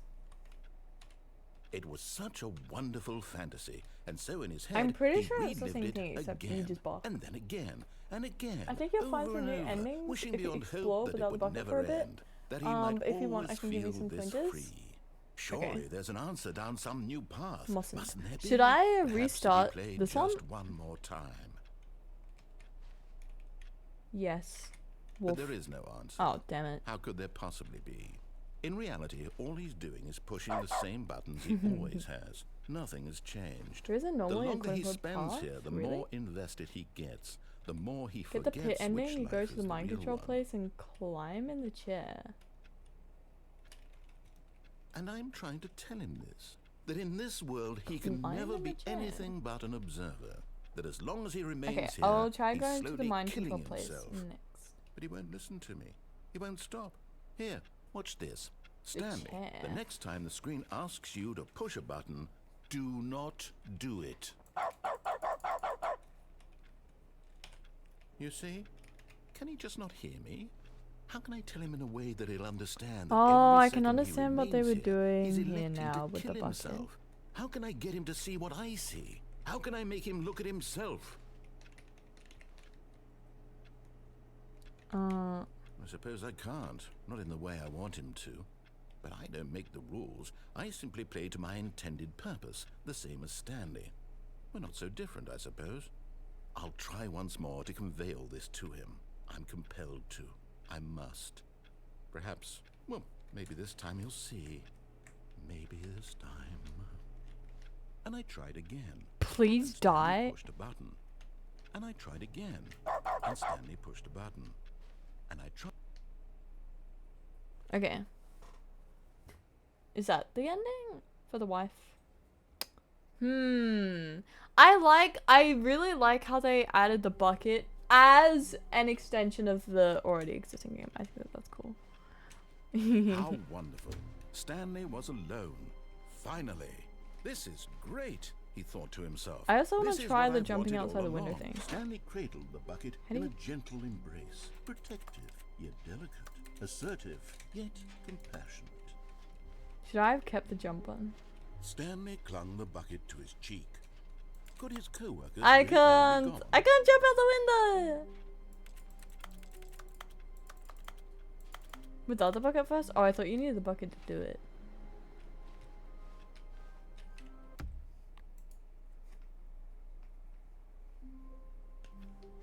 It was such a wonderful fantasy, and so in his head, I'm pretty he sure it's the relived same it thing, except you again, just bark. and then again, and again. I think you'll find over some and new over, endings wishing if you beyond explore hope that without it the would bucket never for a bit. end, that he might If you want, I always can give you feel some this pointers. free. Surely there's an answer down some new path. Mustn't. there be? Should I Perhaps if he restart played this one? just one more time. Yes. But Wolf. there is no answer. Oh, damn it. How could there possibly be? In reality, all he's doing is pushing the same buttons he always has. Nothing has changed. There isn't The normally a longer he quote-unquote spends path? here, the Really? more invested he gets. The more he Get the forgets pit ending, which you go life to the is mind real control one. place and climb in the chair. And I'm trying to tell him this. That in this world he can Climb never in the be chair. anything but an observer. That as long as he remains Okay, here, I'll try he's going to the slowly mind killing control place himself. next. But he won't listen to me. He won't stop. Here, watch this. Stanley, chair. the next time the screen asks you to push a button, do not do it. You see? Can he just not hear me? How can I tell him in a way that he'll understand? That Oh, every I can second he understand what they remains were here, doing he's here electing now to with the kill bucket. himself. How can I get him to see what I see? How can I make him look at himself? I suppose I can't. Not in the way I want him to. But I don't make the rules. I simply play to my intended purpose, the same as Stanley. We're not so different, I suppose. I'll try once more to convey all this to him. I'm compelled to. I must. Perhaps, well, maybe this time he'll see. Maybe this time. And I tried again. Please And Stanley die. pushed a button. And I tried again. And Stanley pushed a button. And I tried. Okay. Is that the ending for the wife? I really like how they added the bucket as an extension of the already existing game. I think that that's cool. How wonderful. Stanley was alone. Finally. This is great, he thought to himself. I also want This to is try what the I've jumping wanted outside all the window along. thing. Stanley cradled the bucket How do in you- a gentle embrace. Protective, yet delicate. Assertive, yet compassionate. Should I have kept the jump on? Stanley clung the bucket to his cheek. Could his co-workers I really all be can't gone? jump out the window! Without the bucket first? Oh, I thought you needed the bucket to do it.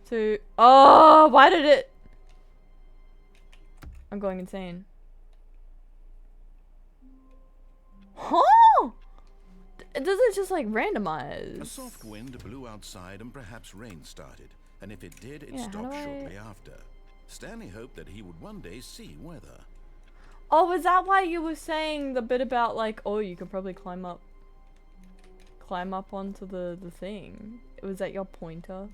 So, oh, why did it? I'm going insane. Huh? Does it just like randomize? A soft wind blew outside and perhaps rain started. And if it did, it Yeah, how stopped do I- shortly after. Stanley hoped that he would one day see weather. Oh, was that why you were saying the bit about like, oh, you could probably climb up onto the thing? Was that your pointer?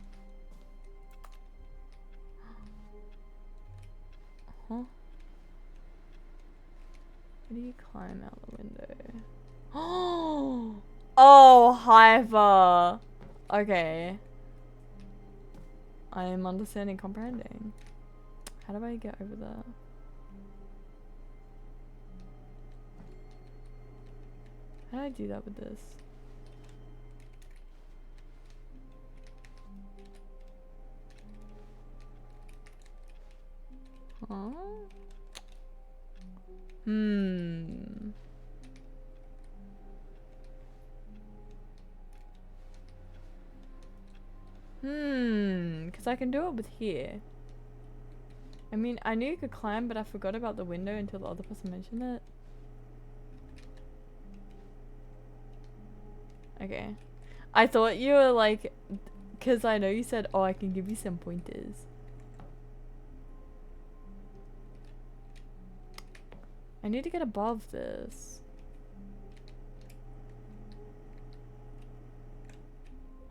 Huh? How do you climb out the window? Oh, Hyper. Okay. I am understanding, comprehending. How do I get over there? How do I do that with this? Huh? Because I can do it with here. I mean, I knew you could climb, but I forgot about the window until the other person mentioned it. Okay. I thought you were like, because I know you said, oh, I can give you some pointers. I need to get above this.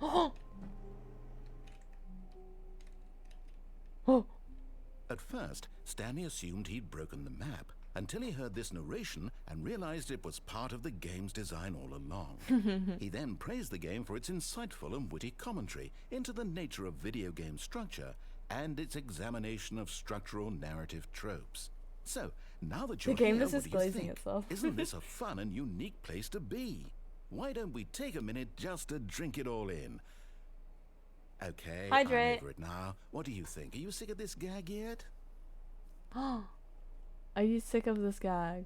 Oh! Oh! At first, Stanley assumed he'd broken the map until he heard this narration and realized it was part of the game's design all along. He then praised the game for its insightful and witty commentary into the nature of video game structure and its examination of structural narrative tropes. So, now that you're The game here, is what do you disclosing think? itself. Isn't this a fun and unique place to be? Why don't we take a minute just to drink it all in? Okay, Hydrate. I'm over it now. What do you think? Are you sick of this gag yet? Are you sick of this gag?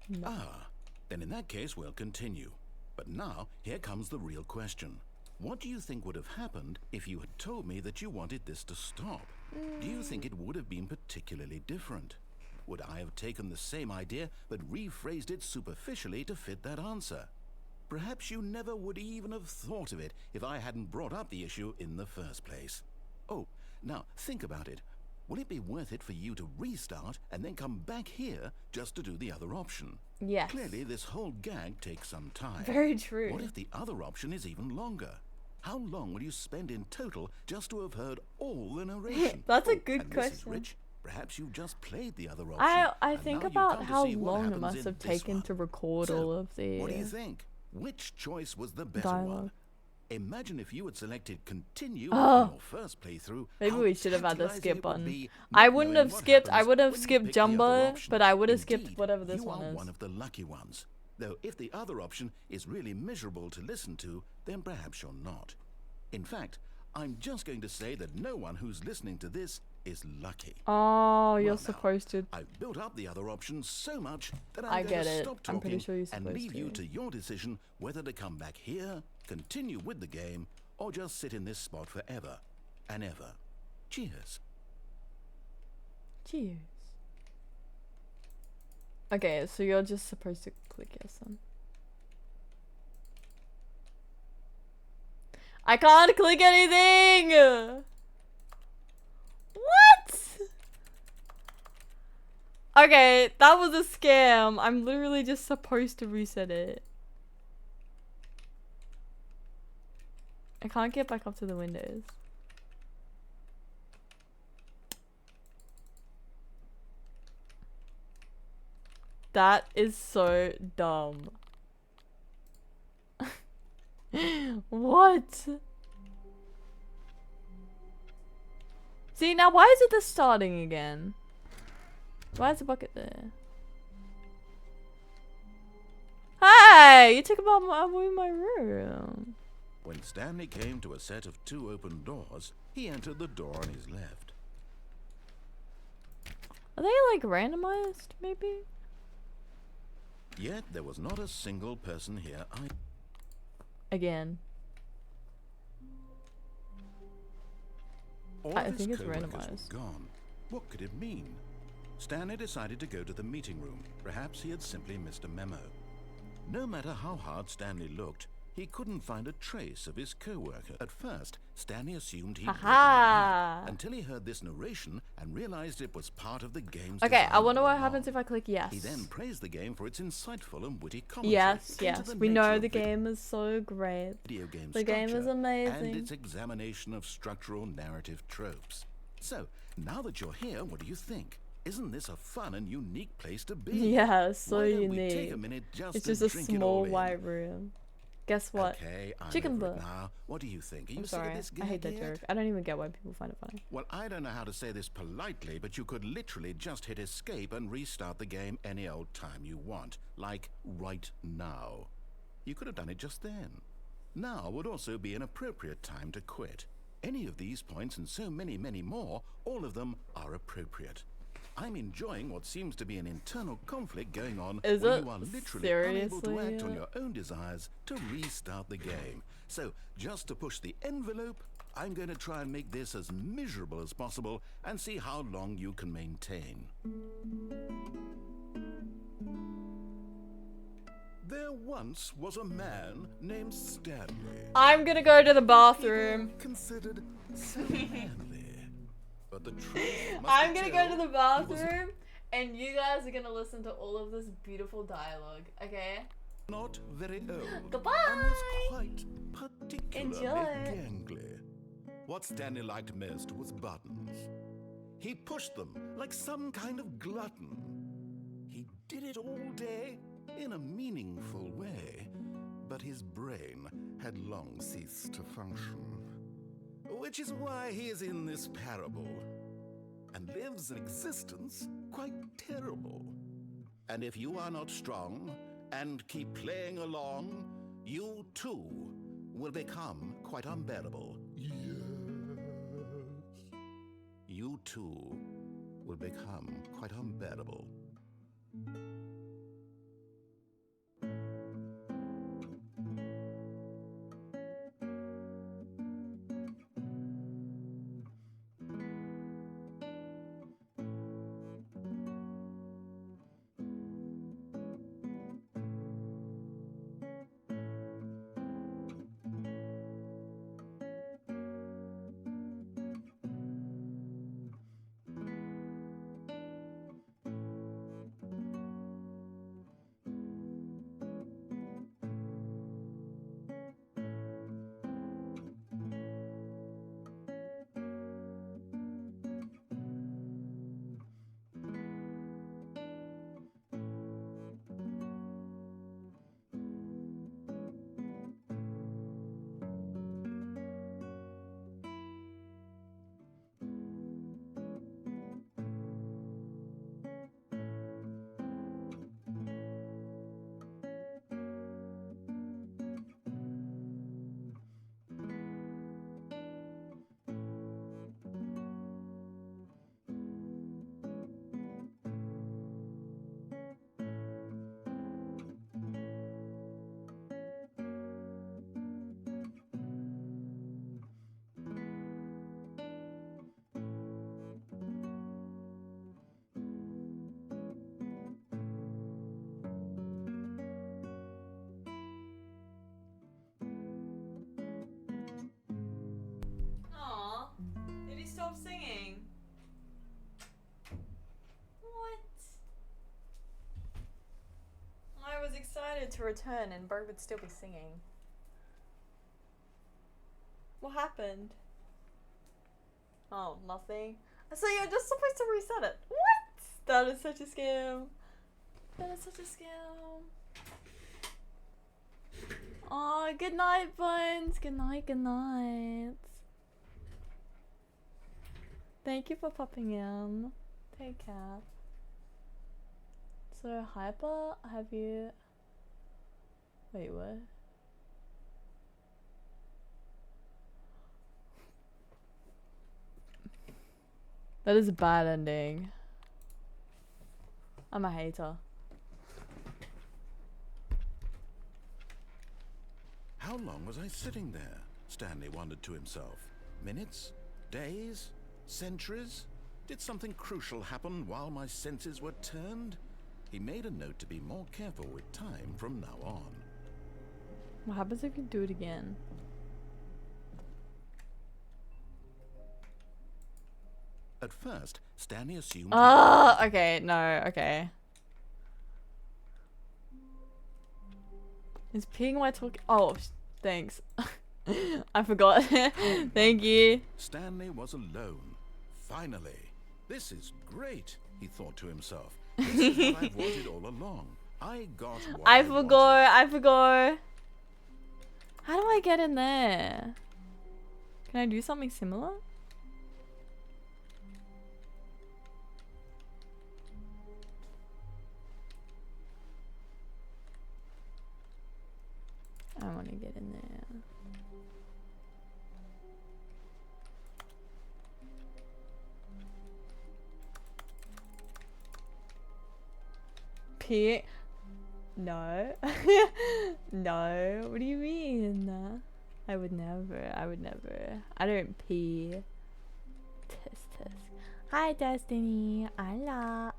No. Ah, then in that case we'll continue. But now, here comes the real question. What do you think would have happened if you had told me that you wanted this to stop? Do you think it would have been particularly different? Would I have taken the same idea but rephrased it superficially to fit that answer? Perhaps you never would even have thought of it if I hadn't brought up the issue in the first place. Oh, now think about it. Will it be worth it for you to restart and then come back here just to do the other option? Yes. Clearly, this whole gag takes some time. Very true. What if the other option is even longer? How long will you spend in total just to have heard all the narration? That's a good and question. Mrs. Rich, perhaps you've just played the other option. I and think now you've about come to how see what long it happens must in have this taken one. to record So, all of the what do you think? Which choice was the better dialogue. one? Imagine if you had selected continue Oh. on your first playthrough. Maybe how we should have had the tantalizing skip it would button. be I not wouldn't knowing have what skipped. I happens would have when you skipped pick the other Jumbo, option. but I would have skipped Indeed, whatever this you one are is. one of the lucky ones. Though if the other option is really miserable to listen to, then perhaps you're not. In fact, I'm just going to say that no one who's listening to this is lucky. Oh, you're Well, now, supposed to. I've built up the other options so much that I I'm get going to it. stop I'm pretty talking sure you're and supposed leave you to. to your decision whether to come back here, continue with the game, or just sit in this spot forever and ever. Cheers. Cheers. Okay, so you're just supposed to click yes then. I can't click anything! What? Okay, that was a scam. I'm literally just supposed to reset it. I can't get back up to the windows. That is so dumb. What? See, now why is it this starting again? Why is the bucket there? Hey! You took about my room. When Stanley came to a set of 2 open doors, he entered the door on his left. Are they like randomized, maybe? Yet there was not a single person here either. Again. All I of his think it's co-workers randomized. were gone. What could it mean? Stanley decided to go to the meeting room. Perhaps he had simply missed a memo. No matter how hard Stanley looked, he couldn't find a trace of his co-worker. At first, Stanley assumed he'd broken the Haha. map until he heard this narration and realized it was part of the game's Okay, design I wonder all what along. happens if I click yes. He then praised the game for its insightful and witty commentary. Yes, into yes. the We nature know of the game is so great. video game The game is structure amazing. and its examination of structural narrative tropes. So, now that you're here, what do you think? Isn't this a fun and unique place to be? Yeah, so Why don't we unique. take a minute just It's to just a drink it all small in? white room. Guess what? Okay, I'm Chicken over it butt. now. What do you think? Are you I'm sick sorry. of this I hate gag that yet? joke. I don't even get why people find it funny. Well, I don't know how to say this politely, but you could literally just hit escape and restart the game any old time you want. Like right now. You could have done it just then. Now would also be an appropriate time to quit. Any of these points and so many, many more, all of them are appropriate. I'm enjoying what seems to be an internal conflict going on Is where it you are literally unable to seriously? act on your own desires to restart the game. So, just to push the envelope, I'm going to try and make this as miserable as possible and see how long you can maintain. There once was a man named Stanley. I'm gonna go to the bathroom. Considered manly. But the truth must I'm be gonna go to told, the bathroom, and you guys are gonna listen to all of this beautiful dialogue, okay? not very old. Goodbye. And was quite particularly Enjoy. gangly. What Stanley liked most was buttons. He pushed them like some kind of glutton. He did it all day in a meaningful way, but his brain had long ceased to function. Which is why he is in this parable, and lives an existence quite terrible. And if you are not strong, and keep playing along, you too will become quite unbearable. Yes. You too will become quite unbearable. Aw, did he stop singing? What? I was excited to return and Bert would still be singing. What happened? Oh, nothing. So you're just supposed to reset it. What? That is such a scam. That is such a scam. Oh, good night, Bones. Good night, good night. Thank you for popping in. Take care. So, Hyper, have you... Wait, what? That is a bad ending. I'm a hater. How long was I sitting there? Stanley wondered to himself. Minutes? Days? Centuries? Did something crucial happen while my senses were turned? He made a note to be more careful with time from now on. What happens if you do it again? At first, Stanley assumed... Oh, okay, no, okay. Is peeing while talking? Oh, thanks. I forgot. Thank you. Stanley was alone. Finally. This is great, he thought to himself. This is what I've wanted all along. I got what I wanted. forgot. How do I get in there? Can I do something similar? I want to get in there. Pee? No. No. What do you mean? I would never. I don't pee. Test. Hi, Destiny. Hola.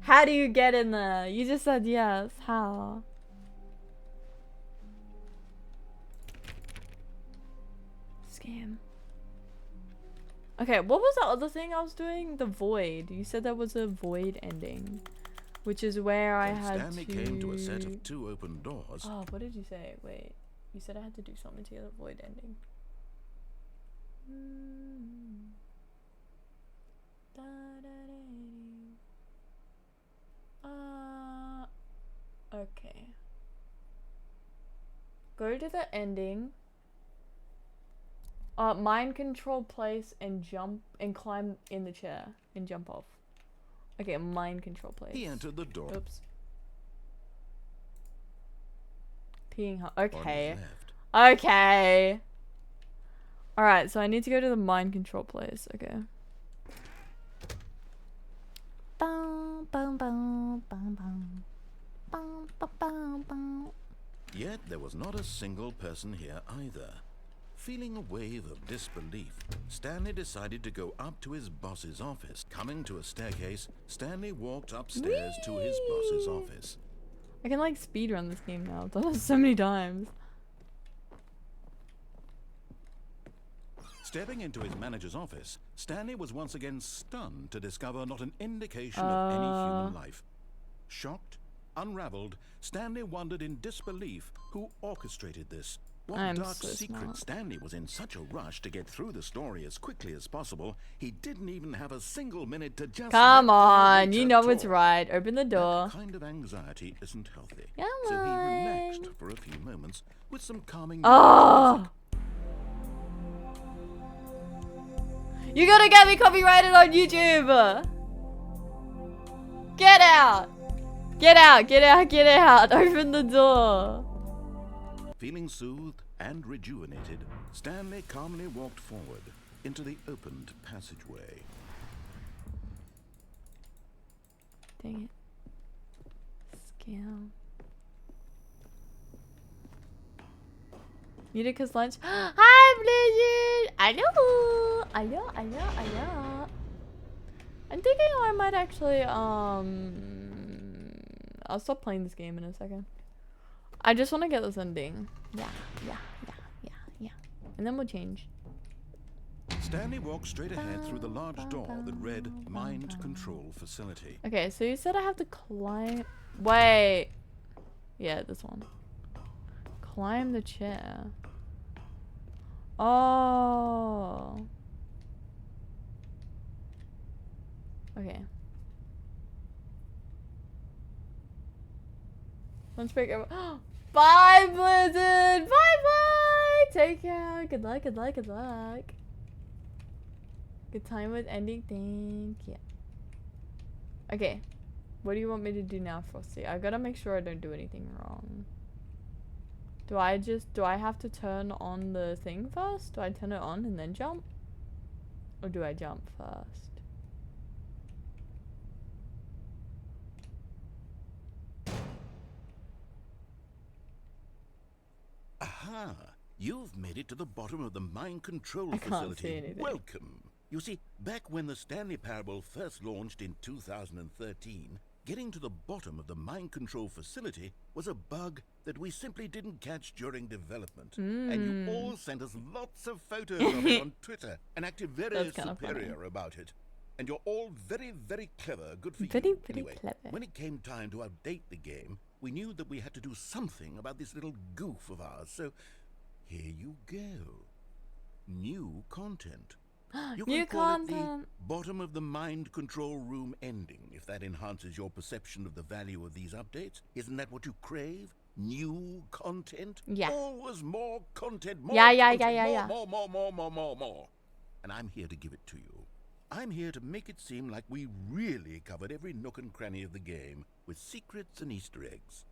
How do you get in there? You just said yes. How? Scam. Okay, what was the other thing I was doing? The void. You said there was a void ending, which is where I When had Stanley to... came to a set of 2 open doors. Oh, what did you say? Wait. You said I had to do something to the void ending. Okay. Go to the ending. Mind control place and jump and climb in the chair and jump off. Okay, mind control place. He entered the door. Oops. Peeing. On Okay. his left. Okay. Alright, so I need to go to the mind control place. Okay. Boom, boom, boom, boom, boom. Boom, boom, boom, boom. Yet there was not a single person here either. Feeling a wave of disbelief, Stanley decided to go up to his boss's office. Coming to a staircase, Stanley walked upstairs to his boss's office. I can like speedrun this game now. I've done it so many times. Stepping into his manager's office, Stanley was once again stunned to discover not an indication of any human life. Shocked, unraveled, Stanley wondered in disbelief who orchestrated this. What I'm dark so secret smart. Stanley was in such a rush to get through the story as quickly as possible, he didn't even have a single minute to just Come let the on, you narrator know it's talk. right. Open the door. That kind of anxiety isn't healthy. Come So he on. relaxed for a few moments with some calming Oh! music. You gotta get me copyrighted on YouTube! Get out! Get out, get out, get out! Open the door! Feeling soothed and rejuvenated, Stanley calmly walked forward into the opened passageway. Dang it. Scam. Utica's lunch. Hi, Blizzard! Hello! Hello, hello, hello. I'm thinking I might actually, I'll stop playing this game in a second. I just want to get this ending. Yeah. And then we'll change. Stanley walked straight ahead through the large door that read Mind Control Facility. Okay, so you said I have to climb. Wait. Yeah, this one. Climb the chair. Oh. Okay. Let's break it. Bye, Blizzard! Bye bye! Take care. Good luck, good luck, good luck. Good time with ending. Thank you. Okay. What do you want me to do now, Frosty? I gotta make sure I don't do anything wrong. Do I have to turn on the thing first? Do I turn it on and then jump? Or do I jump first? Aha! You've made it to the bottom of the mind control I can't see facility. anything. Welcome. You see, back when the Stanley Parable first launched in 2013, getting to the bottom of the mind control facility was a bug that we simply didn't catch during development. And you all sent us lots of photos of it on Twitter and acted very That's kinda superior funny. about it. And you're all very, very clever. Good for Very, you. very Anyway, clever. when it came time to update the game, we knew that we had to do something about this little goof of ours. So here you go. New content. You can New call it content. the bottom of the mind control room ending, if that enhances your perception of the value of these updates. Isn't that what you crave? New content? Yeah. Always more content, more Yeah. content, more. And I'm here to give it to you. I'm here to make it seem like we really covered every nook and cranny of the game with secrets and Easter eggs.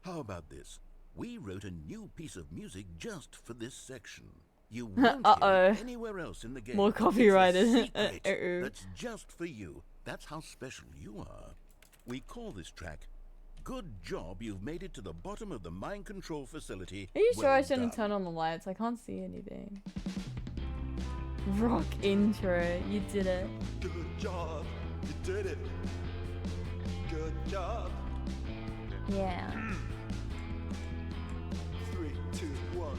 How about this? We wrote a new piece of music just for this section. You won't hear it anywhere else in the game. More It's a copyrighted. secret Uh-oh. that's just for you. That's how special you are. We call this track Good Job You've Made It to the Bottom of the Mind Control Facility. Are you sure Well I shouldn't done. turn on the lights? I can't see anything. Rock intro. You did it. Good job. You did it. Good job. Yeah. 3, 2, 1.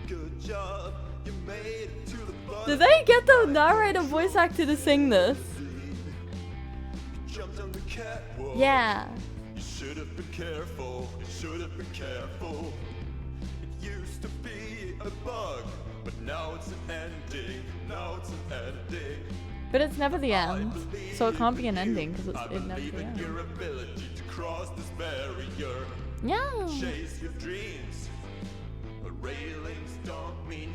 Good job. You made it to the bottom. Did they get the narrator voice actor to sing this? Jumped on the catwalk. Yeah. You should have been careful. You should have been careful. It used to be a bug, but now it's an ending. Now it's an ending. But it's never the end, so it can't be an ending because I it never believe the in end. your ability to cross this barrier. Yeah. Chase your dreams. But railings don't mean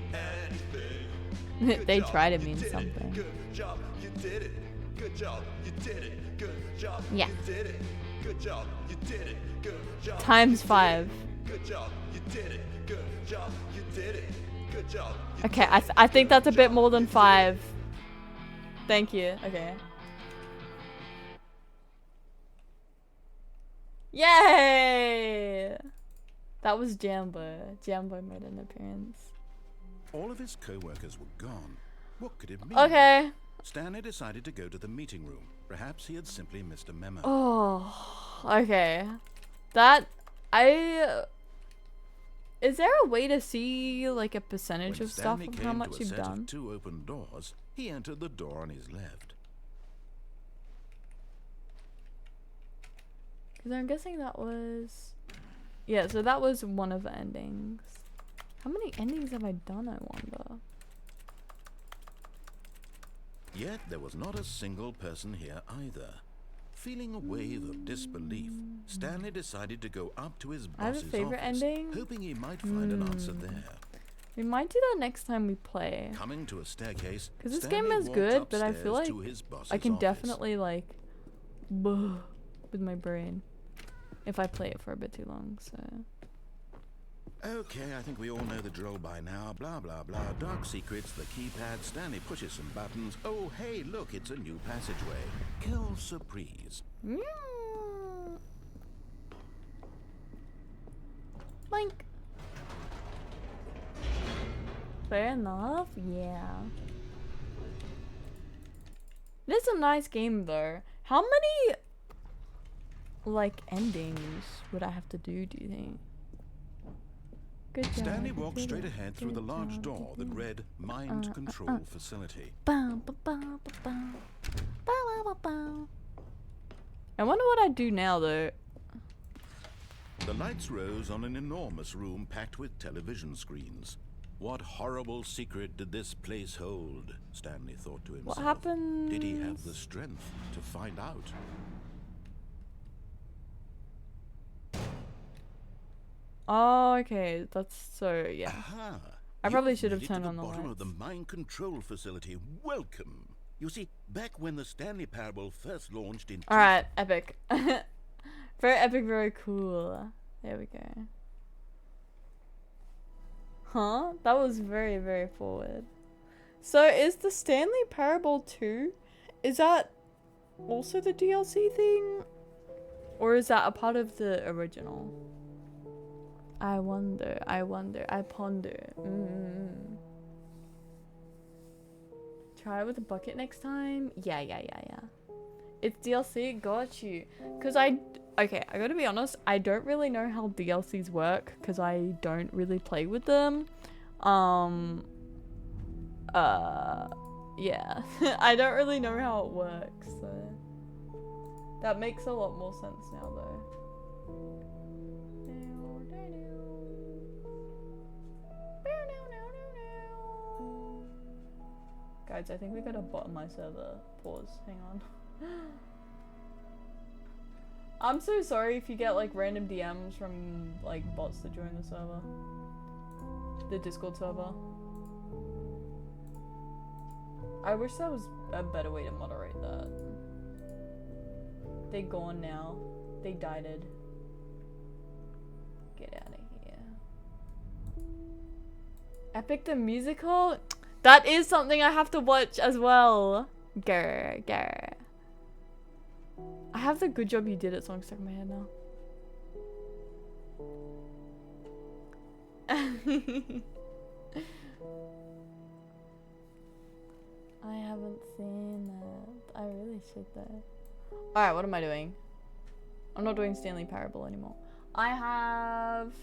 anything. They Good try to job, you mean did it. something. Good job, you did it. Good job, you did it. Good job, Yeah. you did it. Good job, you did it. Good job. Times 5. Good job, you did it. Good job, you did it. Good job. Okay, I think that's a bit more than 5. Thank you. Okay. Yay! That was Jambo. Jambo made an appearance. All of his co-workers were gone. What could it mean? Okay. Stanley decided to go to the meeting room. Perhaps he had simply missed a memo. Oh, okay. Is there a way to see like a percentage When of stuff Stanley of how came much to a you've set done? of 2 open doors, he entered the door on his left. Because I'm guessing that was... Yeah, so that was one of the endings. How many endings have I done, I wonder? Yet there was not a single person here either. Feeling a wave of disbelief, Stanley decided to go up to his I have a boss's favorite office, ending. hoping he might find an answer there. We might do that next time we play. Coming to a staircase, Because this Stanley game is walked good, but I feel upstairs like to his boss's I can office. definitely like... with my brain. If I play it for a bit too long, so... Okay, I think we all know the drill by now. Blah, blah, blah. Dark secrets, the keypad. Stanley pushes some buttons. Oh, hey, look, it's a new passageway. Kill surprise. Link. Fair enough, yeah. It is a nice game though. How many like endings would I have to do you think? Good job. Stanley you walked did straight it. ahead through the Good large job, door you that did it. read Mind Control Facility. Bow, bow, bow, bow, bow. Bow, bow, bow, bow. I wonder what I'd do now though. The lights rose on an enormous room packed with television screens. What horrible secret did this place hold? Stanley thought to himself. What happened? Did he have the strength to find out? Oh, okay. That's so, yeah. Aha! I probably You've should have made it to turned on the bottom of lights. the Mind Control Facility. Welcome. You see, back when the Stanley Parable first launched in... Alright, epic. Very epic, very cool. There we go. Huh? That was very, very forward. So is the Stanley Parable 2, is that also the DLC thing? Or is that a part of the original? I wonder, I ponder. Try it with a bucket next time? Yeah. It's DLC, got you. Okay, I gotta be honest, I don't really know how DLCs work because I don't really play with them. Yeah. I don't really know how it works, so that makes a lot more sense now though. Guys, I think we gotta bot my server. Pause, hang on. I'm so sorry if you get like random DMs from like bots that join the server. The Discord server. I wish there was a better way to moderate that. They gone now. They died. Get out of here. Epic the Musical? That is something I have to watch as well. Grr. I have the Good Job You Did It song stuck in my head now. I haven't seen it. I really should though. Alright, what am I doing? I'm not doing Stanley Parable anymore. I have...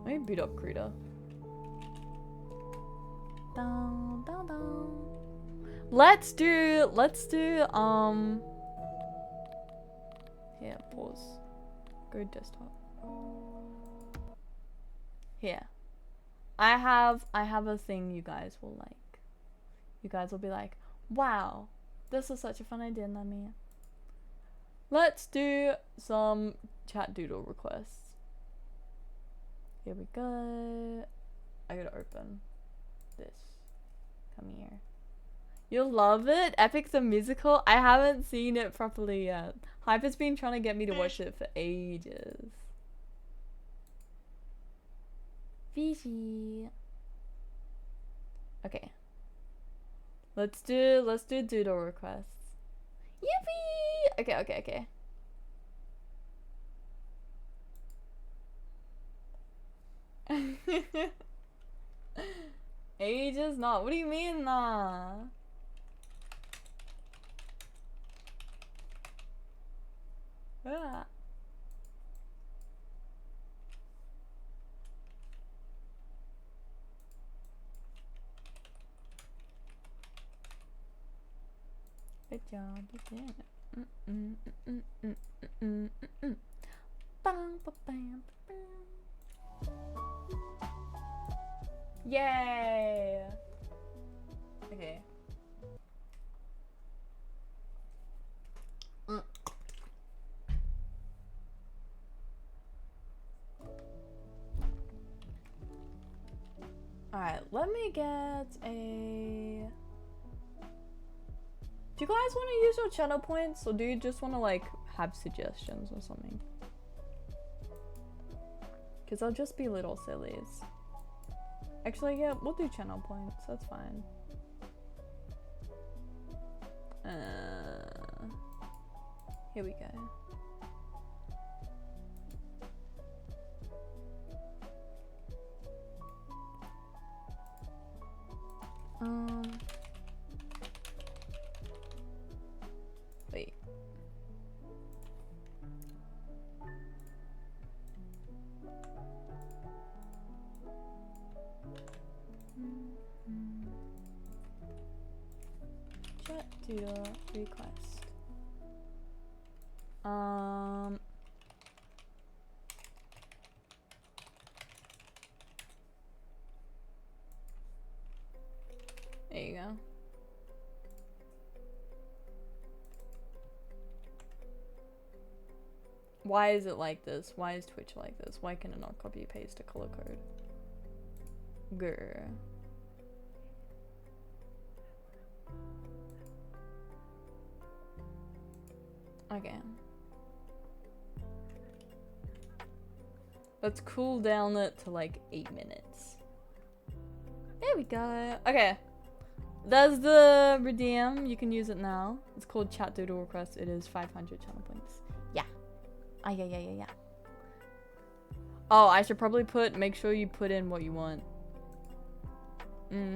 Let me beat up Krita. Down, down, down. Let's do, here, pause. Go desktop. Here. I have a thing you guys will like. You guys will be like, wow, this is such a fun idea, Nami. Let's do some chat doodle requests. Here we go. I gotta open this. Come here. You'll love it. Epic the musical. I haven't seen it properly yet. Hyper's been trying to get me to watch it for ages. Fishy. Okay. Let's do doodle requests. Yippee! Okay. Ages not. What do you mean nah? Ah. Good job, you did it. Bam, ba, bam, ba, bam. Yay! Okay. Alright, let me get a... Do you guys want to use your channel points, or do you just want to like have suggestions or something? Because I'll just be little sillies. Actually, yeah, we'll do channel points. That's fine. Here we go. Wait. Chat doodle request. There you go. Why is it like this? Why is Twitch like this? Why can it not copy paste a color code? Grr. Okay. Let's cool down it to like 8 minutes. There we go. Okay. There's the redeem. You can use it now. It's called Chat Doodle Request. It is 500 channel points. Yeah. Ah, yeah. Oh, I should probably make sure you put in what you want. There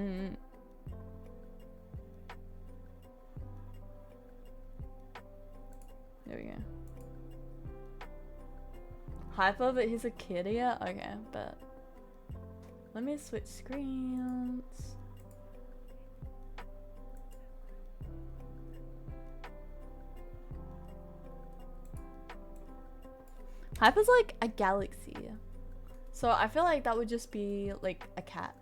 we go. Hyper, but he's a kid here? Okay, but let me switch screens. Hyper's like a galaxy. So I feel like that would just be like a cat.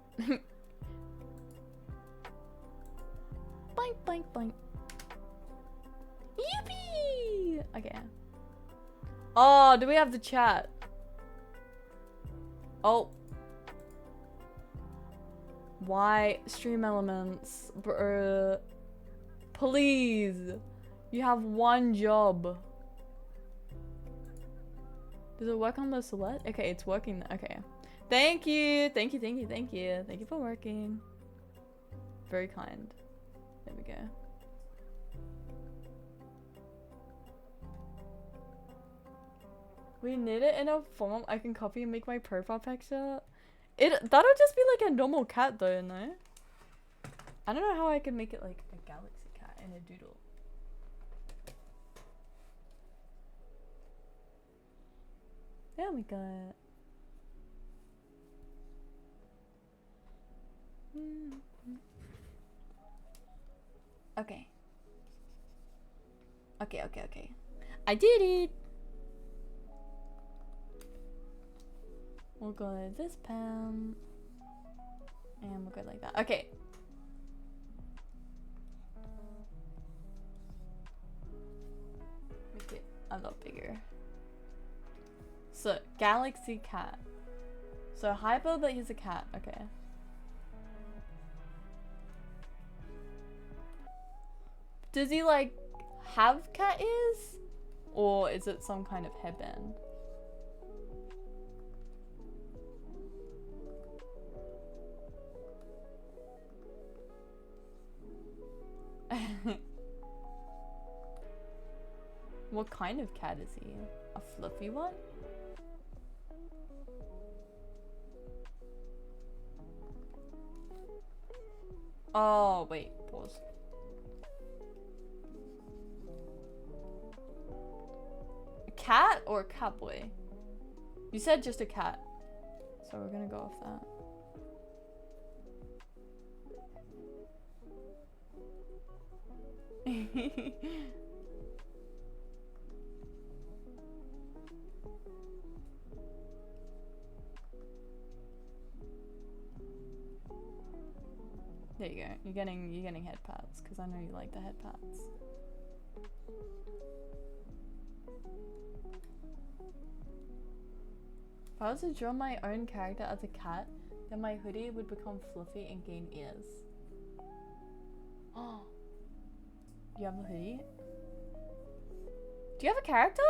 Boink, boink, boink. Yippee! Okay. Oh, do we have the chat? Oh. Why? Stream elements. Bruh. Please. You have one job. Does it work on the select? Okay, it's working. Okay. Thank you. Thank you for working. Very kind. There we go. We need it in a form I can copy and make my profile picture. That'll just be like a normal cat though, no? I don't know how I can make it like a galaxy cat in a doodle. There we go. Okay. Okay. I did it! We'll go this pen. And we'll go like that. Okay. Make it a lot bigger. So, galaxy cat. So, hyper, but he's a cat. Okay. Does he, like, have cat ears? Or is it some kind of headband? What kind of cat is he? A fluffy one? Oh, wait, pause. A cat or a cowboy? You said just a cat. So we're gonna go off that. There you go. You're getting head pats because I know you like the head pats. If I was to draw my own character as a cat, then my hoodie would become fluffy and gain ears. Oh, you have a hoodie? Do you have a character?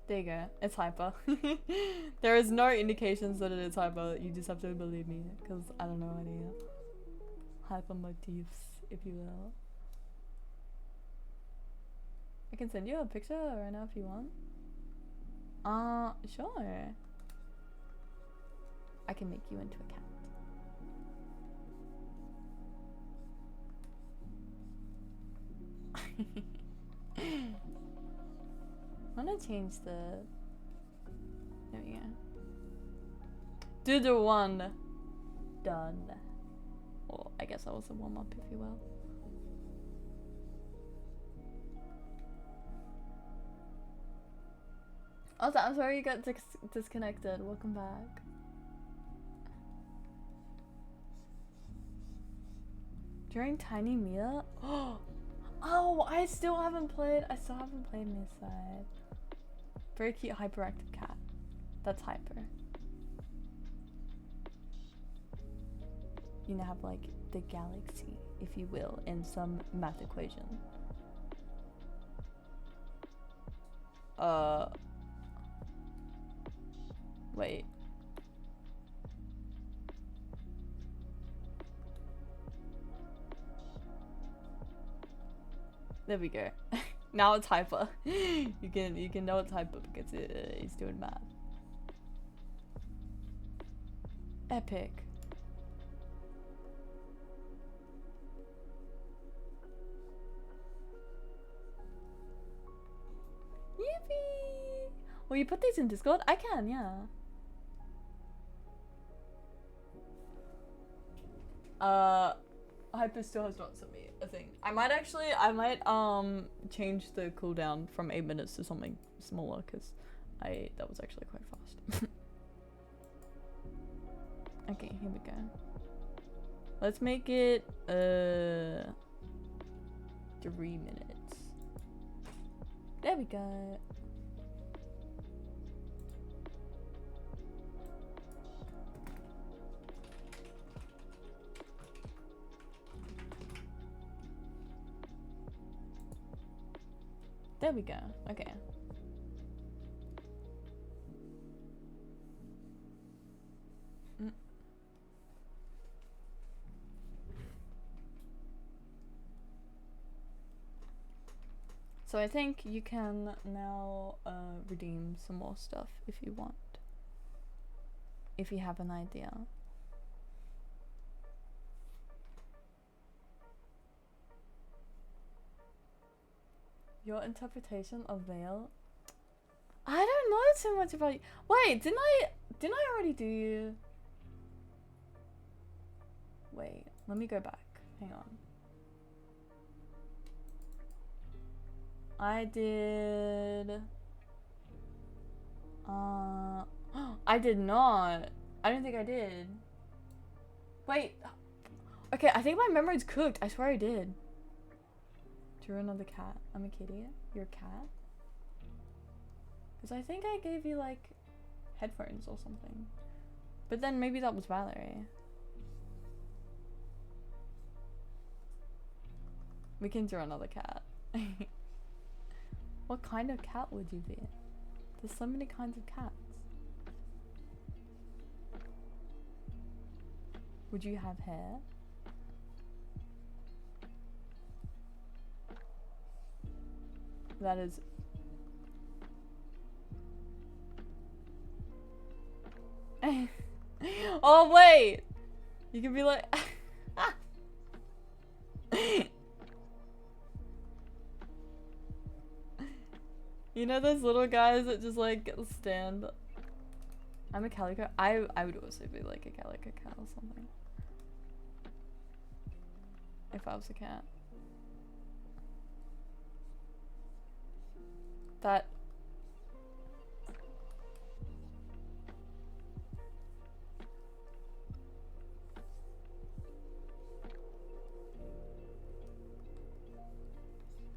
There you go. It's hyper. There is no indications that it is hyper. You just have to believe me, because I don't know any hyper motifs, if you will. I can send you a picture right now if you want. Sure. I can make you into a cat. I'm gonna change the... There we go. Doodle 1. Done. Or I guess that was a warm-up, if you will. Also, I'm sorry you got disconnected. Welcome back. During Tiny Meetup? Oh, I still haven't played Miss Side. Very cute hyperactive cat. That's hyper. You now have like the galaxy, if you will, in some math equation. Wait. There we go. Now it's hyper. You can know it's hyper because he's doing math. Epic. Yippee! Will you put these in Discord? I can, yeah. Hyper still has not sent me a thing. I might change the cooldown from 8 minutes to something smaller because that was actually quite fast. Okay, here we go. Let's make it 3 minutes. There we go. There we go. Okay. So I think you can now redeem some more stuff if you want. If you have an idea. Your interpretation of Veil? I don't know too much about you. Wait, didn't I already do... Wait, let me go back. Hang on. I did... I did not. I don't think I did. Wait. Okay, I think my memory's cooked. I swear I did. Drew another cat. I'm a kitty. You're a cat? Because I think I gave you, like, headphones or something. But then maybe that was Valerie. We can draw another cat. What kind of cat would you be? There's so many kinds of cats. Would you have hair? That is... Oh wait! You can be like... You know those little guys that just like stand... I'm a calico. I would also be like a calico cat or something. If I was a cat. That...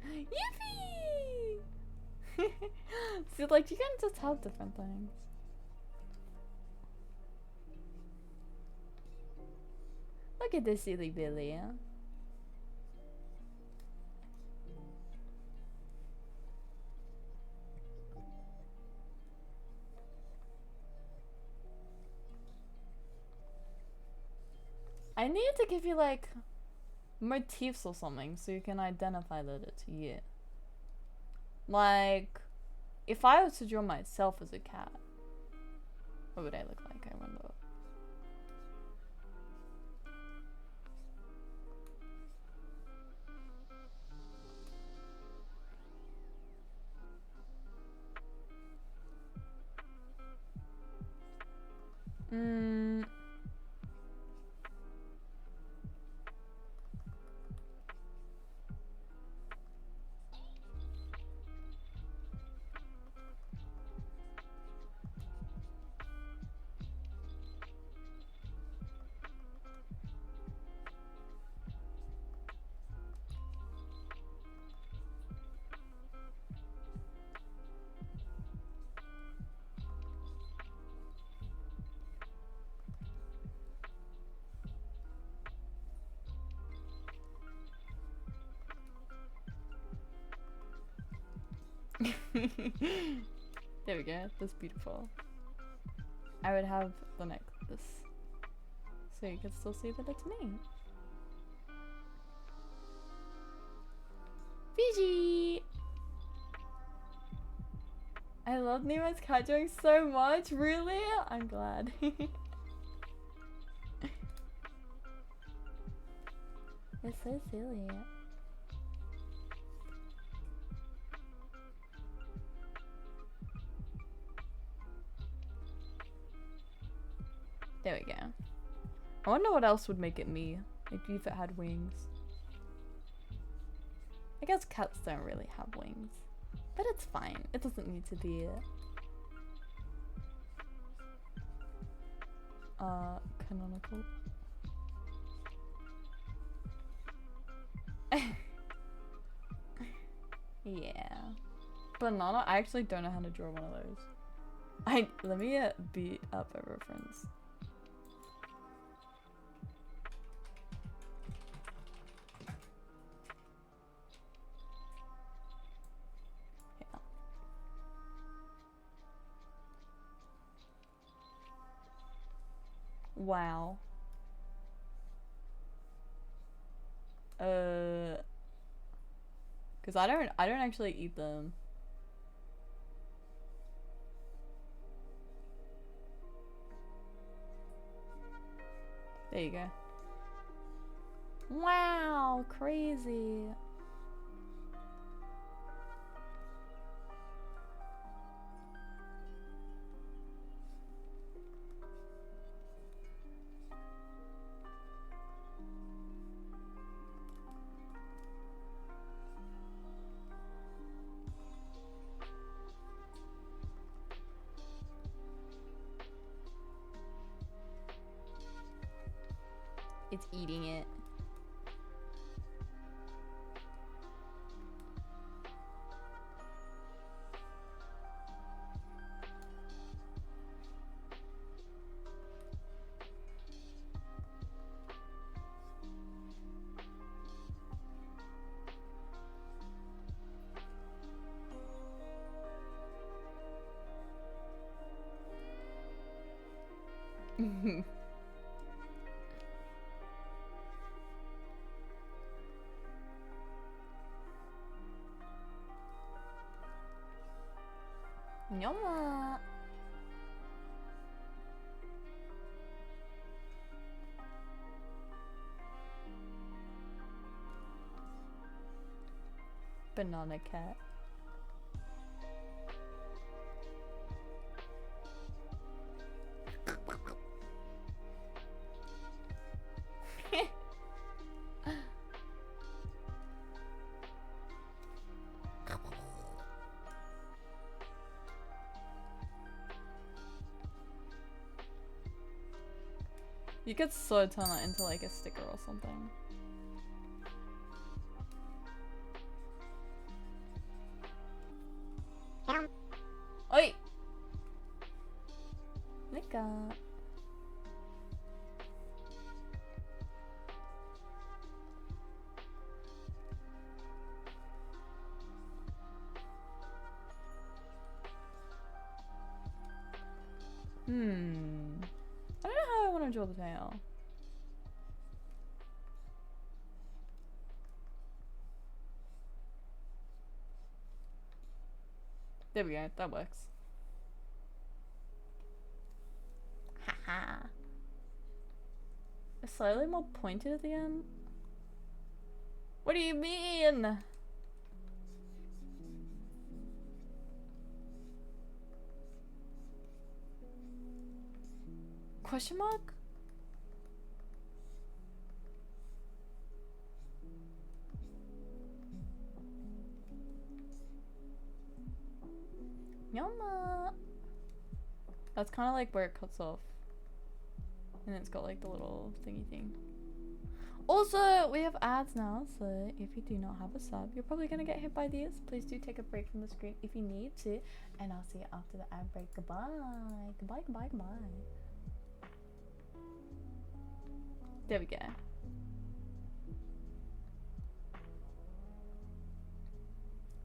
Yippee! See, like, you can just have different things. Look at this silly Billy, huh? I need to give you, like, motifs or something so you can identify that it's you. Like, if I was to draw myself as a cat, what would I look like? I wonder. There we go. That's beautiful. I would have the necklace so you can still see that it's me. Fiji! I love Nemo's cat drawing so much. Really? I'm glad. It's so silly. There we go. I wonder what else would make it me. Maybe if it had wings. I guess cats don't really have wings. But it's fine. It doesn't need to be canonical. Yeah. Banana? I actually don't know how to draw one of those. Let me beat up a reference. Yeah. Wow. Because I don't actually eat them. There you go. Wow, crazy. It's eating it. Yumma. Banana cat. You could so turn that into like a sticker or something. Oi! Nika. I don't know how I want to draw the tail. There we go, that works. Haha. It's slightly more pointed at the end. What do you mean? Question mark? Yumma. That's kind of like where it cuts off. And it's got like the little thingy thing. Also, we have ads now, so if you do not have a sub, you're probably going to get hit by these. Please do take a break from the screen if you need to. And I'll see you after the ad break. Goodbye. Goodbye, goodbye, goodbye. There we go.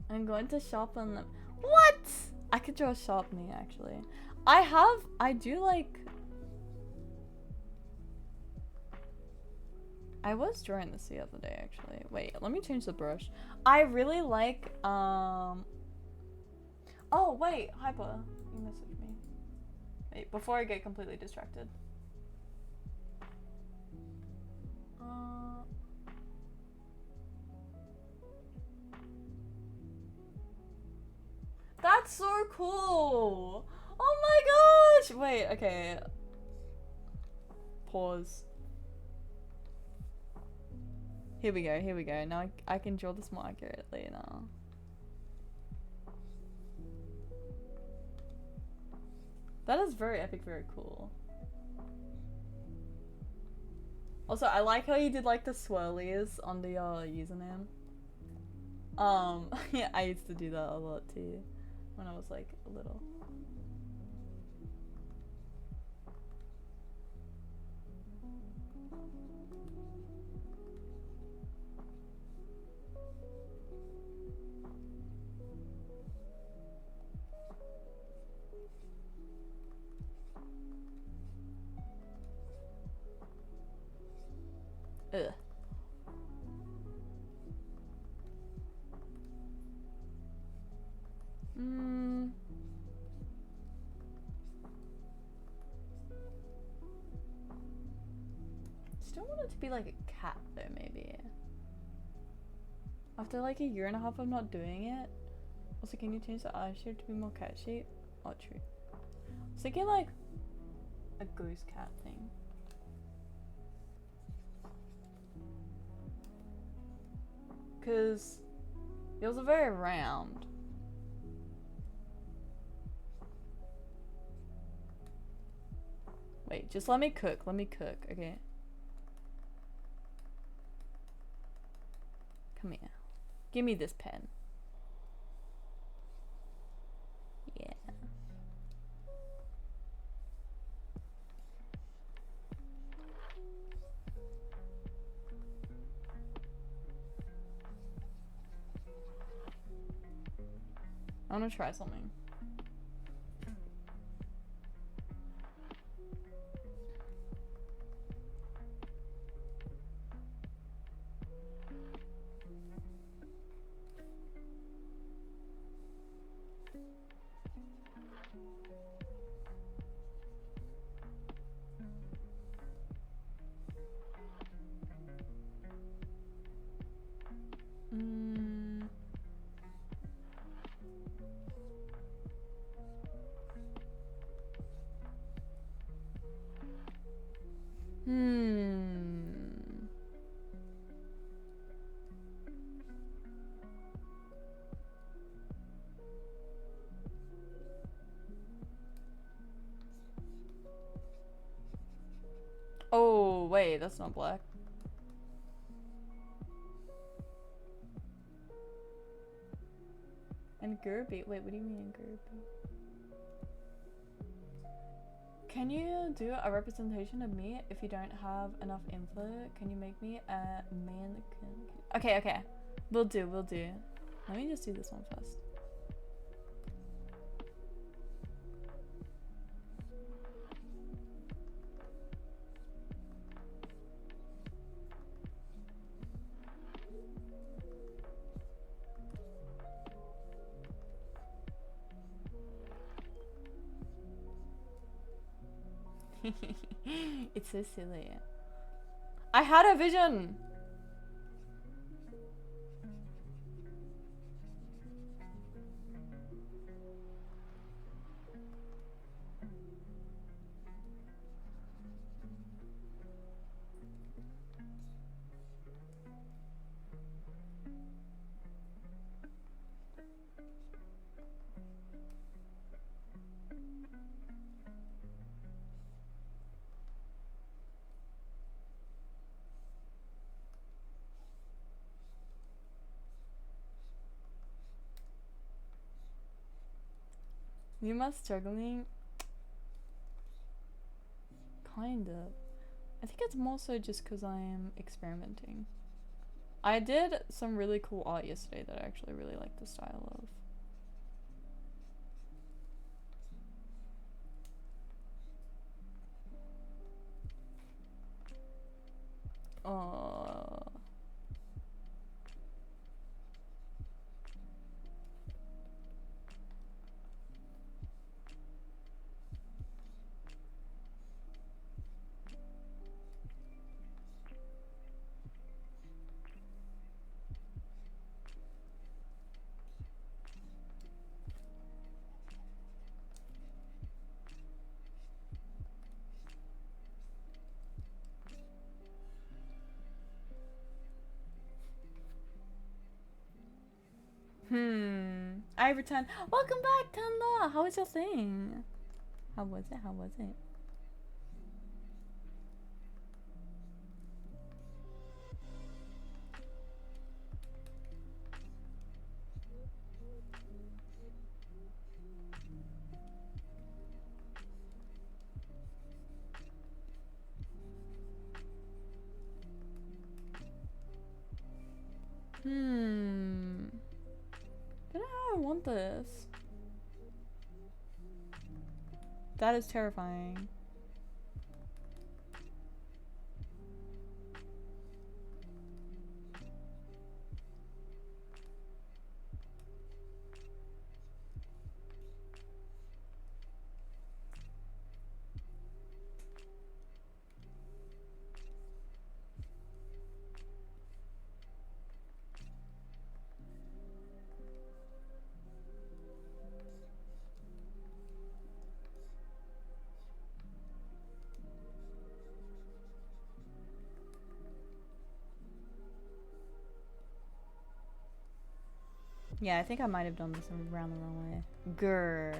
I'm going to sharpen them. What? I could draw a sharpening actually. I do like... I was drawing this the other day actually. Wait, let me change the brush. I really like, oh wait, Hyper, you messaged me. Wait, before I get completely distracted. That's so cool! Oh my gosh! Wait, okay. Pause. Here we go, here we go. Now I can draw this more accurately now. That is very epic, very cool. Also, I like how you did like the swirlies under your username. Yeah, I used to do that a lot too when I was like little. Ugh. Hmm. Still want it to be like a cat though, maybe. After like a year and a half of not doing it. Also, can you change the eye shape to be more cat shape? Oh, true. I was thinking like a ghost cat thing. Cause yours are very round. Wait, just let me cook. Let me cook. Okay. Come here. Give me this pen. Yeah. I want to try something. Oh, wait, that's not black. And Gerby. Wait, what do you mean in Gerby? Can you do a representation of me if you don't have enough info? Can you make me a mannequin? Okay, okay. We'll do, we'll do. Let me just do this one first. It's so silly. I had a vision! You must struggling? Kind of. I think it's more so just because I am experimenting. I did some really cool art yesterday that I actually really like the style of. I returned. Welcome back, Tanda. How was your thing? How was it? How was it? Don't know how I want this. That is terrifying. Yeah, I think I might have done this around the wrong way. Grr.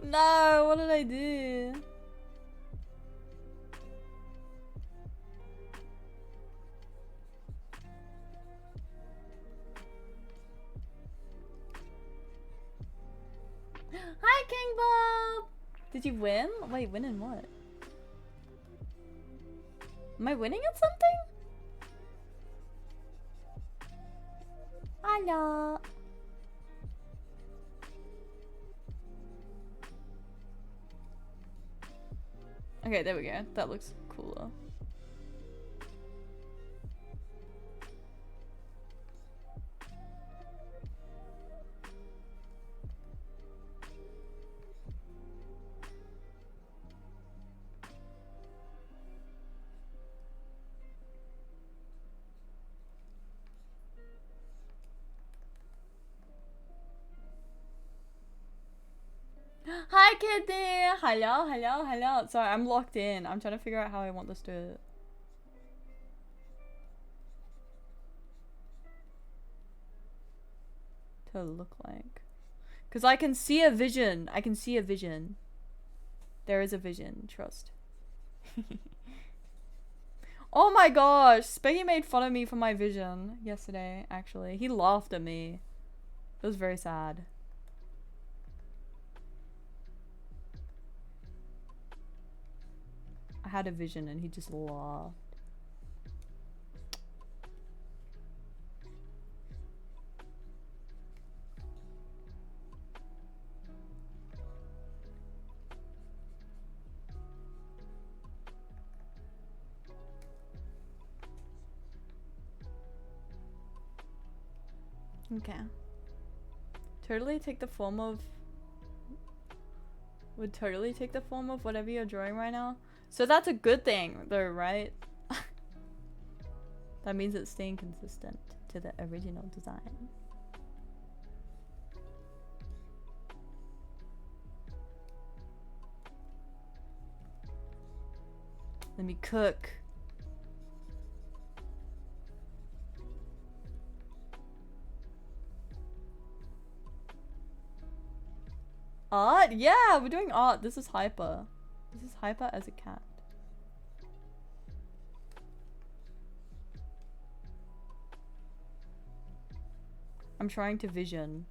No, what did I do? Hi, King Bob! Did you win? Wait, win in what? Am I winning at something? Hello. Okay, there we go. That looks cooler. Hi, Kitty! Hello, hello, hello. Sorry, I'm locked in. I'm trying to figure out how I want this to look like. Because I can see a vision. I can see a vision. There is a vision. Trust. Oh my gosh! Speggy made fun of me for my vision yesterday, actually. He laughed at me. It was very sad. I had a vision and he just laughed. Okay. Totally take the form of... Would totally take the form of whatever you're drawing right now. So that's a good thing, though, right? That means it's staying consistent to the original design. Let me cook. Art? Yeah, we're doing art. This is Hyper. This is Hyper as a cat. I'm trying to vision.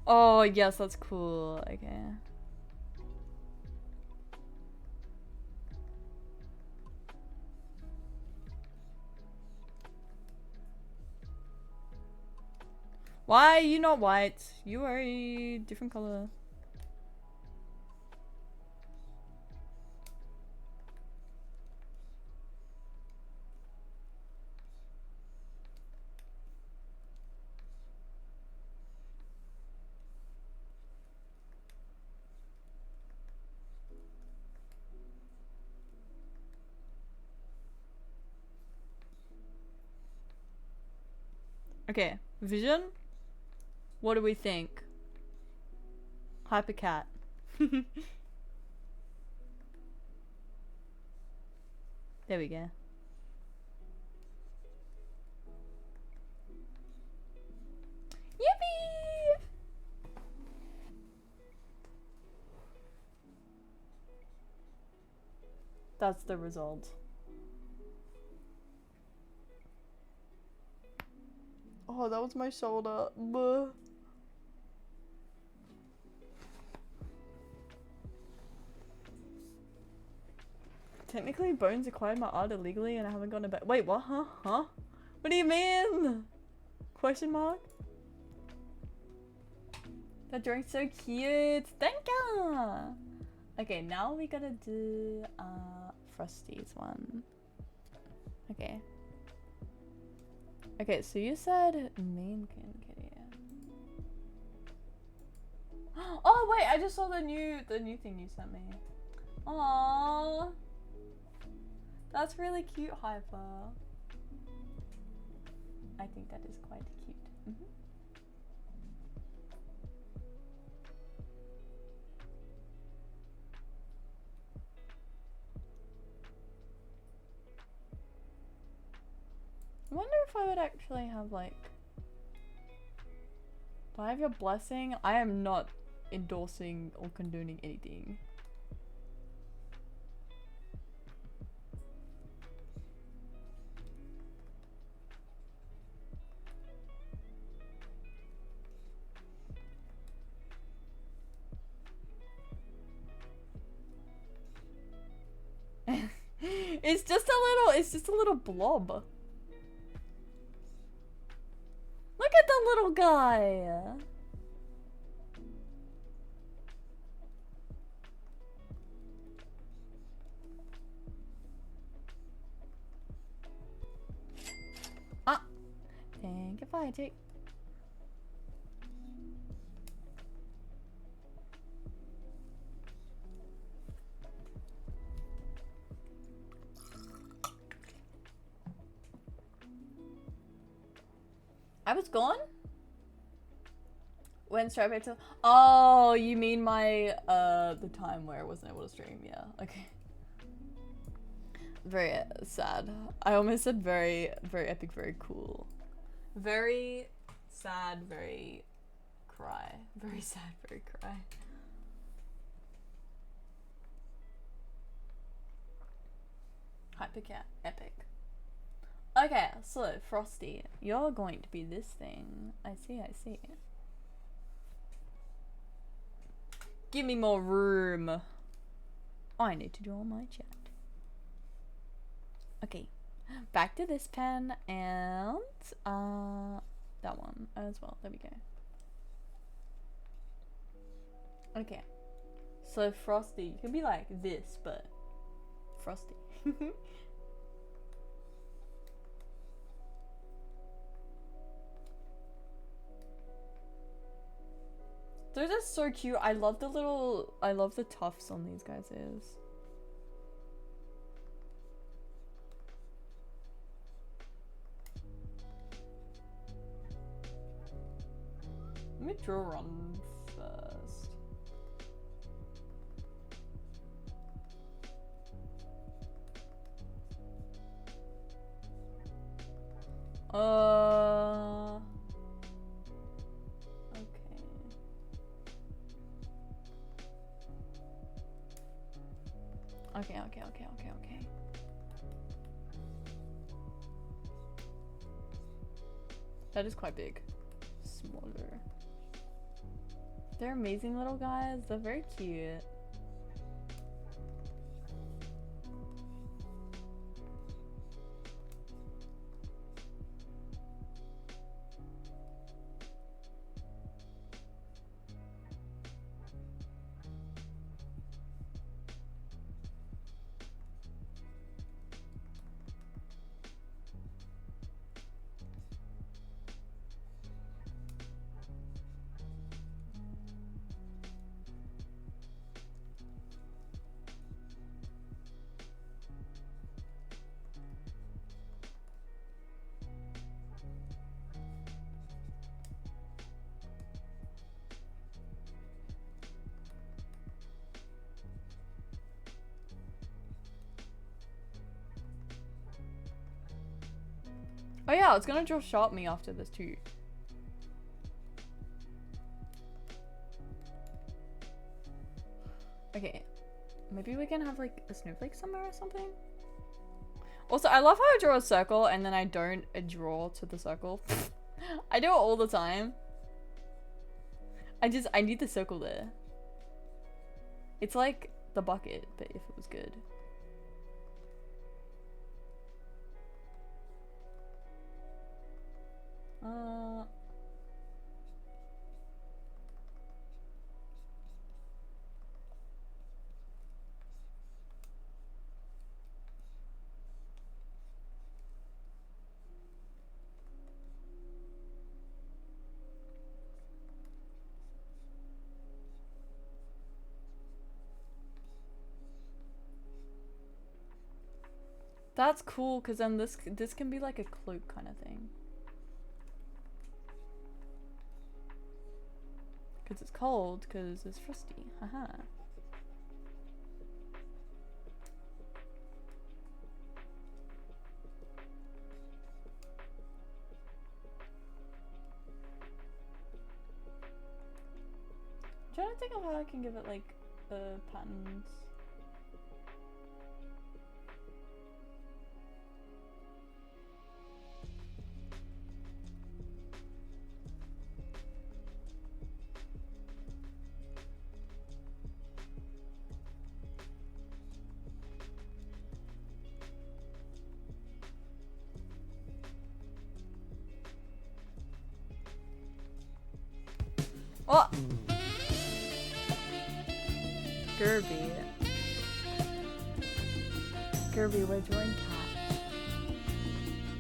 Oh, yes, that's cool. Okay. Why are you not white? You are a different color. Okay, vision? What do we think? Hypercat. There we go. Yippee! That's the result. Oh, that was my shoulder. Buh. Technically, Bones acquired my art illegally and I haven't gotten it back. Wait, what? Huh? Huh? What do you mean? Question mark? That drawing's so cute. Thank you. Okay, now we gotta do Frosty's one. Okay. Okay, so you said main kitty. Oh wait, I just saw the new thing you sent me. Aww. That's really cute, Hyper. I think that is quite cute. I wonder if I would actually have like... Do I have your blessing? I am not endorsing or condoning anything. It's just a little blob. Look at the little guy. Ah, thank you, Fighty. I was gone? When Stripe to... Oh, you mean my, the time where I wasn't able to stream, yeah, okay. Very sad. I almost said very, very epic, very cool. Very sad, very cry. Very sad, very cry. Hypercat, epic. Okay, so Frosty, you're going to be this thing. I see, I see. Give me more room. I need to draw my chat. Okay, back to this pen and that one as well. There we go. Okay, so Frosty, you can be like this, but Frosty. They're just so cute. I love the tufts on these guys' ears. Let me draw one first. Okay. That is quite big. Smaller. They're amazing little guys. They're very cute. Oh yeah, it's gonna draw Sharp Me after this too. Okay, maybe we can have like a snowflake somewhere or something. Also, I love how I draw a circle and then I don't draw to the circle. I do it all the time. I need the circle there. It's like the bucket, but if it was good. That's cool, because then this can be like a cloak kind of thing. Because it's cold, because it's frosty. Haha. I'm trying to think of how I can give it like patterns. Oh! Gerby. Gerby, we're drawing cat.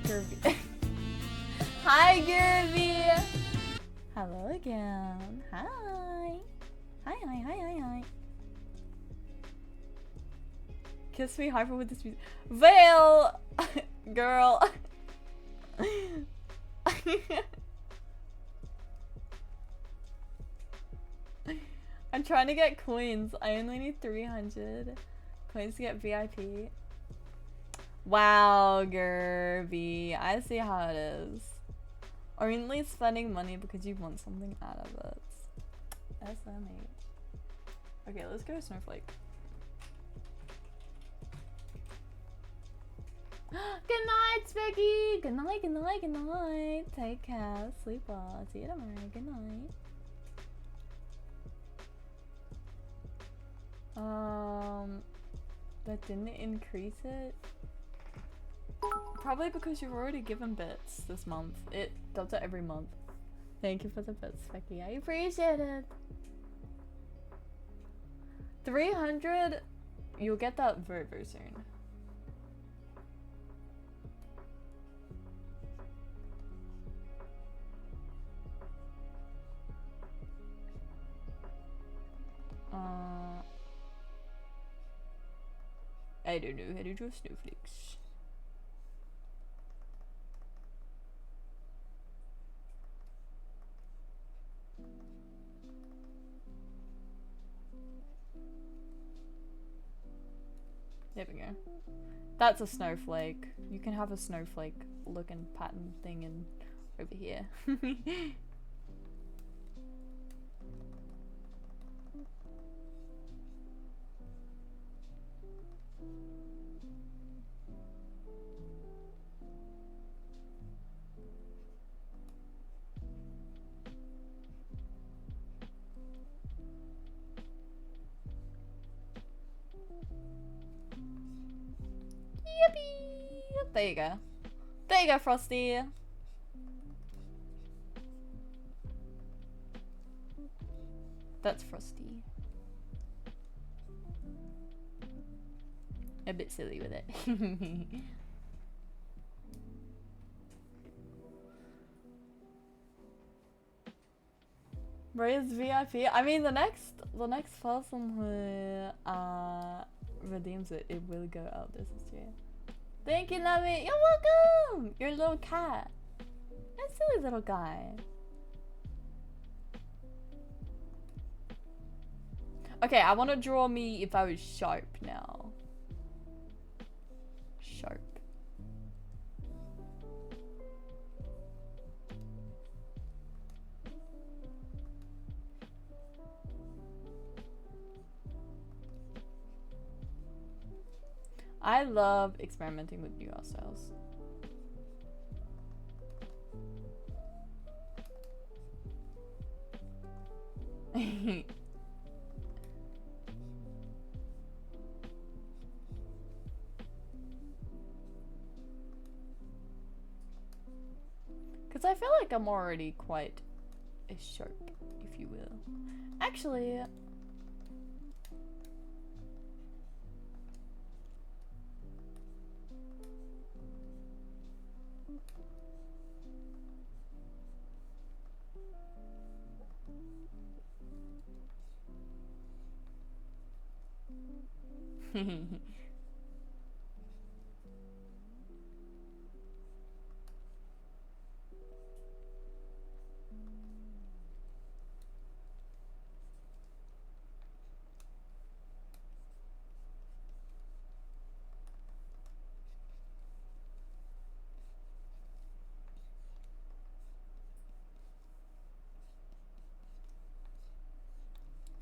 Gerby. Hi, Gerby! Hello again. Hi. Hi, hi, hi, hi, hi. Kiss me hyper with this music. Veil! Girl. I'm trying to get coins. I only need 300 coins to get VIP. Wow, Gerby. I see how it is. Only spending money because you want something out of it. SMH. Okay, let's go Snowflake. Good night, Specky! Good night, good night, good night. Take care. Sleep well. See you tomorrow. Good night. That didn't increase it? Probably because you've already given bits this month. It does it every month. Thank you for the bits, Becky. I appreciate it. 300, you'll get that very, very soon. I don't know how to draw snowflakes. There we go. That's a snowflake. You can have a snowflake looking pattern thing in over here. Yippee! There you go. There you go, Frosty. That's Frosty. A bit silly with it. Raise VIP. I mean, the next person who redeems it, it will go out this year. Thank you, Nami. You're welcome. You're a little cat. You're a silly little guy. Okay, I want to draw me if I was sharp now. Sharp. I love experimenting with new art styles. Because I feel like I'm already quite a sharp, if you will. Actually...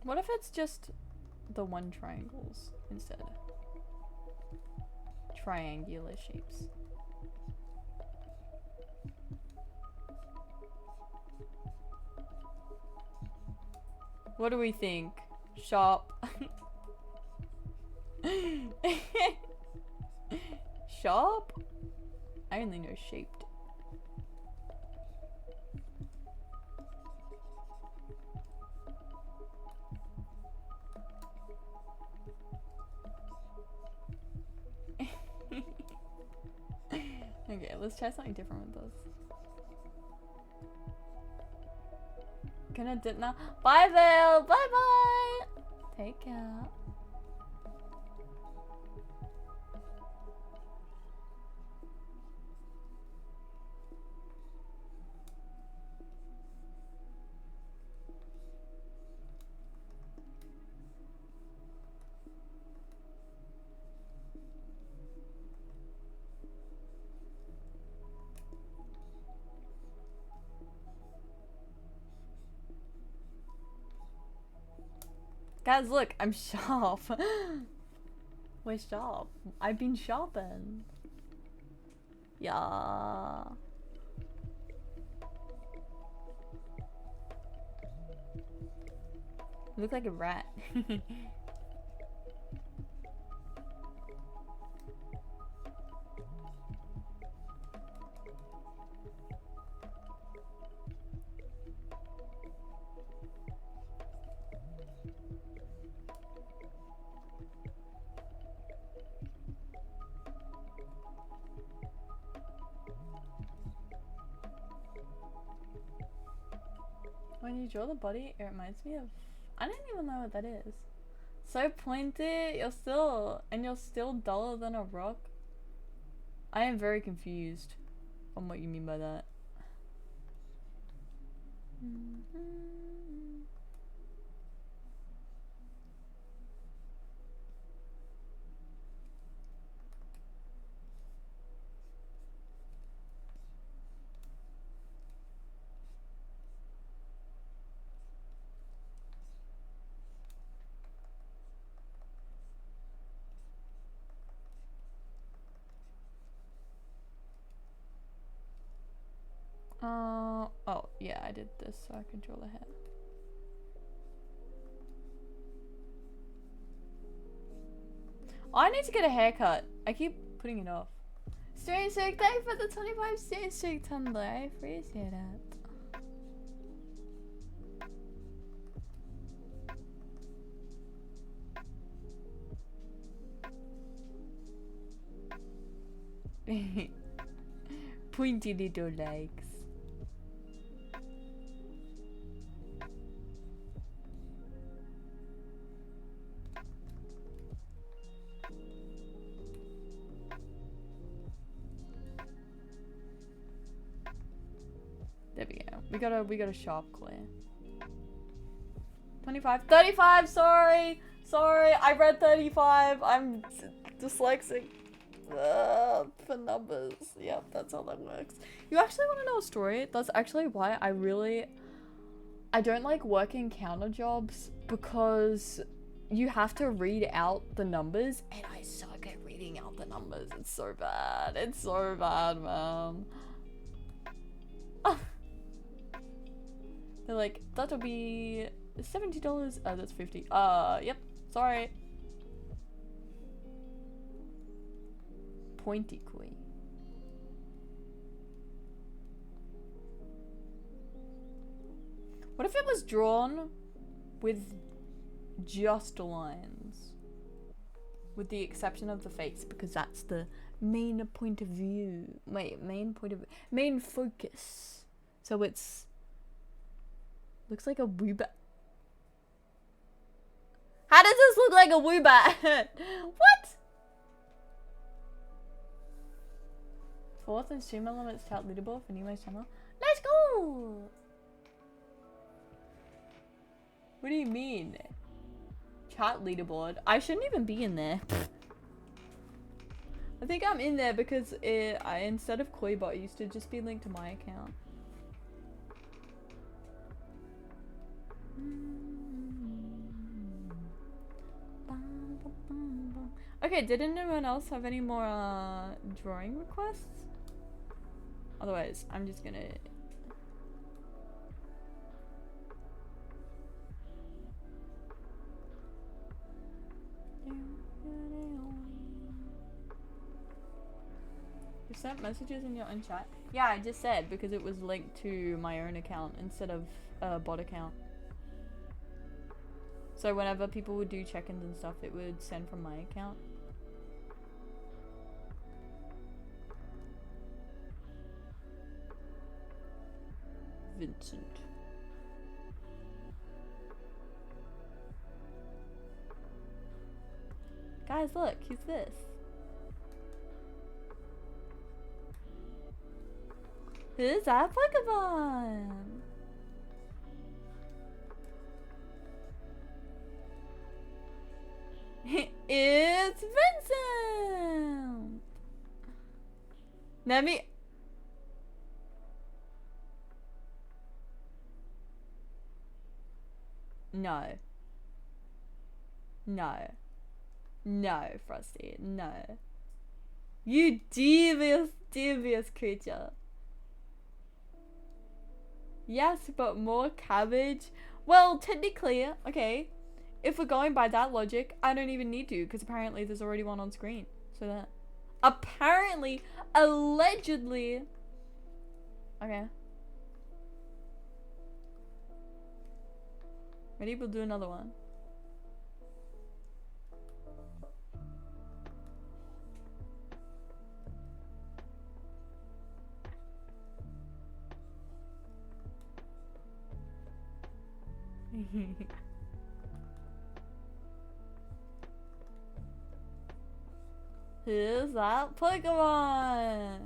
What if it's just the one triangles instead? Triangular shapes. What do we think? Sharp. Sharp? I only know shaped. Okay, let's try something different with this. Gonna dip now. Bye, Vale. Bye bye. Take care. Guys, look, I'm sharp. We're sharp. I've been sharpened. Yeah. Look like a rat. When you draw the body, it reminds me of... I don't even know what that is. So pointed, you're still duller than a rock. I am very confused on what you mean by that. Oh, yeah, I did this so I can draw the hair. I need to get a haircut. I keep putting it off. Strange Streak, thank you for the 25 Strange Streak Tumblr. I appreciate it. Pointy little legs. There we go. We got a sharp clear. 25, 35. Sorry. I read 35. I'm dyslexic. For numbers. Yep, that's how that works. You actually want to know a story? That's actually why I don't like working counter jobs, because you have to read out the numbers, and I suck at reading out the numbers. It's so bad. It's so bad, man. They're like, that'll be $70. Oh, that's 50. Yep. Sorry. Pointy queen. What if it was drawn with just lines? With the exception of the face, because that's the main point of view. Main focus. So it's... looks like a woobat. How does this look like a woobat? What? 4th and stream elements chat leaderboard for Nemo's channel. Let's go! What do you mean? Chat leaderboard? I shouldn't even be in there. I think I'm in there because instead of Koibot, it used to just be linked to my account. Okay, did anyone else have any more drawing requests? Otherwise, I'm just gonna... You sent messages in your own chat? Yeah, I just said because it was linked to my own account instead of a bot account. So whenever people would do check-ins and stuff, it would send from my account. Vincent. Guys, look, he's this. Who's that Pokemon? It's Vincent! Let me... No. No. No, Frosty. No. You devious, devious creature. Yes, but more cabbage? Well, technically, okay. If we're going by that logic, I don't even need to, because apparently there's already one on screen. So that... Apparently, allegedly... Okay. Ready? We'll do another one. Who's that Pokemon?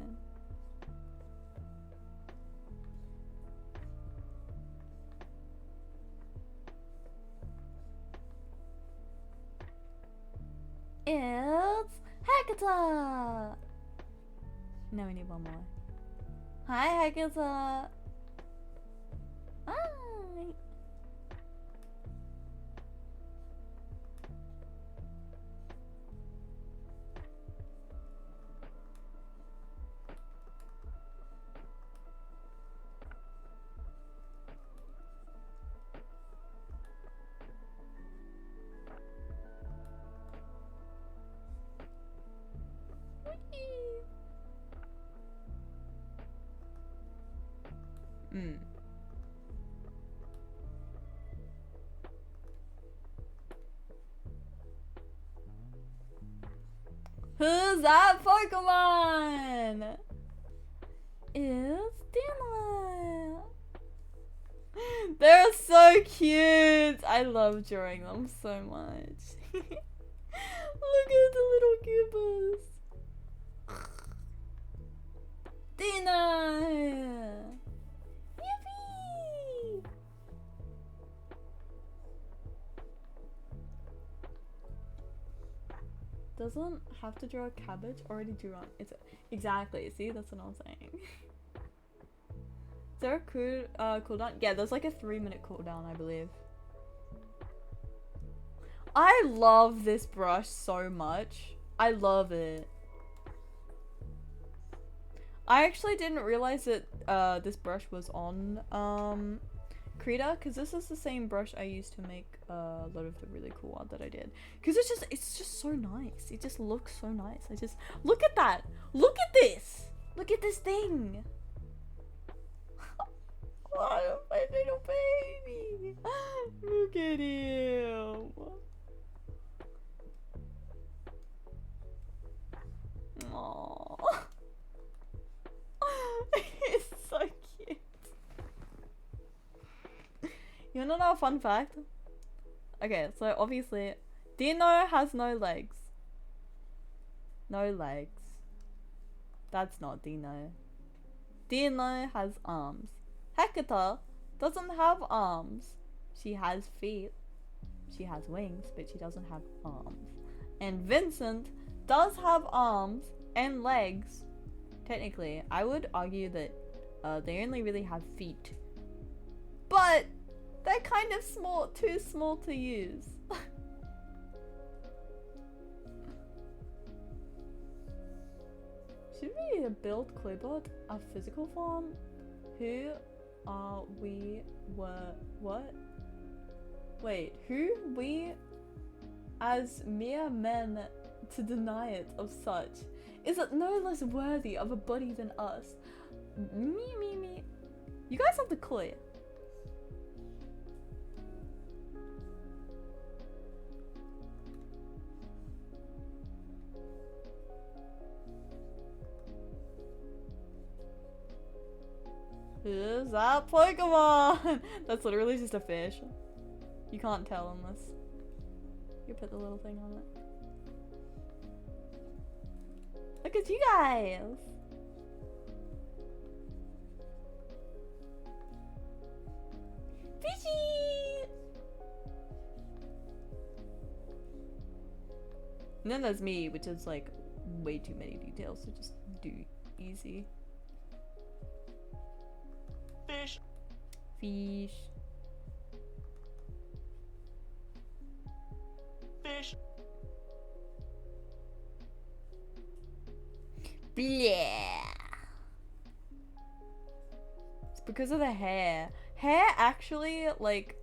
It's Hecata! No, we need one more. Hi, Hecata! Hi! Mm. Who's that Pokemon? It's Stanley. They're so cute. I love drawing them so much. Look at the little Goombas. Dina. Yippee! Doesn't have to draw a cabbage, already drew on. It's exactly, see, that's what I'm saying. Is there a cooldown? Yeah, there's like a 3-minute cooldown, I believe. I love this brush so much. I love it. I actually didn't realize that this brush was on Krita, because this is the same brush I used to make a lot of the really cool art that I did. Because it's just so nice. It just looks so nice. I just look at that. Look at this. Look at this thing. Oh, my little baby. Look at him. Aww. He's so cute. You wanna know a fun fact? Okay, so obviously Dino has no legs. No legs. That's not Dino. Dino has arms. Hecata doesn't have arms. She has feet. She has wings, but she doesn't have arms. And Vincent does have arms and legs. Technically, I would argue that they only really have feet. But, they're kind of small, too small to use. we build Cluebot a physical form? Who are we were what? Wait, who we as mere men to deny it of such? Is it no less worthy of a body than us? Me. You guys have the clue. Is that Pokemon? That's literally just a fish. You can't tell unless you put the little thing on it. Look at you guys! Fishy! And then there's me, which is like way too many details to just do easy. Fish. Fish. Fish. Blah. It's because of the hair. Hair actually, like,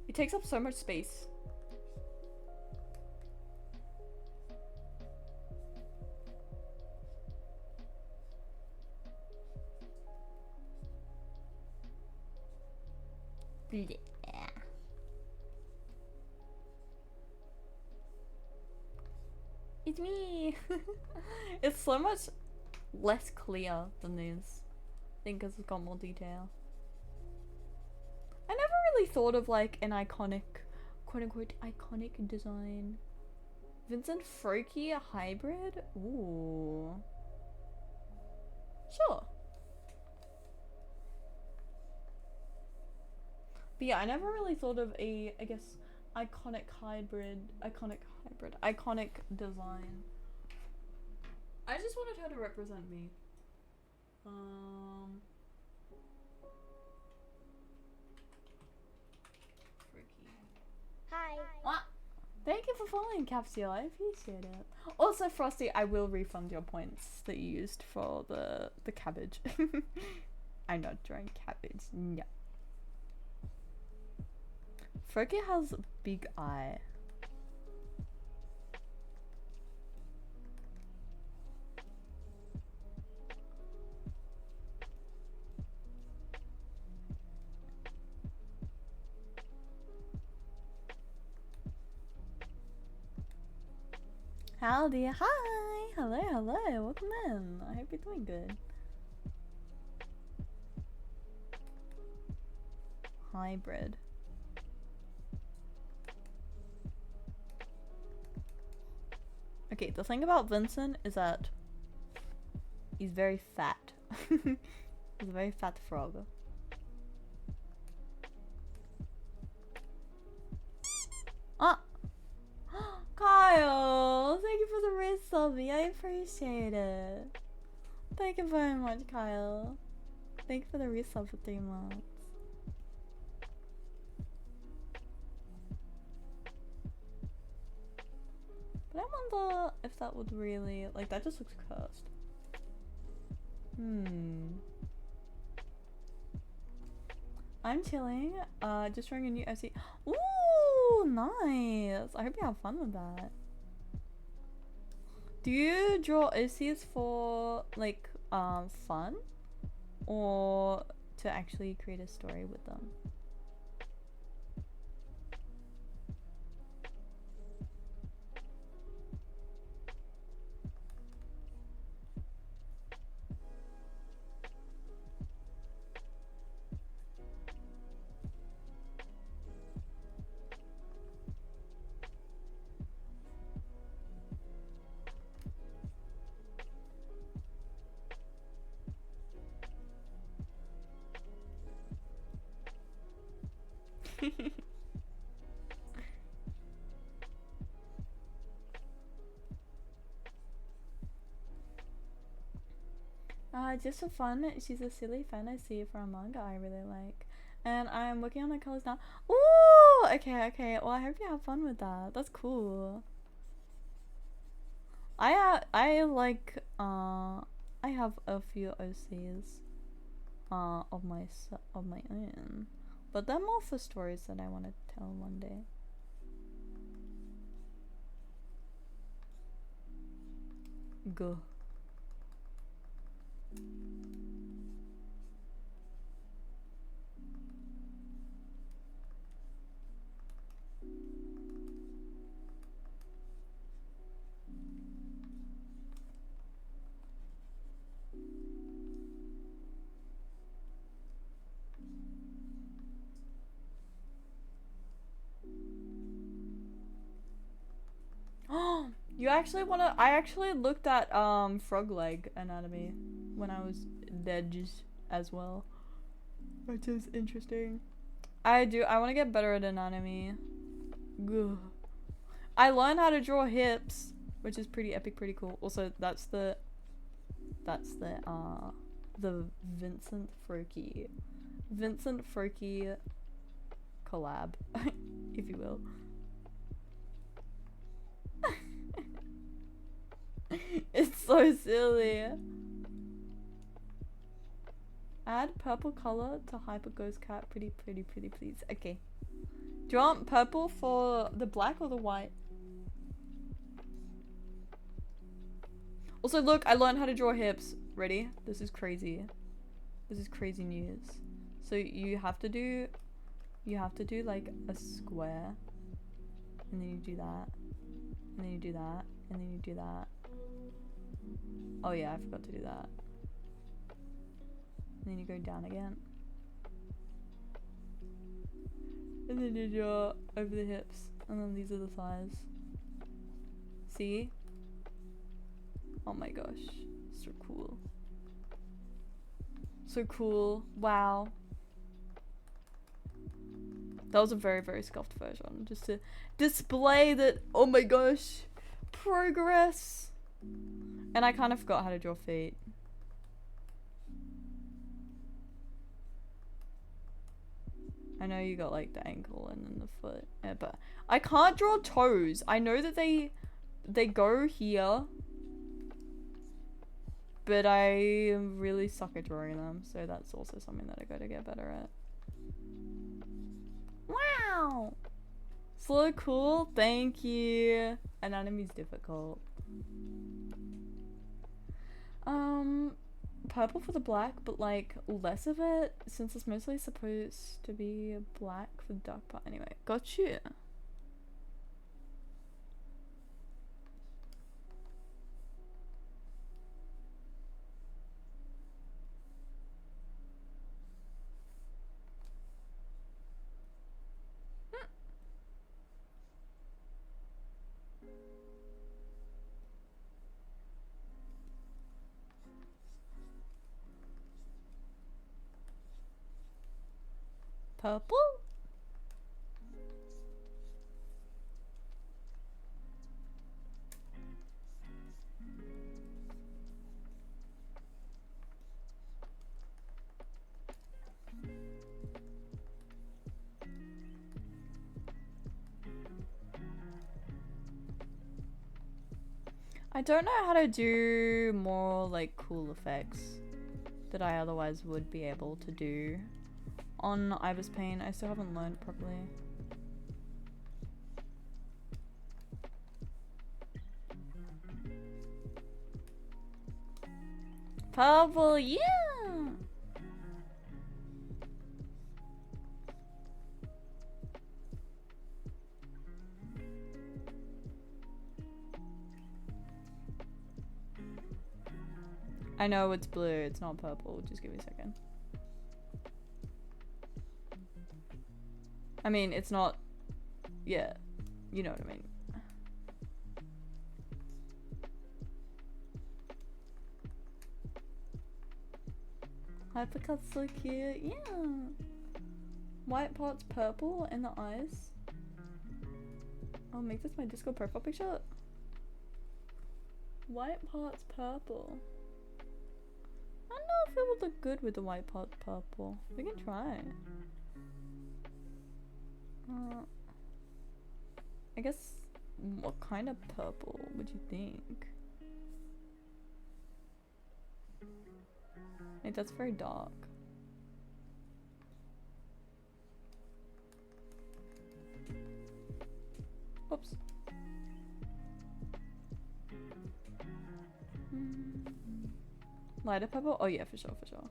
it takes up so much space. Blah. It's me! It's so much less clear than this. I think because it's got more detail. I never really thought of like an iconic, quote unquote, iconic design. Vincent Froki, a hybrid? Ooh. Sure. But yeah, I never really thought of a, I guess, iconic design. I just wanted her to represent me. Freaky. Hi. Ah, thank you for following, Capsule. I appreciate it. Also, Frosty, I will refund your points that you used for the cabbage. I'm not drawing cabbage. No. Froki has a big eye. Howdy, hi, hello, welcome in. I hope you're doing good. Hybrid. Okay, the thing about Vincent is that he's very fat. He's a very fat frog. Ah! Kyle! Thank you for the resubby. I appreciate it. Thank you very much, Kyle. Thank you for the resub for 3 months. But I wonder if that would really, like, that just looks cursed. I'm chilling, just drawing a new OC. Ooh, nice! I hope you have fun with that. Do you draw OCs for, like, fun? Or to actually create a story with them? Just for fun, she's a silly fantasy for a manga I really like. And I'm working on the colors now. Ooh! Okay. Well, I hope you have fun with that. That's cool. I like I have a few OCs of my own, but they're more for stories that I want to tell one day. Go. You actually wanna? I actually looked at frog leg anatomy when I was dead as well, which is interesting. I want to get better at anatomy. Gah. I learned how to draw hips, which is pretty epic, pretty cool. Also, that's the Vincent Froki collab, if you will. It's so silly. Add purple color to Hyper Ghost Cat. Pretty, please. Okay. Do you want purple for the black or the white? Also, look, I learned how to draw hips. Ready? This is crazy. This is crazy news. So you have to do like a square, and then you do that, and then you do that, and then you do that. Oh yeah, I forgot to do that. And then you go down again. And then you draw over the hips. And then these are the thighs. See? Oh my gosh. So cool. So cool. Wow. That was a very, very scuffed version. Just to display that, oh my gosh, progress. And I kind of forgot how to draw feet. I know you got like the ankle and then the foot, yeah, but I can't draw toes. I know that they go here, but I really suck at drawing them, so that's also something that I gotta get better at. Wow! So cool, thank you. Anatomy's difficult. Purple for the black, but like less of it, since it's mostly supposed to be black for the dark part. Anyway, got you. Purple? I don't know how to do more like cool effects that I otherwise would be able to do on Ibis Paint. I still haven't learned properly. Purple, yeah! I know it's blue, it's not purple. Just give me a second. I mean, it's not... Yeah, you know what I mean. Hypercut's so cute, yeah. White part's purple and the eyes. I'll make this my Discord profile picture. White part's purple. I don't know if it would look good with the white part purple. We can try. I guess, what kind of purple would you think? Wait, that's very dark. Oops. Lighter purple? Oh yeah, for sure, for sure.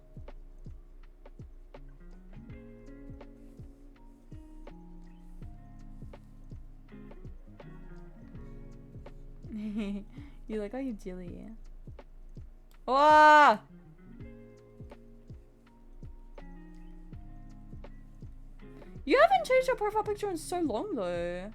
You like, oh, you jelly. Oh! You haven't changed your profile picture in so long though.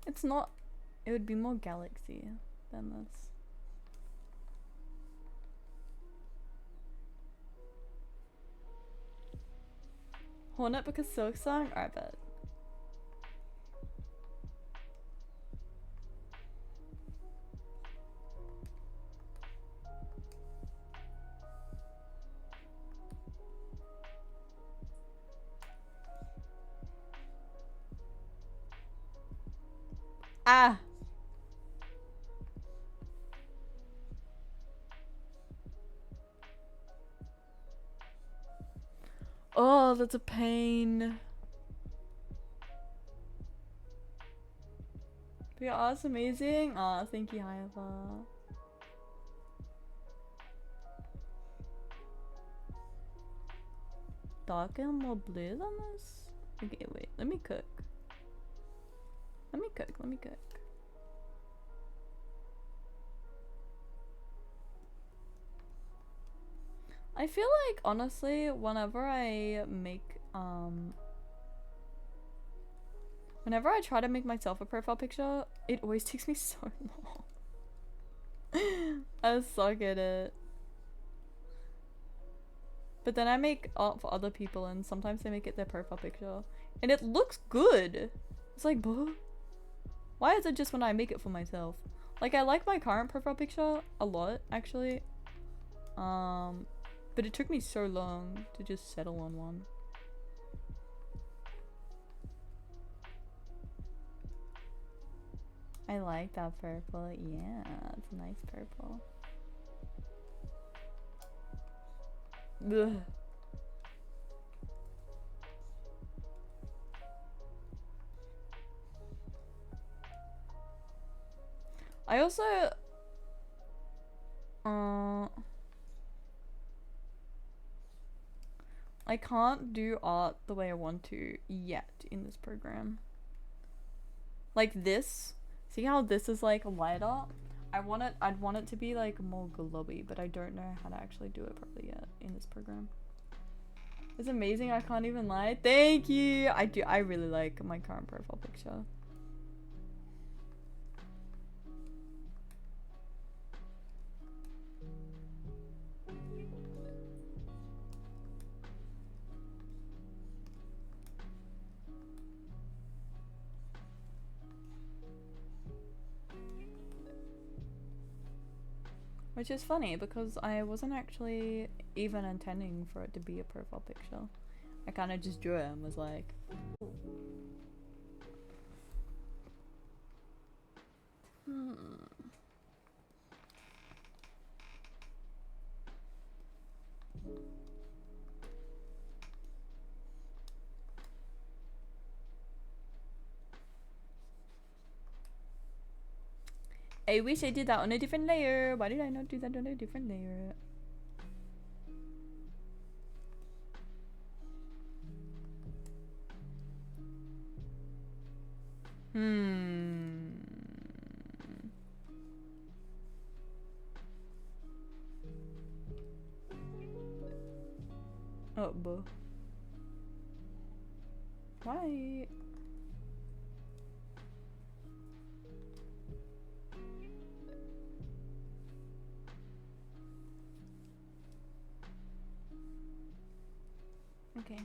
It's not, it would be more galaxy than this. Hornet because Silk Song? I bet. Ah! Oh, that's a pain. Your art's amazing. Aw, thank you, Hyava. Darker and more blue than this? Okay, wait, let me cook. Let me cook. I feel like, honestly, whenever I make, whenever I try to make myself a profile picture, it always takes me so long. I suck at it. But then I make art for other people and sometimes they make it their profile picture. And it looks good! It's like, buh. Why is it just when I make it for myself? Like, I like my current profile picture a lot, actually. But it took me so long to just settle on one. I like that purple. Yeah, it's a nice purple. Ugh. I also I can't do art the way I want to yet in this program. Like this. See how this is like lighter? I'd want it to be like more glowy, but I don't know how to actually do it properly yet in this program. It's amazing, I can't even lie. Thank you! I really like my current profile picture. Which is funny because I wasn't actually even intending for it to be a profile picture. I kind of just drew it and was like, I wish I did that on a different layer. Why did I not do that on a different layer? Oh, boo. Why? Okay.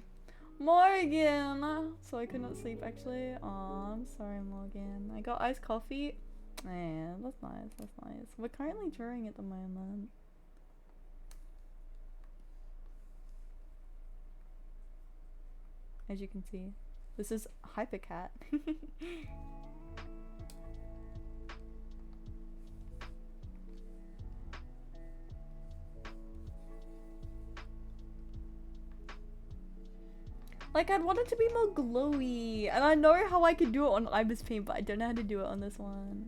Morgan! So I could not sleep actually. Oh, I'm sorry, Morgan. I got iced coffee. Yeah, that's nice, that's nice. We're currently drawing at the moment. As you can see. This is Hypercat. Like, I'd want it to be more glowy. And I know how I could do it on Ibis Paint, but I don't know how to do it on this one.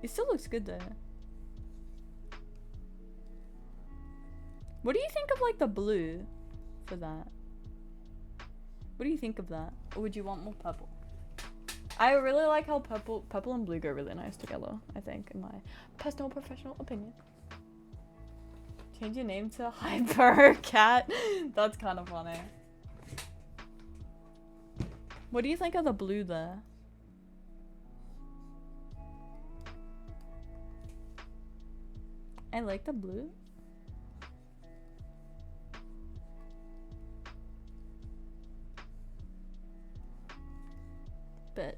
It still looks good though. What do you think of like the blue for that? What do you think of that? Or would you want more purple? I really like how purple and blue go really nice together, I think, in my personal professional opinion. Change your name to Hypercat. That's kind of funny. What do you think of the blue there? I like the blue. But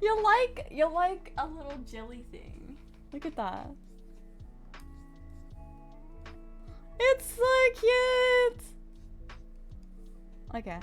you're like a little jelly thing. Look at that. It's so cute. Okay.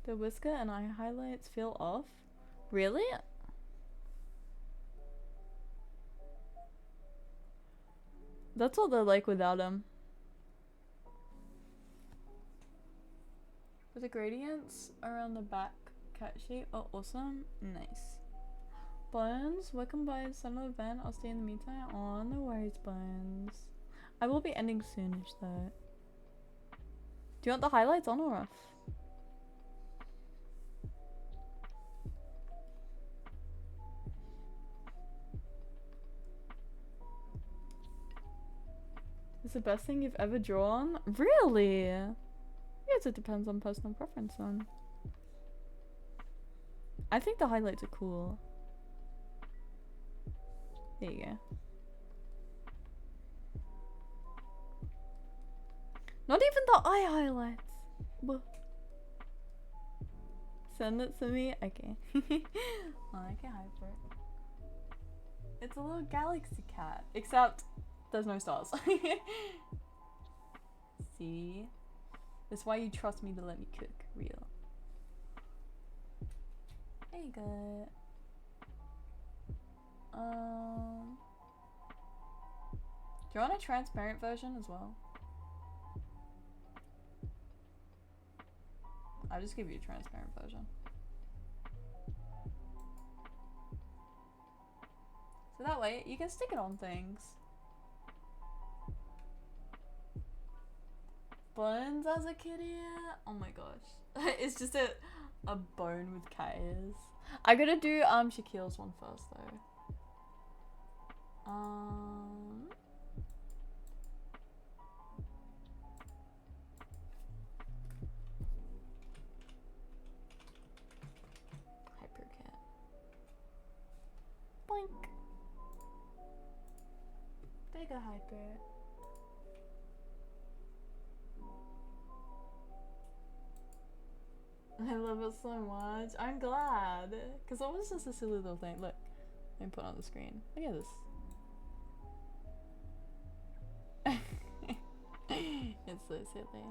The whisker and eye highlights feel off? Really? That's all they're like without them. With the gradients around the back cat shape are awesome. Nice. Bones, welcome by the summer event. I'll stay in the meantime. Oh, no worries, Bones. I will be ending soonish though. Do you want the highlights on or off? It's the best thing you've ever drawn? Really? Yes, it depends on personal preference then. I think the highlights are cool. There you go. Not even the eye highlights. Whoa. Send it to me? Okay. Oh, I can hype it. It's a little galaxy cat. Except there's no stars. See? That's why you trust me to let me cook. Real. There you go. Do you want a transparent version as well? I'll just give you a transparent version. So that way you can stick it on things. Bones as a kitty? Oh my gosh. It's just a bone with cat ears. I gotta do Shaquille's one first though. Hypercat. Boink. Bigger hyper. I love it so much. I'm glad. Because it was just a silly little thing. Look. Let me put it on the screen. Look at this. It's so silly.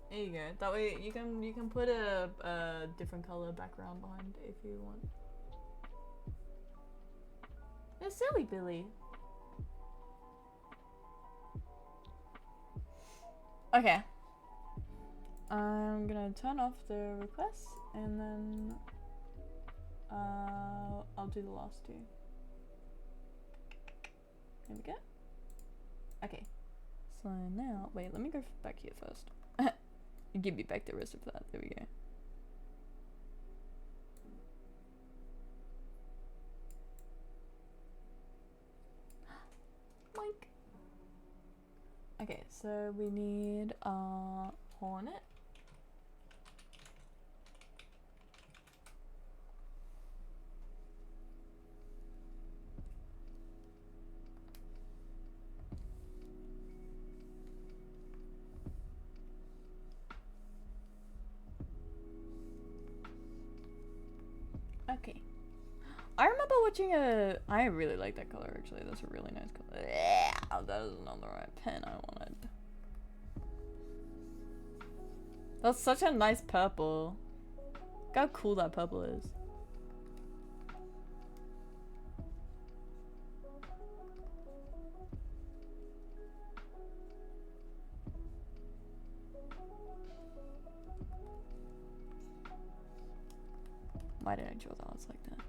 There you go. That way you can put a different color background behind it if you want. It's silly Billy. Okay. I'm gonna turn off the requests and then I'll do the last two. There we go. Okay. So now, wait, let me go back here first. Give me back the rest of that. There we go. Boink. Okay, so we need a hornet. Okay. I remember watching I really like that color actually. That's a really nice color. Yeah, that is not the right pen I wanted. That's such a nice purple. Look how cool that purple is. Why did I draw the odds like that?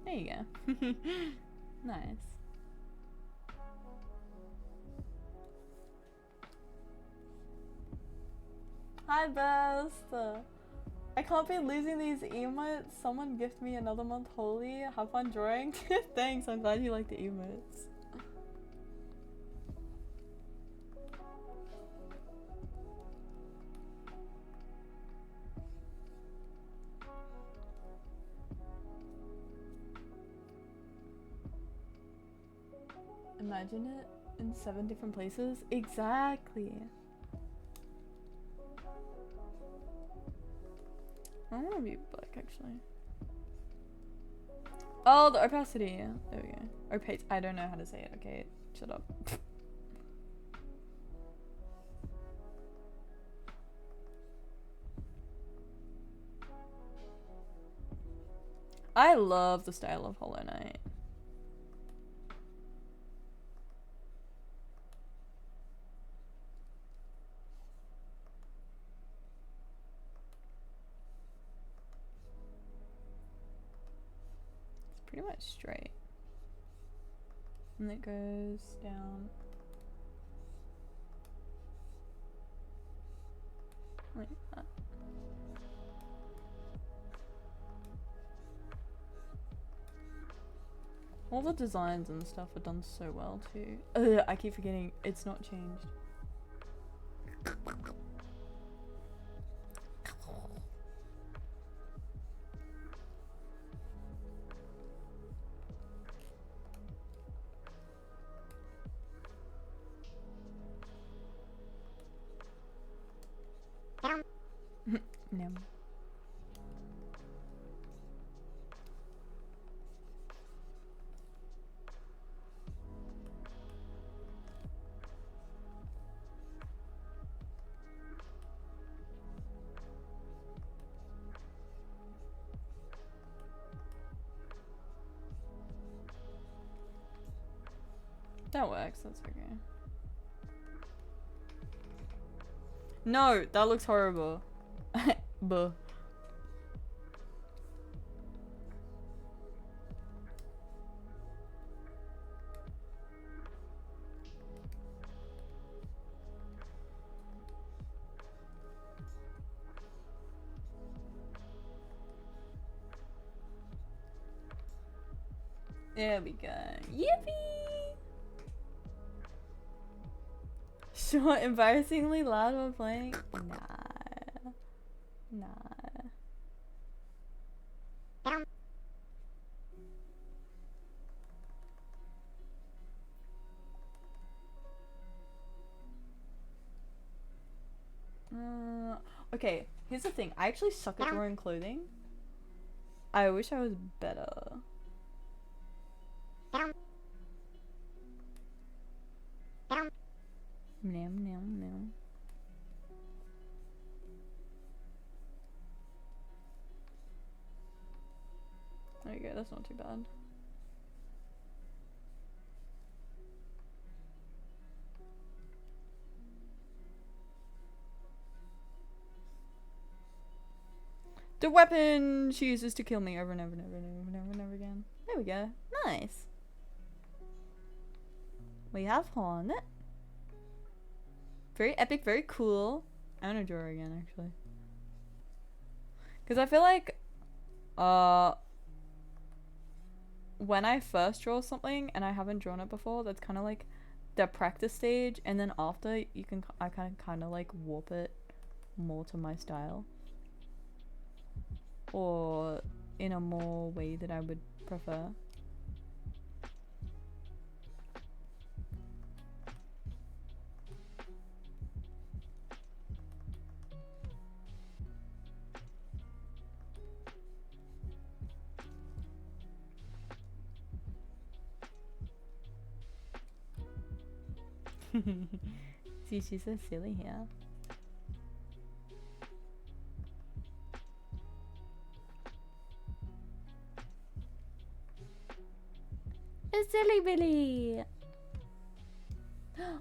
There you go. Nice. Hi, Best. I can't be losing these emotes. Someone gift me another month. Holy, have fun drawing. Thanks. I'm glad you like the emotes. Imagine it in 7 different places. Exactly. I want to be black actually. Oh, the opacity. Yeah. There we go. Opaque. I don't know how to say it. Okay, shut up. I love the style of Hollow Knight. Pretty much straight. And it goes down like that. All the designs and stuff are done so well too. Ugh, I keep forgetting it's not changed. No. That works, that's okay. No, that looks horrible. Buh. There we go. Yippee! Short, embarrassingly loud while playing? Nah. Nah. Okay, here's the thing. I actually suck at drawing clothing. I wish I was better. Nom, nom, nom. There you go, that's not too bad. The weapon she uses to kill me over and over and over and over and over and over again. There we go. Nice. We have Hornet. Very epic, very cool. I want to draw her again, actually. Because I feel like, when I first draw something and I haven't drawn it before, that's kind of like the practice stage, and then after I kind of like warp it more to my style, or in a more way that I would prefer. See, she's so silly here. It's Silly Billy!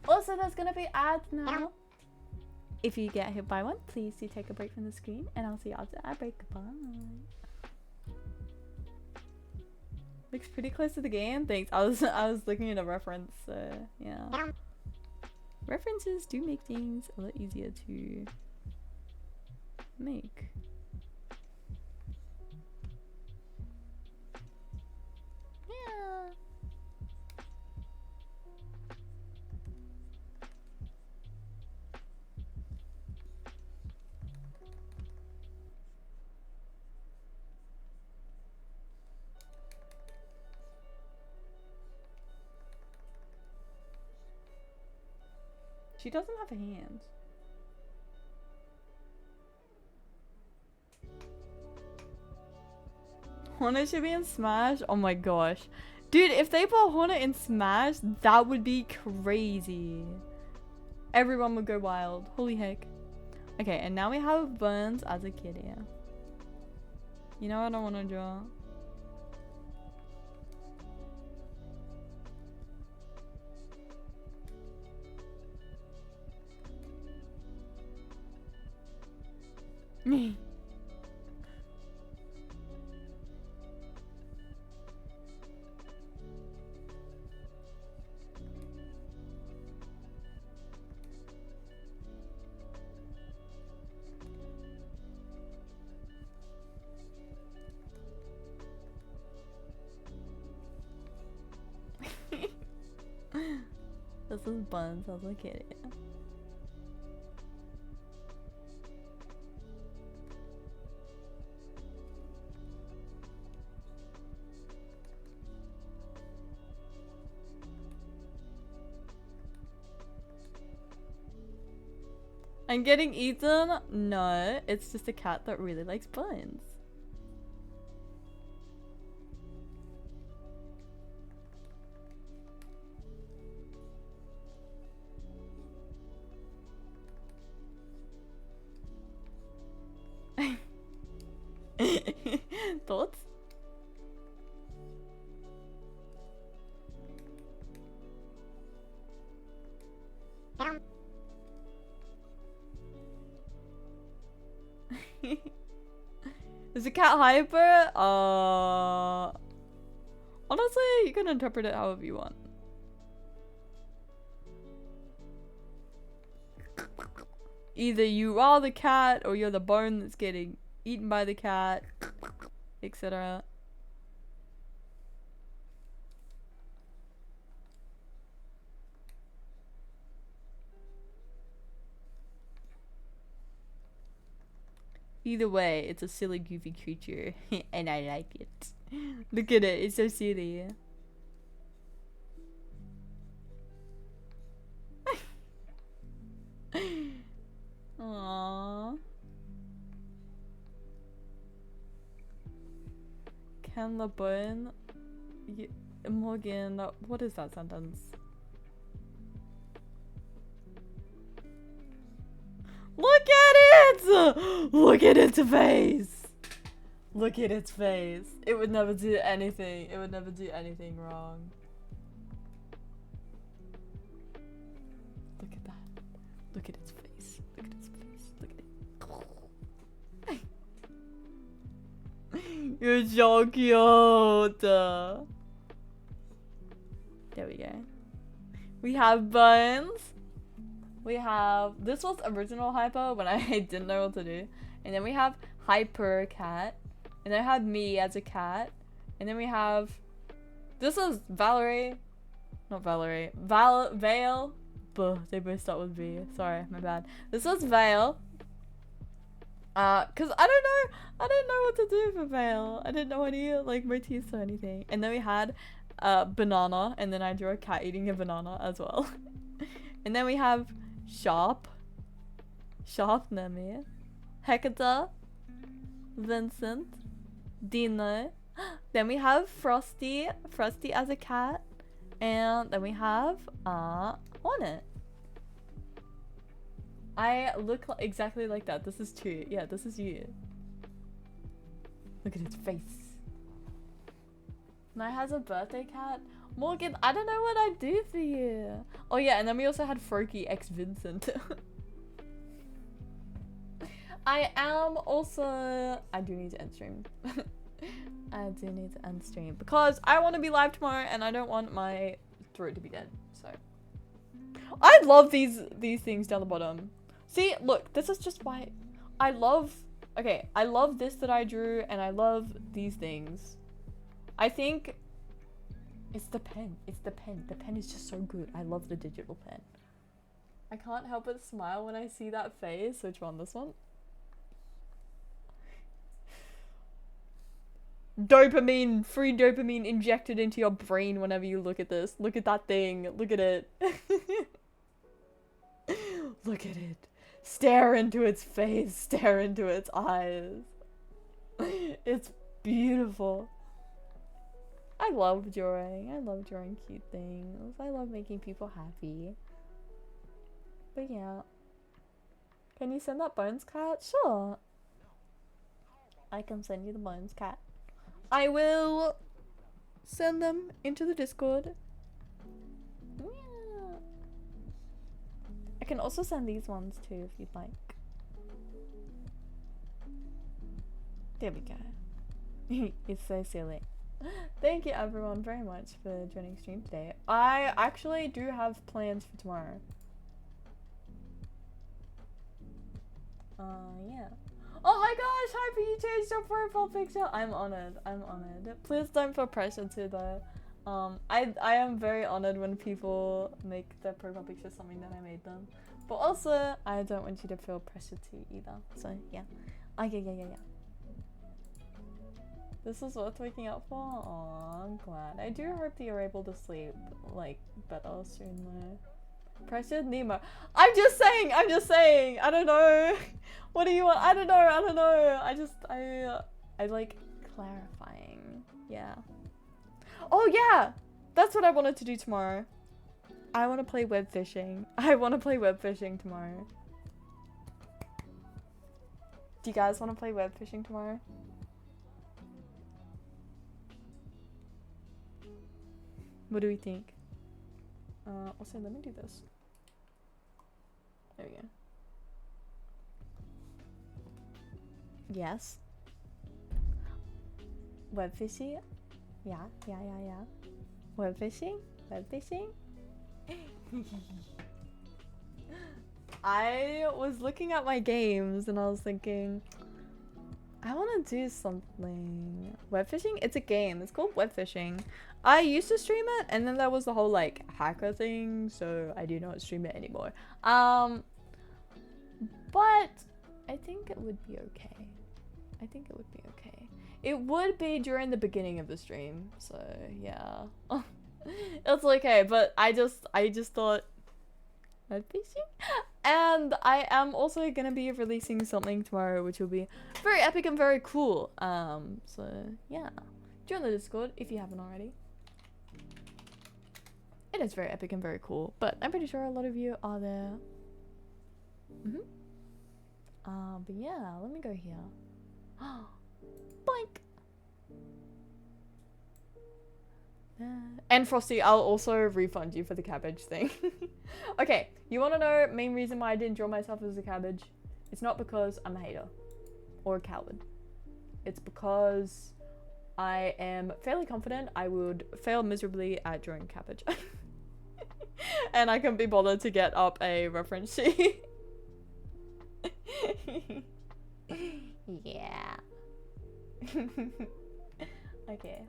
Also, there's gonna be ads now. If you get hit by one, please do take a break from the screen, and I'll see you after ad break. Bye. Looks pretty close to the game. Thanks. I was looking at a reference, so yeah. References do make things a lot easier to make. Yeah. She doesn't have a hand. Hornet should be in Smash? Oh my gosh. Dude, if they put Hornet in Smash, that would be crazy. Everyone would go wild. Holy heck. Okay, and now we have Burns as a kid here. You know what I want to draw? This is Buns as a kid. Yeah. I'm getting eaten? No, it's just a cat that really likes buns. Thoughts? Is the cat hyper? Honestly, you can interpret it however you want. Either you are the cat or you're the bone that's getting eaten by the cat, etc. Either way, it's a silly, goofy creature, and I like it. Look at it, it's so silly. Aww. Can the bone... Morgan, what is that sentence? Look at it! Look at its face! Look at its face. It would never do anything. It would never do anything wrong. Look at that. Look at its face. Look at its face. Look at it. You're so cute. There we go. We have Bones. We have, this was original Hyper when I didn't know what to do. And then we have Hyper Cat. And then I had me as a cat. And then we have, this is Valerie. Not Valerie. Vale. Buh, they both start with V. Sorry, my bad. This was Vale. Cause I don't know what to do for Vale. I didn't know any like motifs or anything. And then we had banana, and then I drew a cat eating a banana as well. And then we have Sharp Nemi, Hector, Vincent, Dino. Then we have Frosty as a cat, and then we have Hornet. I look exactly like that. This is two. Yeah, this is you. Look at its face. Now has a birthday cat. Morgan, I don't know what I'd do for you. Oh yeah, and then we also had Froakie x Vincent. I do need to end stream. I do need to end stream because I want to be live tomorrow and I don't want my throat to be dead. So I love these things down the bottom. See, look, this is just why I love this that I drew, and I love these things. I think it's the pen. It's the pen. The pen is just so good. I love the digital pen. I can't help but smile when I see that face. Which one? This one? Dopamine. Free dopamine injected into your brain whenever you look at this. Look at that thing. Look at it. Look at it. Stare into its face. Stare into its eyes. It's beautiful. I love drawing. I love drawing cute things. I love making people happy. But yeah. Can you send that Bones cat? Sure. I can send you the Bones cat. I will send them into the Discord. Yeah. I can also send these ones too if you'd like. There we go. It's so silly. Thank you everyone very much for joining stream today. I actually do have plans for tomorrow. Yeah. Oh my gosh, Hyper, you changed your profile picture. I'm honored. I'm honored. Please don't feel pressure to though. I am very honored when people make their profile picture something that I made them. But also, I don't want you to feel pressure to either. So yeah. Yeah. This is worth waking up for? Aw, I'm glad. I do hope that you're able to sleep, like, better soon though. Pressured Nemo. I'm just saying! I don't know! What do you want? I don't know! I like clarifying. Yeah. Oh yeah! That's what I wanted to do tomorrow. I want to play web fishing. I want to play web fishing tomorrow. Do you guys want to play web fishing tomorrow? What do we think? Also, let me do this. There we go. Yes. Web fishing? Yeah. Web fishing? I was looking at my games and I was thinking, I want to do something. Web fishing? It's a game. It's called web fishing. I used to stream it, and then there was the whole like hacker thing, so I do not stream it anymore. But I think it would be okay. It would be during the beginning of the stream, so yeah. It's okay, but I just thought web fishing? And I am also gonna be releasing something tomorrow which will be very epic and very cool. So yeah. Join the Discord if you haven't already. It is very epic and very cool, but I'm pretty sure a lot of you are there. But yeah, let me go here. Boink! And Frosty, I'll also refund you for the cabbage thing. Okay, you want to know main reason why I didn't draw myself as a cabbage? It's not because I'm a hater or a coward. It's because I am fairly confident I would fail miserably at drawing cabbage. And I couldn't be bothered to get up a reference sheet. Yeah. Okay.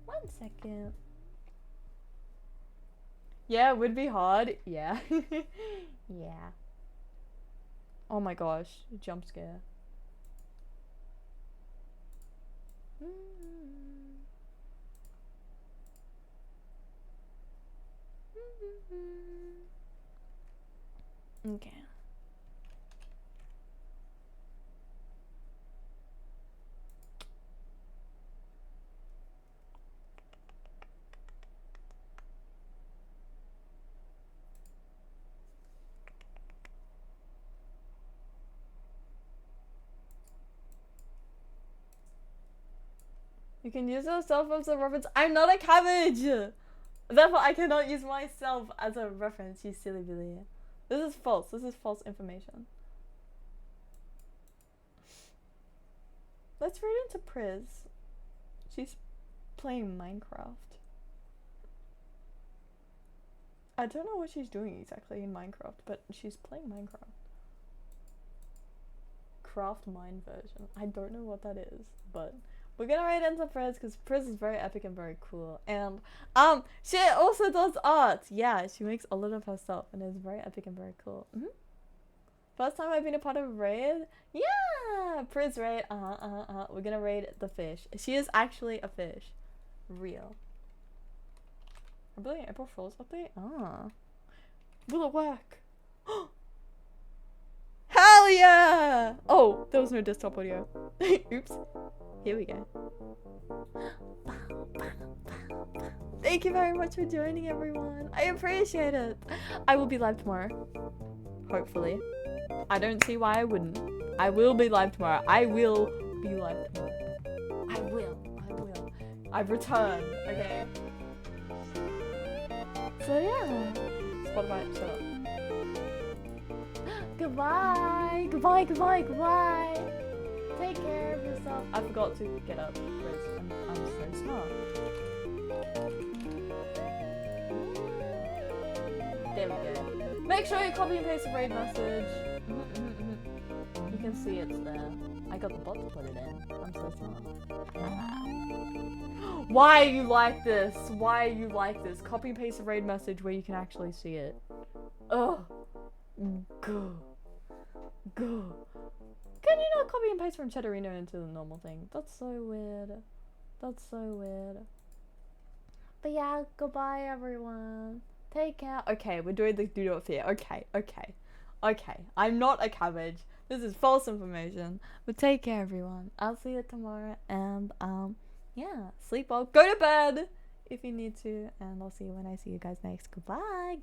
1 second. Yeah, it would be hard. Yeah. Yeah. Oh my gosh, jump scare. Okay. You can use yourself as a reference. I'm not a cabbage! Therefore, I cannot use myself as a reference, you silly Billy. This is false. This is false information. Let's read into Priz. She's playing Minecraft. I don't know what she's doing exactly in Minecraft, but she's playing Minecraft. Craft Mine version. I don't know what that is, but we're gonna read into Priz because Priz is very epic and very cool. And she also does art. Yeah, she makes a lot of her stuff and it's very epic and very cool. First time I've been a part of a raid. Yeah, Priz raid. We're gonna raid the fish. She is actually a fish. Real. I'm building an April Fool's update. Will it work? Hell yeah! Oh, there was no desktop audio. Oops. Here we go. Thank you very much for joining, everyone. I appreciate it. I will be live tomorrow. Hopefully. I don't see why I wouldn't. I will be live tomorrow. I will be live tomorrow. I will. I've returned. Okay. So yeah. Spotify, shut up. Goodbye. Goodbye. Take care of yourself. I forgot to get up, Chris. I'm so smart. There we go. Make sure you copy and paste the raid message. You can see it's there. I got the bot to put it in. I'm so smart. Why are you like this? Copy and paste the raid message where you can actually see it. Ugh. Go. Can you not copy and paste from Cheddarino into the normal thing? That's so weird. But yeah, goodbye everyone. Take care. Okay, we're doing the do not fear. Okay. I'm not a cabbage. This is false information. But take care everyone. I'll see you tomorrow and yeah, sleep well. Go to bed if you need to, and I'll see you when I see you guys next. Goodbye.